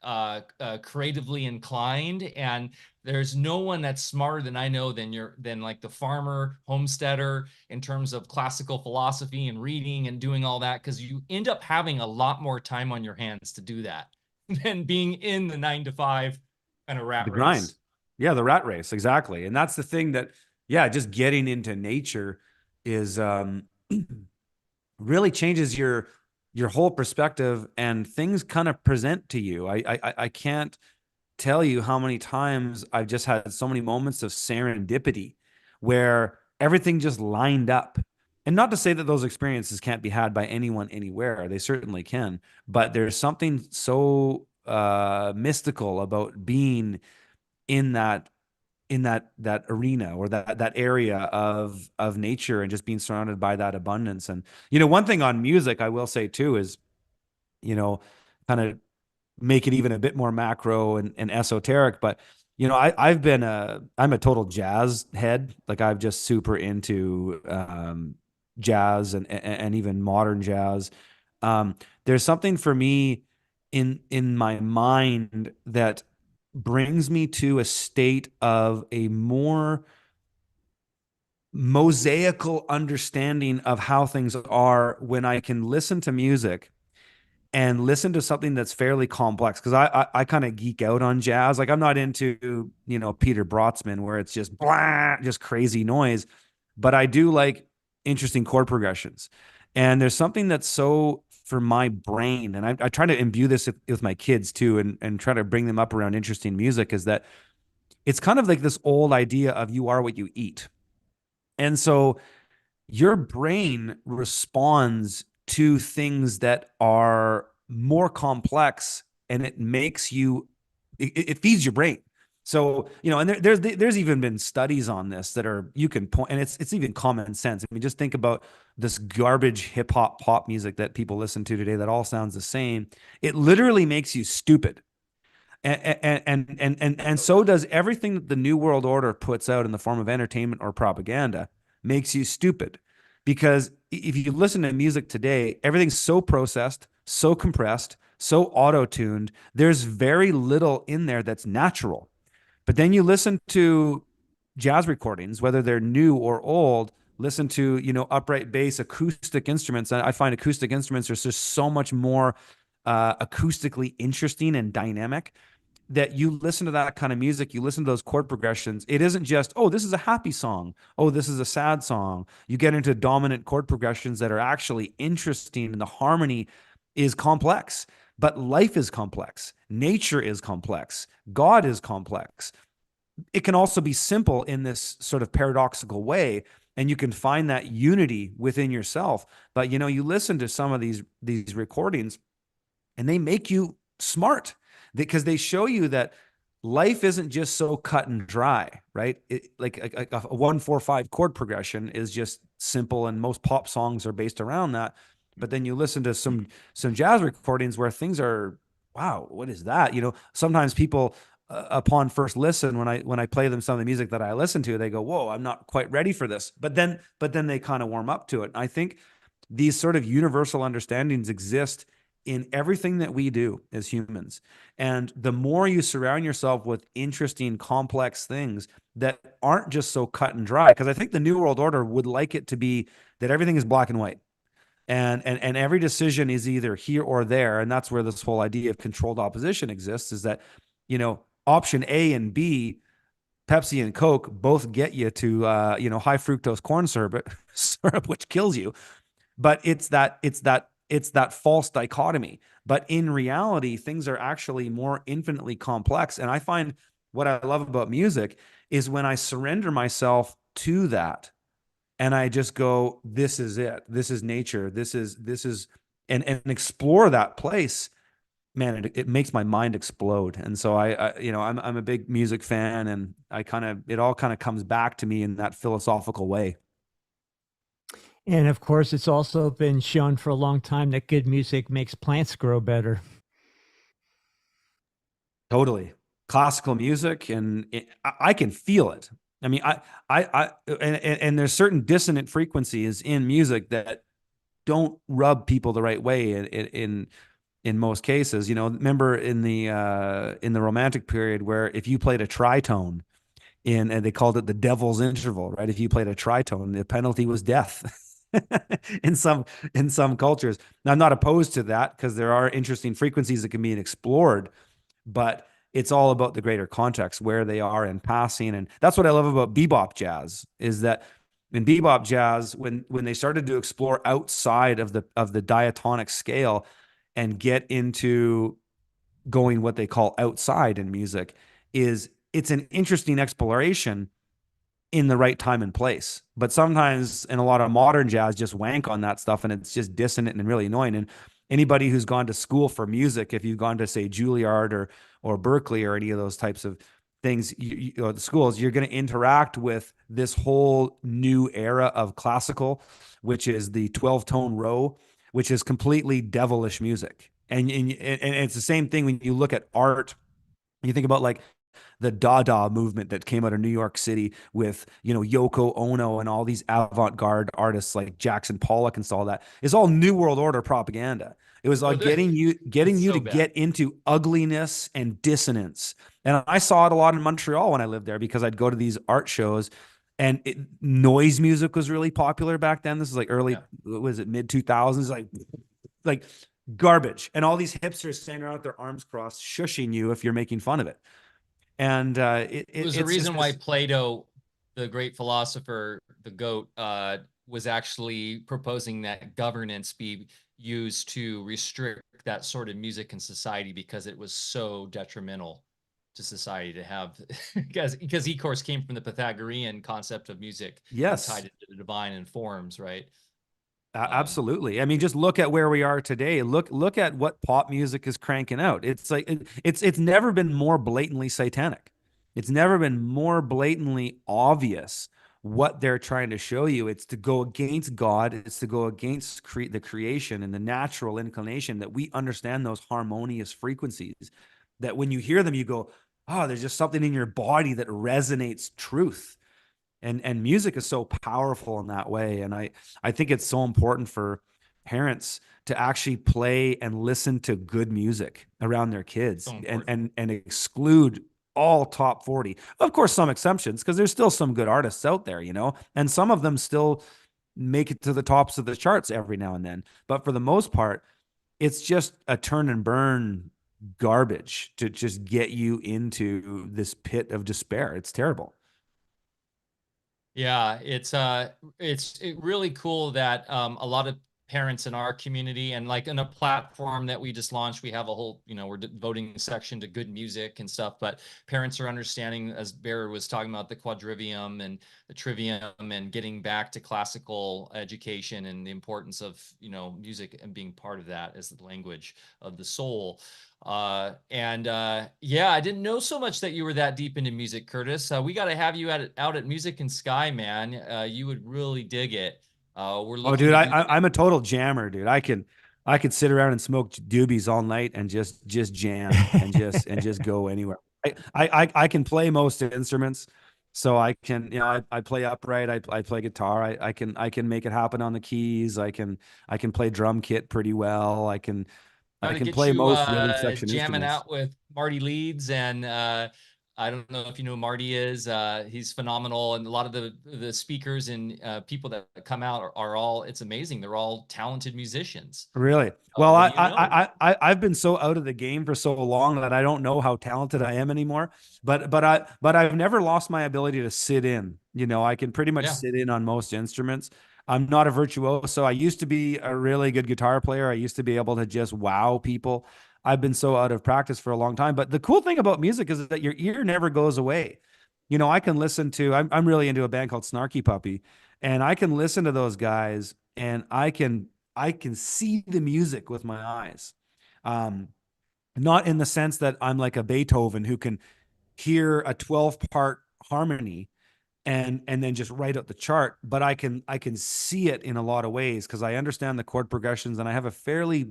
Speaker 2: creatively inclined. And there's no one that's smarter than I know than like the farmer homesteader in terms of classical philosophy and reading and doing all that, because you end up having a lot more time on your hands to do that than being in the 9 to 5 kind of rat
Speaker 1: The
Speaker 2: race.
Speaker 1: grind. Yeah, the rat race, exactly. And that's the thing that, yeah, just getting into nature is really changes your whole perspective, and things kind of present to you. I can't tell you how many times I've just had so many moments of serendipity where everything just lined up. And not to say that those experiences can't be had by anyone anywhere. They certainly can. But there's something so mystical about being in that arena, or that area of nature, and just being surrounded by that abundance. And one thing on music I will say too is, kind of make it even a bit more macro and esoteric, but I'm a total jazz head. Like, I'm just super into jazz and even modern jazz. There's something for me in my mind that brings me to a state of a more mosaical understanding of how things are, when I can listen to music and listen to something that's fairly complex. Because I kind of geek out on jazz. Like, I'm not into Peter Brotzman, where it's just blah, just crazy noise, but I do like interesting chord progressions. And there's something that's so, for my brain, and I try to imbue this with my kids too, and try to bring them up around interesting music, is that it's kind of like this old idea of you are what you eat. And so your brain responds to things that are more complex, and it makes you, it feeds your brain. So, and there's even been studies on this that are, you can point, and it's even common sense. I mean, just think about this garbage hip hop pop music that people listen to today that all sounds the same. It literally makes you stupid. And so does everything that the New World Order puts out in the form of entertainment or propaganda, makes you stupid. Because if you listen to music today, everything's so processed, so compressed, so auto-tuned. There's very little in there that's natural. But then you listen to jazz recordings, whether they're new or old, listen to, upright bass, acoustic instruments. I find acoustic instruments are just so much more acoustically interesting and dynamic, that you listen to that kind of music, you listen to those chord progressions. It isn't just, oh, this is a happy song. Oh, this is a sad song. You get into dominant chord progressions that are actually interesting, and the harmony is complex. But life is complex. Nature is complex. God is complex. It can also be simple in this sort of paradoxical way, and you can find that unity within yourself. But you listen to some of these recordings, and they make you smart, because they show you that life isn't just so cut and dry, right? Like a 1-4-5 chord progression is just simple, and most pop songs are based around that. But then you listen to some jazz recordings where things are, wow, what is that? Sometimes people, upon first listen, when I play them some of the music that I listen to, they go, whoa, I'm not quite ready for this. But then they kind of warm up to it. And I think these sort of universal understandings exist in everything that we do as humans. And the more you surround yourself with interesting, complex things that aren't just so cut and dry, because I think the New World Order would like it to be that everything is black and white. And every decision is either here or there. And that's where this whole idea of controlled opposition exists, is that, option A and B, Pepsi and Coke, both get you to, high fructose corn syrup, which kills you. But it's that false dichotomy. But in reality, things are actually more infinitely complex. And I find what I love about music is when I surrender myself to that, and I just go, this is it. This is nature. This is, and explore that place. Man, it makes my mind explode. And so I'm a big music fan, and it all kind of comes back to me in that philosophical way.
Speaker 3: And of course, it's also been shown for a long time that good music makes plants grow better.
Speaker 1: Totally. Classical music, and I can feel it. I mean, and there's certain dissonant frequencies in music that don't rub people the right way in most cases. Remember in the Romantic period, where if you played a tritone, and they called it the devil's interval, right? If you played a tritone, the penalty was death. in some cultures. Now, I'm not opposed to that, because there are interesting frequencies that can be explored, but it's all about the greater context, where they are in passing. And that's what I love about bebop jazz, is that in bebop jazz, when they started to explore outside of the diatonic scale and get into going what they call outside in music, it's an interesting exploration in the right time and place. But sometimes in a lot of modern jazz just wank on that stuff, and it's just dissonant and really annoying. And anybody who's gone to school for music, if you've gone to, say, Juilliard or Berkeley or any of those types of things, the schools, you're going to interact with this whole new era of classical, which is the 12-tone row, which is completely devilish music. And it's the same thing when you look at art. You think about like the Dada movement that came out of New York City with, Yoko Ono and all these avant-garde artists like Jackson Pollock and all that. It's all New World Order propaganda. It was like getting you to get into ugliness and dissonance. And I saw it a lot in Montreal when I lived there, because I'd go to these art shows, and noise music was really popular back then. This is like was it mid 2000s? Like garbage. And all these hipsters standing around with their arms crossed, shushing you if you're making fun of it. And
Speaker 2: it was the reason why Plato, the great philosopher, the GOAT, was actually proposing that governance be used to restrict that sort of music in society, because it was so detrimental to society to have, because he, of course, came from the Pythagorean concept of music.
Speaker 1: Yes.
Speaker 2: Tied into the divine and forms, right?
Speaker 1: Absolutely. I mean, just look at where we are today. Look at what pop music is cranking out. It's like it's never been more blatantly satanic. It's never been more blatantly obvious what they're trying to show you. It's to go against God. It's to go against the creation and the natural inclination, that we understand those harmonious frequencies, that when you hear them, you go, oh, there's just something in your body that resonates truth. And music is so powerful in that way. And I think it's so important for parents to actually play and listen to good music around their kids, and exclude all top 40. Of course, some exceptions, because there's still some good artists out there, you know, and some of them still make it to the tops of the charts every now and then. But for the most part, it's just a turn and burn garbage to just get you into this pit of despair. It's terrible.
Speaker 2: Yeah, it's really cool that a lot of parents in our community, and like in a platform that we just launched, we have a whole, we're devoting section to good music and stuff, but parents are understanding, as Bear was talking about, the quadrivium and the trivium, and getting back to classical education and the importance of, music and being part of that as the language of the soul. Yeah, I didn't know so much that you were that deep into music, Curtis. We got to have you out at Music and Sky, man. You would really dig it. We're
Speaker 1: Oh,
Speaker 2: looking
Speaker 1: dude,
Speaker 2: to do.
Speaker 1: I'm a total jammer, dude. I could sit around and smoke doobies all night and just jam and just go anywhere. I can play most instruments, so I can, I play upright. I play guitar. I can make it happen on the keys. I can play drum kit pretty well. I
Speaker 2: Got to
Speaker 1: can
Speaker 2: get
Speaker 1: play
Speaker 2: you
Speaker 1: most rhythm section
Speaker 2: jamming
Speaker 1: instruments.
Speaker 2: out with Marty Leeds, and I don't know if you know who Marty is. He's phenomenal, and a lot of the speakers and people that come out are all. It's amazing. They're all talented musicians.
Speaker 1: Really? Well,
Speaker 2: What do you know?
Speaker 1: I've been so out of the game for so long that I don't know how talented I am anymore. But I've never lost my ability to sit in. I can pretty much
Speaker 2: Yeah.
Speaker 1: sit in on most instruments. I'm not a virtuoso. I used to be a really good guitar player. I used to be able to just wow people. I've been so out of practice for a long time. But the cool thing about music is that your ear never goes away. I can listen to, I'm really into a band called Snarky Puppy, and I can listen to those guys and I can see the music with my eyes. Um, Not in the sense that I'm like a Beethoven who can hear a 12-part harmony and then just write out the chart, but I can see it in a lot of ways because I understand the chord progressions and I have a fairly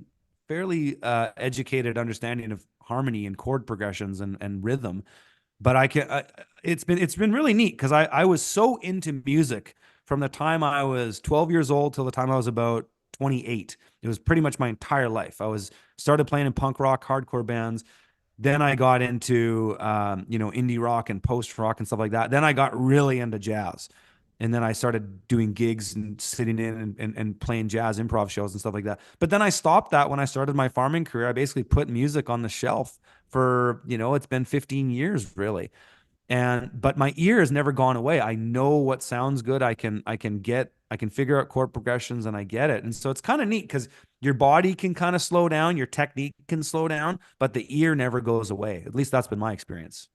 Speaker 1: educated understanding of harmony and chord progressions and rhythm. But it's been really neat because I was so into music from the time I was 12 years old till the time I was about 28. It was pretty much my entire life. I was started playing in punk rock, hardcore bands. Then I got into indie rock and post rock and stuff like that. Then I got really into jazz. And then I started doing gigs and sitting in and playing jazz improv shows and stuff like that. But then I stopped that when I started my farming career. I basically put music on the shelf for, it's been 15 years really. But my ear has never gone away. I know what sounds good. I can figure out chord progressions and I get it. And so it's kind of neat because your body can kind of slow down, your technique can slow down, but the ear never goes away. At least that's been my experience.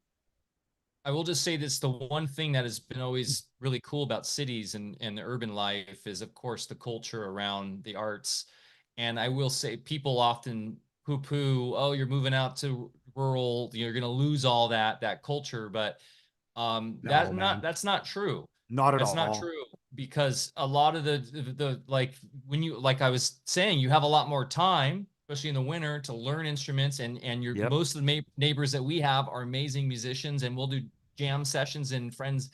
Speaker 2: I will just say this, the one thing that has been always really cool about cities and the urban life is, of course, the culture around the arts. And I will say people often poo-poo, oh, you're moving out to rural, you're going to lose all that culture. But
Speaker 1: No, man,
Speaker 2: that's not true.
Speaker 1: not at
Speaker 2: That's not
Speaker 1: all.
Speaker 2: true, because a lot of the like, when you, like I was saying, you have a lot more time, especially in the winter, to learn instruments, and your
Speaker 1: Yep.
Speaker 2: most of the neighbors that we have are amazing musicians, and we'll do jam sessions in friends'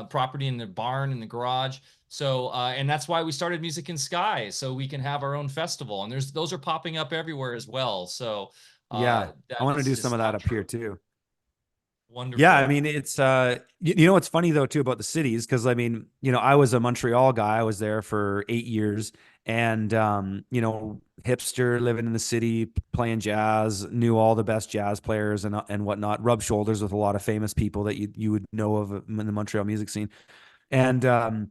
Speaker 2: property, in the barn, in the garage. So and that's why we started Music in Sky, so we can have our own festival, and those are popping up everywhere as well. So
Speaker 1: Yeah. I want to
Speaker 2: that's
Speaker 1: do some
Speaker 2: just
Speaker 1: of that
Speaker 2: not
Speaker 1: up here
Speaker 2: true.
Speaker 1: too. Yeah, I
Speaker 2: Wonderful.
Speaker 1: mean it's what's funny though too about the cities, because I mean, I was a Montreal guy. I was there for 8 years, and hipster living in the city, playing jazz, knew all the best jazz players and whatnot, rubbed shoulders with a lot of famous people that you would know of in the Montreal music scene. And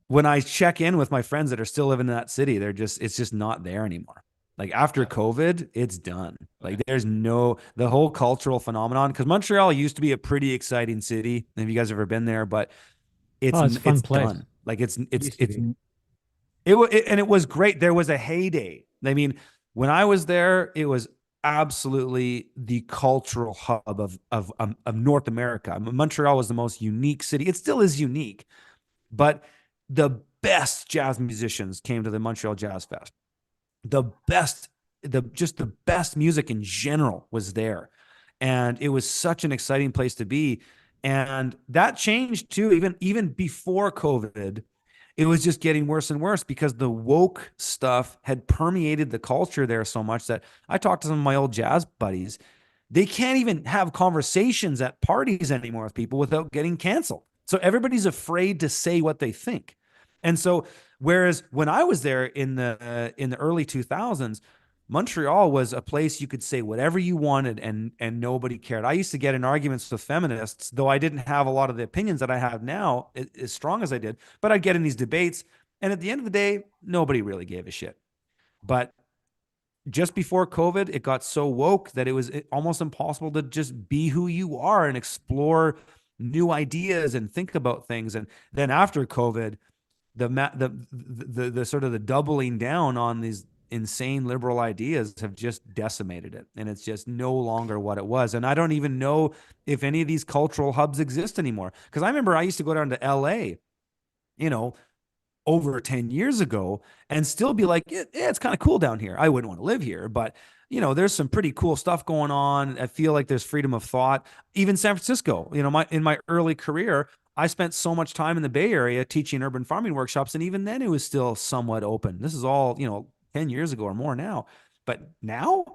Speaker 1: when I check in with my friends that are still living in that city, it's just not there anymore. Like after
Speaker 2: Yeah.
Speaker 1: COVID, it's done.
Speaker 2: Okay.
Speaker 1: Like the whole cultural phenomenon, because Montreal used to be a pretty exciting city. Have you guys ever been there? But
Speaker 3: Oh, it's a fun
Speaker 1: it's
Speaker 3: place.
Speaker 1: done. Like
Speaker 3: Used to be.
Speaker 1: and it was great. There was a heyday. I mean, when I was there, it was absolutely the cultural hub of North America. Montreal was the most unique city. It still is unique, but the best jazz musicians came to the Montreal Jazz Fest. The best, the best music in general was there. And it was such an exciting place to be. And that changed too, even before COVID. It was just getting worse and worse because the woke stuff had permeated the culture there so much that I talked to some of my old jazz buddies. they can't even have conversations at parties anymore with people without getting canceled. So everybody's afraid to say what they think. And so, whereas when I was there in the early 2000s, Montreal was a place you could say whatever you wanted and nobody cared. I used to get in arguments with feminists, though I didn't have a lot of the opinions that I have now as strong as I did, but I'd get in these debates. And at the end of the day, nobody really gave a shit. But just before COVID, it got so woke that it was almost impossible to just be who you are and explore new ideas and think about things. And then after COVID, the sort of the doubling down on these insane liberal ideas have just decimated it, and it's just no longer what it was. And I don't even know if any of these cultural hubs exist anymore, because I remember I used to go down to LA, you know, over 10 years ago and still be like, yeah, it's kind of cool down here. I wouldn't want to live here, but you know, there's some pretty cool stuff going on. I feel like there's freedom of thought. Even San Francisco, you know, in my early career, I spent so much time in the Bay Area teaching urban farming workshops, and even then it was still somewhat open. This is all, you know, 10 years ago or more now. But now,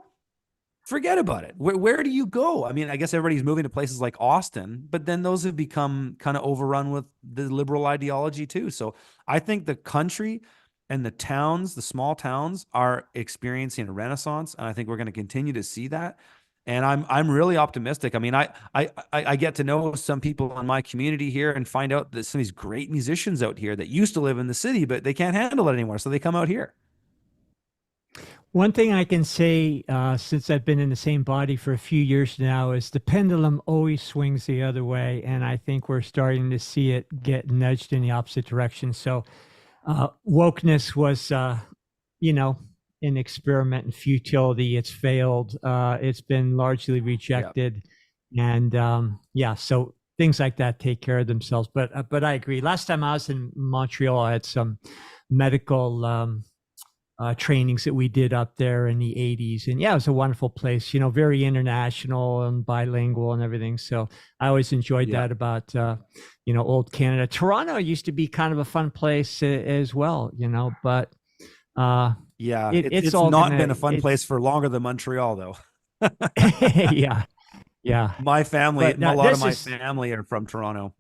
Speaker 1: forget about it. Where do you go? I mean, I guess everybody's moving to places like Austin, but then those have become kind of overrun with the liberal ideology too. So I think the country and the towns, the small towns, are experiencing a renaissance, and I think we're going to continue to see that. And I'm really optimistic. I mean, I get to know some people in my community here and find out that some of these great musicians out here that used to live in the city, but they can't handle it anymore, so they come out here.
Speaker 3: One thing I can say, since I've been in the same body for a few years now, is the pendulum always swings the other way. And I think we're starting to see it get nudged in the opposite direction. So wokeness was, you know, an experiment in futility. It's failed. It's been largely rejected. Yep. And yeah, so things like that take care of themselves. But I agree. Last time I was in Montreal, I had some medical trainings that we did up there in the 80s. And yeah, it was a wonderful place, you know, very international and bilingual and everything. So I always enjoyed that about, you know, old Canada. Toronto used to be kind of a fun place as well, you know, but
Speaker 1: yeah, it's not been a fun place for longer than Montreal, though.
Speaker 3: Yeah. Yeah.
Speaker 1: My family, a lot of my family are from Toronto.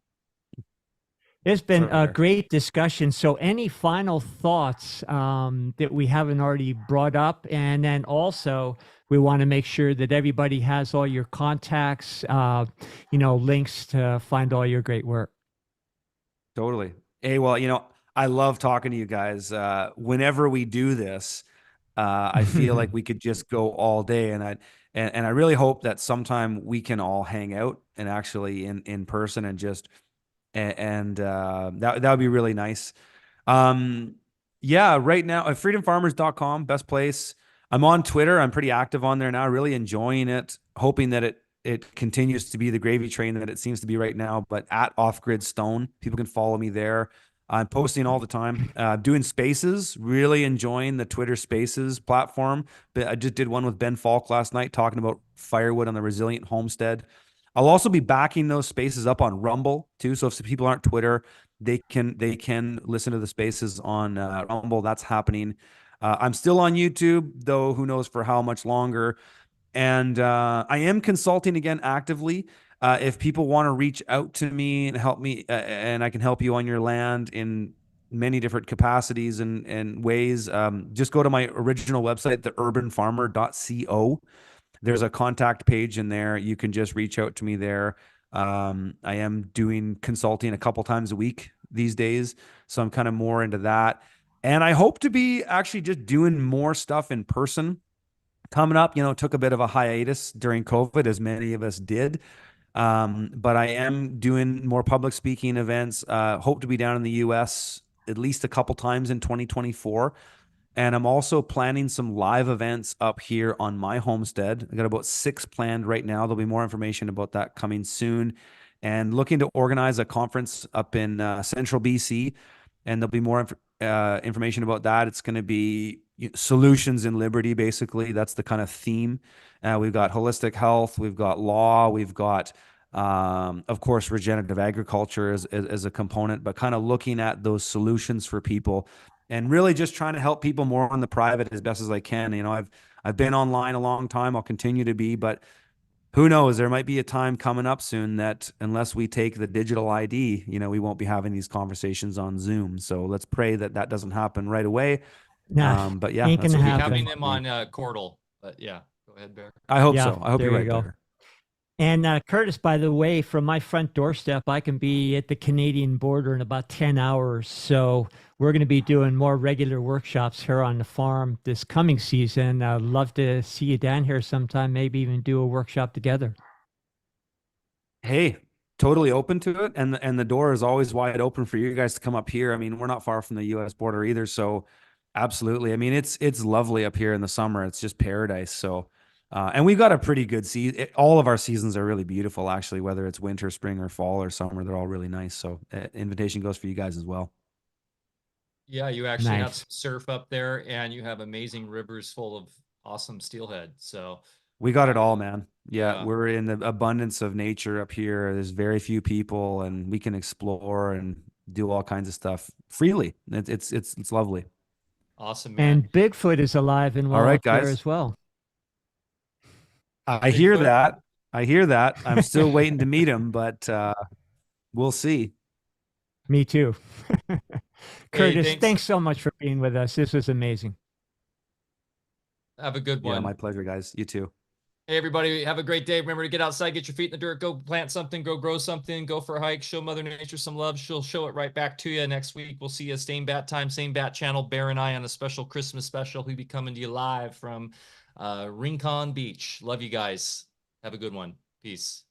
Speaker 3: It's been a great discussion. So any final thoughts that we haven't already brought up? And then also, we want to make sure that everybody has all your contacts, you know, links to find all your great work.
Speaker 1: Totally. Hey, well, you know, I love talking to you guys. Whenever we do this, I feel like we could just go all day. And I really hope that sometime we can all hang out and actually in person and just that would be really nice. Yeah, right now, freedomfarmers.com, best place. I'm on Twitter. I'm pretty active on there now, really enjoying it, hoping that it continues to be the gravy train that it seems to be right now, but at Off Grid Stone, people can follow me there. I'm posting all the time, doing spaces, really enjoying the Twitter Spaces platform. I just did one with Ben Falk last night talking about firewood on the resilient homestead. I'll also be backing those spaces up on Rumble too. So if people aren't Twitter, they can listen to the spaces on Rumble. That's happening. I'm still on YouTube, though. Who knows for how much longer? And I am consulting again actively. If people want to reach out to me and help me, and I can help you on your land in many different capacities and ways, just go to my original website, theurbanfarmer.co. There's a contact page in there. You can just reach out to me there. I am doing consulting a couple times a week these days, so I'm kind of more into that. And I hope to be actually just doing more stuff in person coming up. You know, took a bit of a hiatus during COVID, as many of us did. But I am doing more public speaking events. Hope to be down in the US at least a couple times in 2024. And I'm also planning some live events up here on my homestead. I got about 6 planned right now. There'll be more information about that coming soon. And looking to organize a conference up in central BC. And there'll be more information about that. It's going to be solutions in liberty, basically. That's the kind of theme. We've got holistic health. We've got law. We've got, of course, regenerative agriculture as a component, but kind of looking at those solutions for people. And really just trying to help people more on the private as best as I can. You know, I've been online a long time. I'll continue to be, but who knows? There might be a time coming up soon that unless we take the digital ID, we won't be having these conversations on Zoom. So let's pray that that doesn't happen right away.
Speaker 3: Nah,
Speaker 1: But yeah,
Speaker 3: ain't
Speaker 1: that's
Speaker 3: gonna
Speaker 1: what
Speaker 2: We'll
Speaker 1: we
Speaker 2: be
Speaker 1: can
Speaker 3: happen.
Speaker 2: having
Speaker 1: do.
Speaker 2: them on Cordal, but yeah, go ahead, Bear.
Speaker 1: I hope
Speaker 3: Yeah,
Speaker 1: so. I hope
Speaker 3: there
Speaker 1: you're
Speaker 3: you
Speaker 1: right
Speaker 3: go.
Speaker 1: there.
Speaker 3: And Curtis, by the way, from my front doorstep, I can be at the Canadian border in about 10 hours. So we're going to be doing more regular workshops here on the farm this coming season. I'd love to see you down here sometime, maybe even do a workshop together.
Speaker 1: Hey, totally open to it, and the door is always wide open for you guys to come up here. I mean, we're not far from the U.S. border either, so absolutely. I mean, it's lovely up here in the summer. It's just paradise. So, and we've got a pretty good season. All of our seasons are really beautiful, actually, whether it's winter, spring, or fall or summer. They're all really nice. So, invitation goes for you guys as well.
Speaker 2: Yeah, you actually have
Speaker 3: Nice.
Speaker 2: some surf up there, and you have amazing rivers full of awesome steelhead. So
Speaker 1: We got it all, man. Yeah,
Speaker 2: yeah,
Speaker 1: we're in the abundance of nature up here. There's very few people, and we can explore and do all kinds of stuff freely. It's lovely.
Speaker 2: awesome, man.
Speaker 3: And Bigfoot is alive and
Speaker 1: All
Speaker 3: well
Speaker 1: right,
Speaker 3: up there
Speaker 1: guys.
Speaker 3: as well.
Speaker 1: I hear
Speaker 2: Bigfoot.
Speaker 1: that. I hear that. I'm still waiting to meet him, but we'll see.
Speaker 3: Me too.
Speaker 2: Hey,
Speaker 3: Curtis,
Speaker 2: thanks.
Speaker 3: thanks so much for being with us. This was amazing.
Speaker 2: Have a good
Speaker 1: Yeah,
Speaker 2: one.
Speaker 1: my pleasure, guys. You too.
Speaker 2: Hey, everybody, have a great day. Remember to get outside, get your feet in the dirt, go plant something, go grow something, go for a hike, show Mother Nature some love. She'll show it right back to you. Next week, we'll see you same bat time, same bat channel. Bear and I on a special Christmas special. He'll be coming to you live from Rincon Beach. Love you guys. Have a good one. Peace.